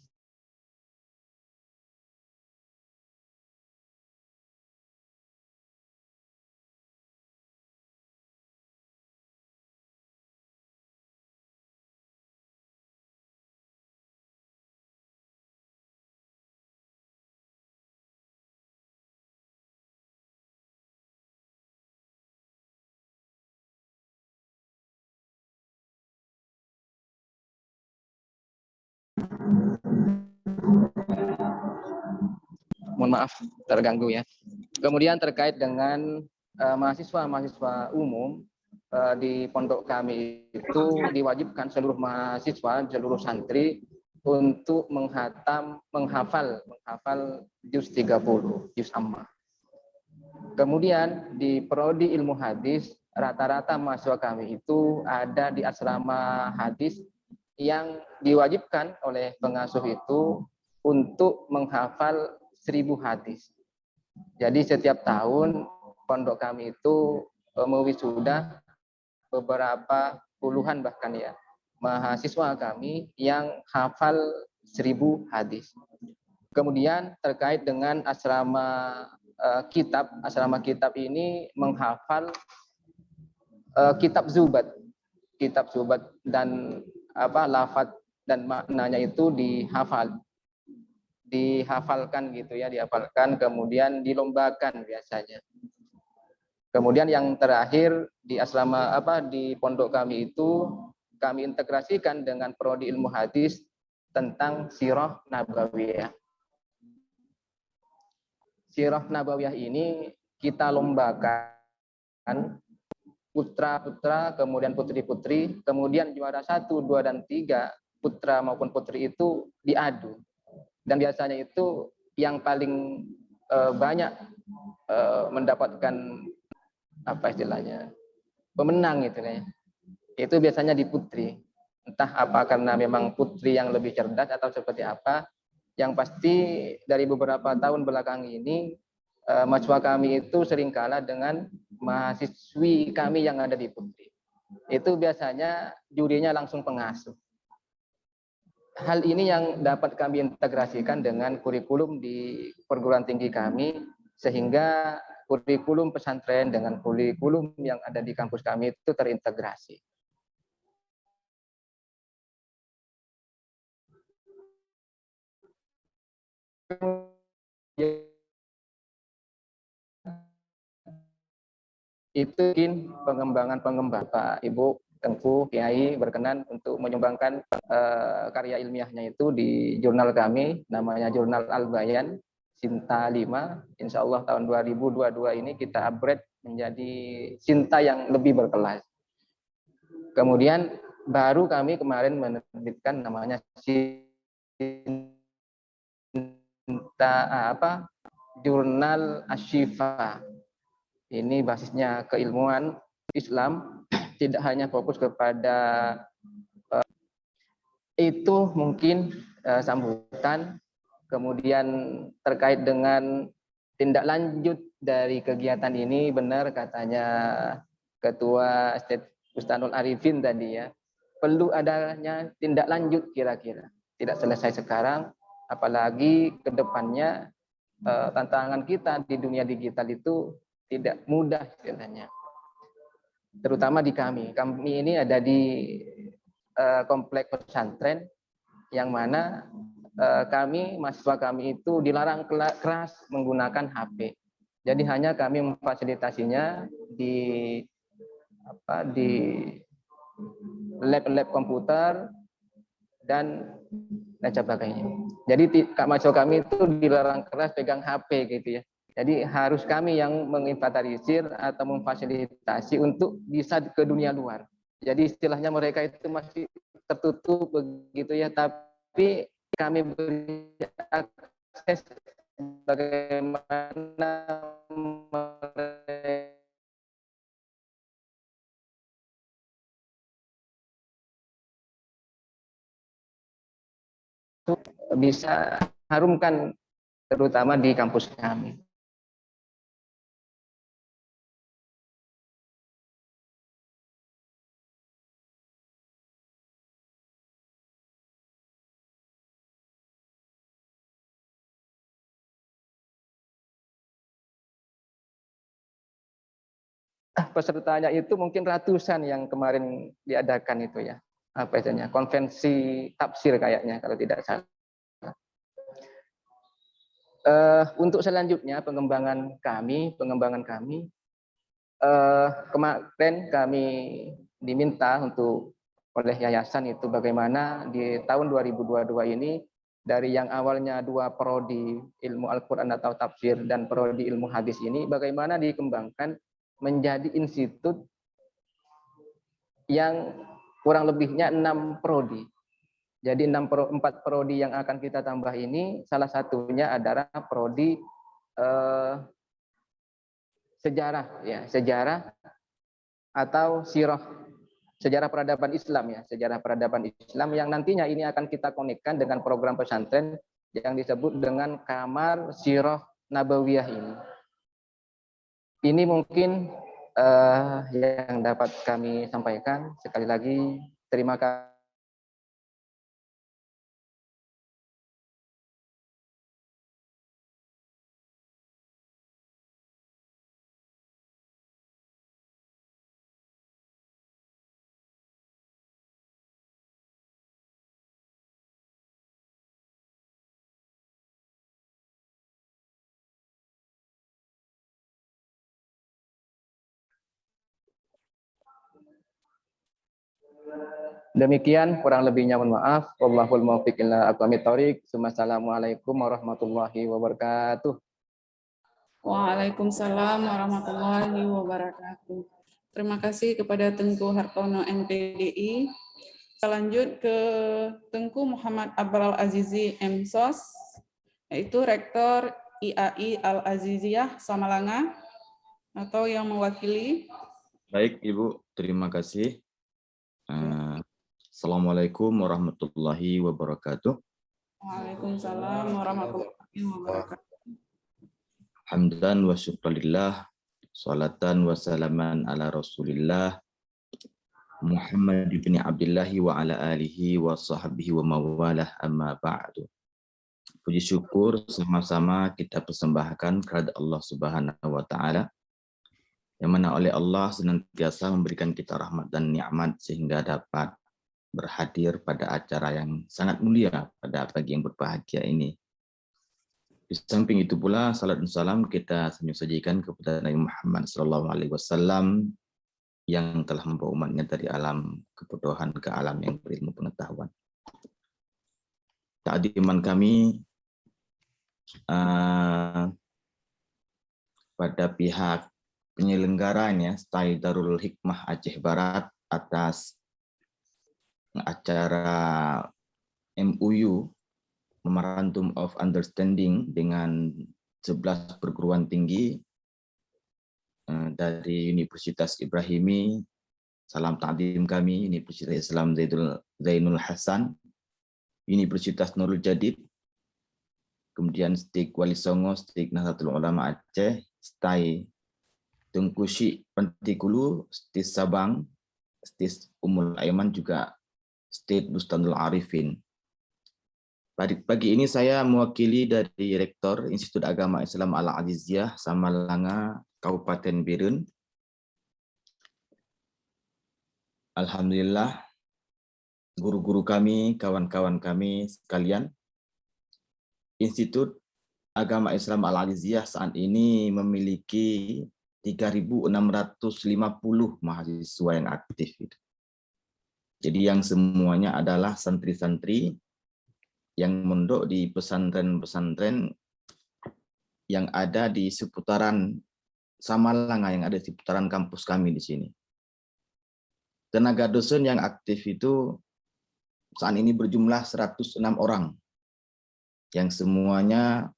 mohon maaf terganggu ya. Kemudian terkait dengan mahasiswa umum di pondok kami itu diwajibkan seluruh mahasiswa, seluruh santri untuk menghafal juz 30, juz amma. Kemudian di prodi ilmu hadis, rata-rata mahasiswa kami itu ada di asrama hadis yang diwajibkan oleh pengasuh itu untuk menghafal 1000 hadis. Jadi setiap tahun pondok kami itu mewisuda beberapa puluhan bahkan ya mahasiswa kami yang hafal 1000 hadis. Kemudian terkait dengan asrama kitab ini menghafal kitab zubat dan lafaz dan maknanya itu dihafalkan gitu ya, kemudian dilombakan biasanya. Kemudian yang terakhir di asrama di pondok kami itu kami integrasikan dengan prodi ilmu hadis tentang sirah nabawiyah. Sirah Nabawiyah ini kita lombakan putra-putra, kemudian putri-putri, kemudian juara 1, 2, dan 3, putra maupun putri itu diadu. Dan biasanya itu yang paling banyak mendapatkan apa istilahnya pemenang gitu ya. Itu biasanya di putri. Entah apa karena memang putri yang lebih cerdas atau seperti apa. Yang pasti dari beberapa tahun belakang ini mahasiswa kami itu sering kalah dengan mahasiswi kami yang ada di putri. Itu biasanya jurinya langsung pengasuh. Hal ini yang dapat kami integrasikan dengan kurikulum di perguruan tinggi kami, sehingga kurikulum pesantren dengan kurikulum yang ada di kampus kami itu terintegrasi. Itu mungkin pengembangan Pak Ibu Tengku Kiai berkenan untuk menyumbangkan karya ilmiahnya itu di jurnal kami, namanya Jurnal Al-Bayan Sinta 5. Insya Allah tahun 2022 ini kita upgrade menjadi Sinta yang lebih berkelas. Kemudian baru kami kemarin menerbitkan namanya Jurnal Asyifa. Ini basisnya keilmuan Islam, tidak hanya fokus kepada itu mungkin sambutan. Kemudian terkait dengan tindak lanjut dari kegiatan ini, benar katanya Ketua Bustanul Arifin tadi ya, perlu adanya tindak lanjut kira-kira. Tidak selesai sekarang, apalagi ke depannya tantangan kita di dunia digital itu tidak mudah istilahnya. Terutama di kami. Kami ini ada di komplek pesantren yang mana kami, mahasiswa kami itu dilarang keras menggunakan HP. Jadi hanya kami memfasilitasinya di lab-lab komputer dan sebagainya. Jadi mahasiswa kami itu dilarang keras pegang HP gitu ya. Jadi harus kami yang menginventarisir atau memfasilitasi untuk bisa ke dunia luar. Jadi istilahnya mereka itu masih tertutup begitu ya, tapi kami beri akses bagaimana bisa harumkan terutama di kampus kami. Pesertanya itu mungkin ratusan yang kemarin diadakan itu ya. Apa istilahnya? Konvensi tafsir kayaknya kalau tidak salah. Untuk selanjutnya pengembangan kami kemarin kami diminta untuk oleh yayasan itu bagaimana di tahun 2022 ini dari yang awalnya 2 prodi ilmu Al-Quran atau tafsir dan prodi ilmu hadis ini bagaimana dikembangkan menjadi institut yang kurang lebihnya 6 prodi. Jadi 4 prodi yang akan kita tambah ini salah satunya adalah prodi sejarah ya, sejarah atau sirah, sejarah peradaban Islam ya, sejarah peradaban Islam yang nantinya ini akan kita konekkan dengan program pesantren yang disebut dengan Kamar Sirah Nabawiyah ini. Ini mungkin yang dapat kami sampaikan. Sekali lagi terima kasih. Demikian kurang lebihnya mohon maaf. Wallahul muwaffiq ila aqwamit thoriq. Wassalamualaikum warahmatullahi wabarakatuh. Waalaikumsalam warahmatullahi wabarakatuh. Terima kasih kepada Tengku Hartono MPDI. Lanjut ke Tengku Muhammad Abral Azizi MSOS, yaitu Rektor IAI Al-Aziziyah Samalanga, atau yang mewakili. Baik, Ibu. Terima kasih. Assalamualaikum warahmatullahi wabarakatuh. Waalaikumsalam warahmatullahi wabarakatuh. Hamdan wa syukurillah, salatan wa salaman ala rasulillah, Muhammad bin Abdillahi wa ala alihi wa sahbihi wa mawalah, amma ba'du. Puji syukur sama-sama kita persembahkan kepada Allah Subhanahu wa Ta'ala, yang mana oleh Allah senantiasa memberikan kita rahmat dan nikmat sehingga dapat berhadir pada acara yang sangat mulia pada pagi yang berbahagia ini. Di samping itu pula, salat dan salam kita sajikan kepada Nabi Muhammad SAW yang telah membawa umatnya dari alam kebodohan ke alam yang berilmu pengetahuan. Ta'diman kami pada pihak penyelenggaranya, Stay Darul Hikmah Aceh Barat, atas acara MOU, Memorandum of Understanding, dengan 11 perguruan tinggi dari Universitas Ibrahimi. Salam takdim kami, Universitas Islam Zainul Hasan, Universitas Nurul Jadid, kemudian STIK Wali Songo, STIK Nahdlatul Ulama Aceh, STAI Tengku Syekh Pantikulu, STIK Sabang, STIK Ummul Aiman, juga STIK Bustanul Arifin. Pagi ini saya mewakili dari Rektor Institut Agama Islam Al-Aziziyah Samalanga, Kabupaten Birun. Alhamdulillah, guru-guru kami, kawan-kawan kami sekalian, Institut Agama Islam Al-Aziziyah saat ini memiliki 3.650 mahasiswa yang aktif. Jadi yang semuanya adalah santri-santri yang mondok di pesantren-pesantren yang ada di seputaran Samalanga, yang ada di seputaran kampus kami di sini. Tenaga dosen yang aktif itu saat ini berjumlah 106 orang, yang semuanya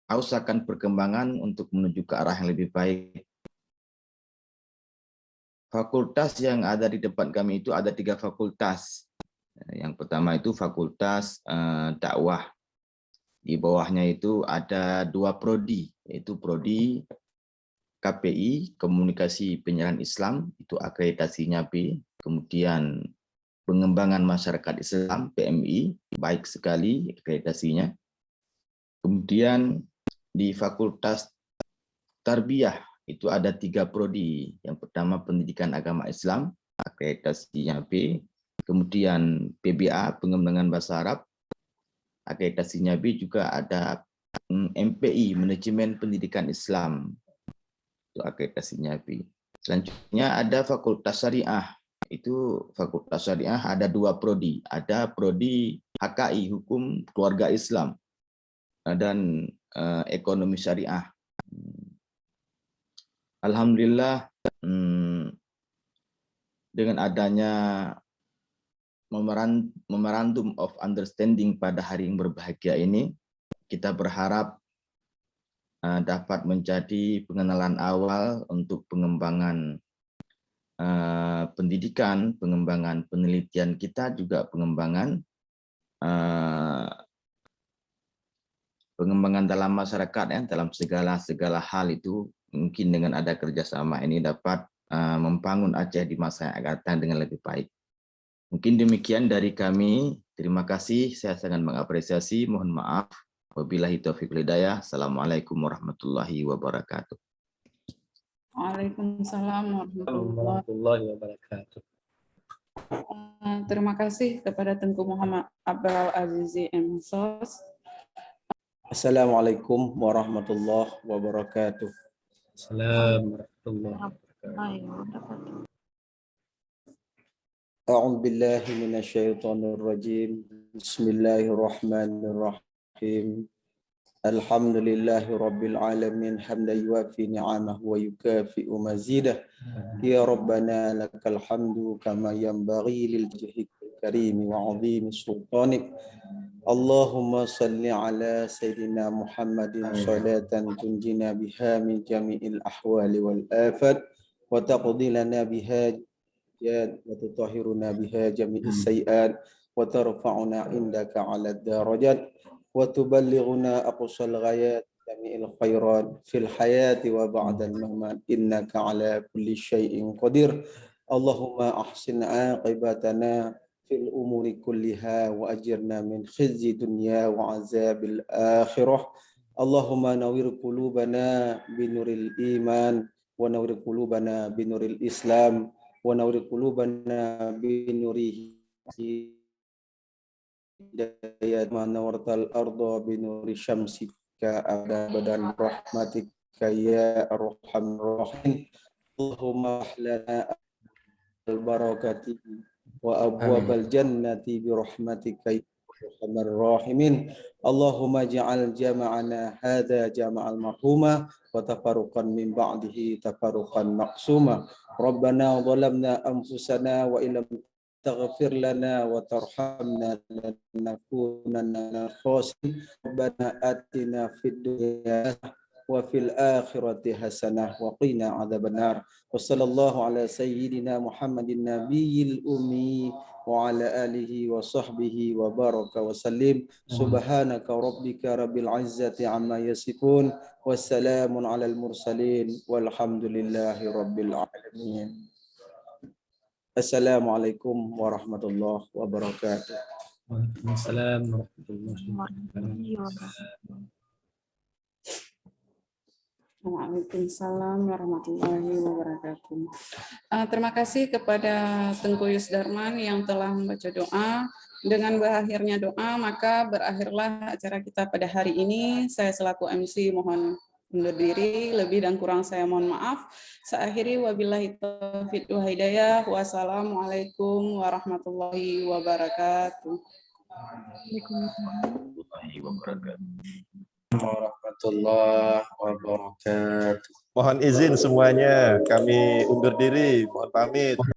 haus akan perkembangan untuk menuju ke arah yang lebih baik. Fakultas yang ada di depan kami itu ada 3 fakultas. Yang pertama itu Fakultas Dakwah. Di bawahnya itu ada 2 prodi, yaitu prodi KPI, Komunikasi Penyiaran Islam, itu akreditasinya B. Kemudian Pengembangan Masyarakat Islam, PMI, baik sekali akreditasinya. Kemudian di Fakultas Tarbiyah itu ada 3 prodi. Yang pertama Pendidikan Agama Islam, akreditasinya B. Kemudian PBA, Pengembangan Bahasa Arab, akreditasinya B. Juga ada MPI, Manajemen Pendidikan Islam, itu akreditasinya B. Selanjutnya ada Fakultas Syariah. Itu Fakultas Syariah ada 2 prodi. Ada prodi HKI, Hukum Keluarga Islam, dan Ekonomi Syariah. Alhamdulillah, dengan adanya Memorandum of Understanding pada hari yang berbahagia ini, kita berharap dapat menjadi pengenalan awal untuk pengembangan pendidikan, pengembangan penelitian kita, juga pengembangan dalam masyarakat, ya, dalam segala hal itu. Mungkin dengan ada kerjasama ini dapat membangun Aceh di masa yang akan datang dengan lebih baik. Mungkin demikian dari kami. Terima kasih. Saya sangat mengapresiasi. Mohon maaf. Wabillahi taufiq wal hidayah. Assalamualaikum warahmatullahi wabarakatuh. Waalaikumsalam warahmatullahi wabarakatuh. Terima kasih kepada Tengku Muhammad Abral Azizi MSOS. Assalamualaikum warahmatullahi wabarakatuh. Assalamualaikum warahmatullahi wabarakatuh. A'udzu billahi minasyaitonir rajim. Bismillahirrahmanirrahim. Alhamdulillahi Rabbil Alamin hamdan yuafi ni'amahu wa yukafi'u mazidah. Ya Rabbana lakal hamdu kama yanbaghi lil wajhikal karim wa 'azimi sultanik. Allahumma salli ala Sayyidina Muhammadin salatan tunjina biha min jami'il ahwali wal afat wa taqdi lana biha wa tutahhiruna biha jami'is sayiat wa tarfa'una indaka 'ala darajat wa tuballighuna aqsal ghayat jami'il khairat fil hayati wa ba'dal mamat innaka 'ala kulli syai'in qadir. Allahumma ahsin 'aqibatana fil umuri kulliha wa ajirna min khizyi dunya wa azabil akhirah. Allahumma nawwir qulubana binuril iman wa nawwir qulubana binuril islam wa nawwir qulubana binuri hidayat ma nawartal arda binuri syamsika abadan rahmatika ya arhamar rahim. Allahumma ahlana al-barakati wa abwabal jannati bi rahmatika ya arhamar rahimin. Allahumma ja'al jama'ana hadza jama'al marhuma wa tafarruqan min ba'dihi tafarruqan maqsuma. Rabbana zalamna anfusana wa illam taghfir lana wa tarhamna lanakunanna minal khasirin. Rabbana atina fid dunya wa fil akhirati hasanah wa qina adzabannar. Wa sallallahu ala sayyidina Muhammadin nabiyil ummi wa ala alihi wa sahbihi wa baraka wa sallim. Subhanaka rabbika rabbil izzati amma yasifun wa salamun alal mursalin walhamdulillahi rabbil alamin. Assalamualaikum warahmatullahi wabarakatuh. Waalaikumsalam warahmatullahi wabarakatuh. Waalaikumsalam warahmatullahi wabarakatuh. Terima kasih kepada Tengku Yusdarman yang telah membaca doa. Dengan berakhirnya doa, maka berakhirlah acara kita pada hari ini. Saya selaku MC mohon undur diri. Lebih dan kurang saya mohon maaf. Saya akhiri wabillahi taufiq wal hidayah. Wassalamualaikum warahmatullahi wabarakatuh. Warahmatullahi wabarakatuh. Mohon izin semuanya, kami undur diri, mohon pamit.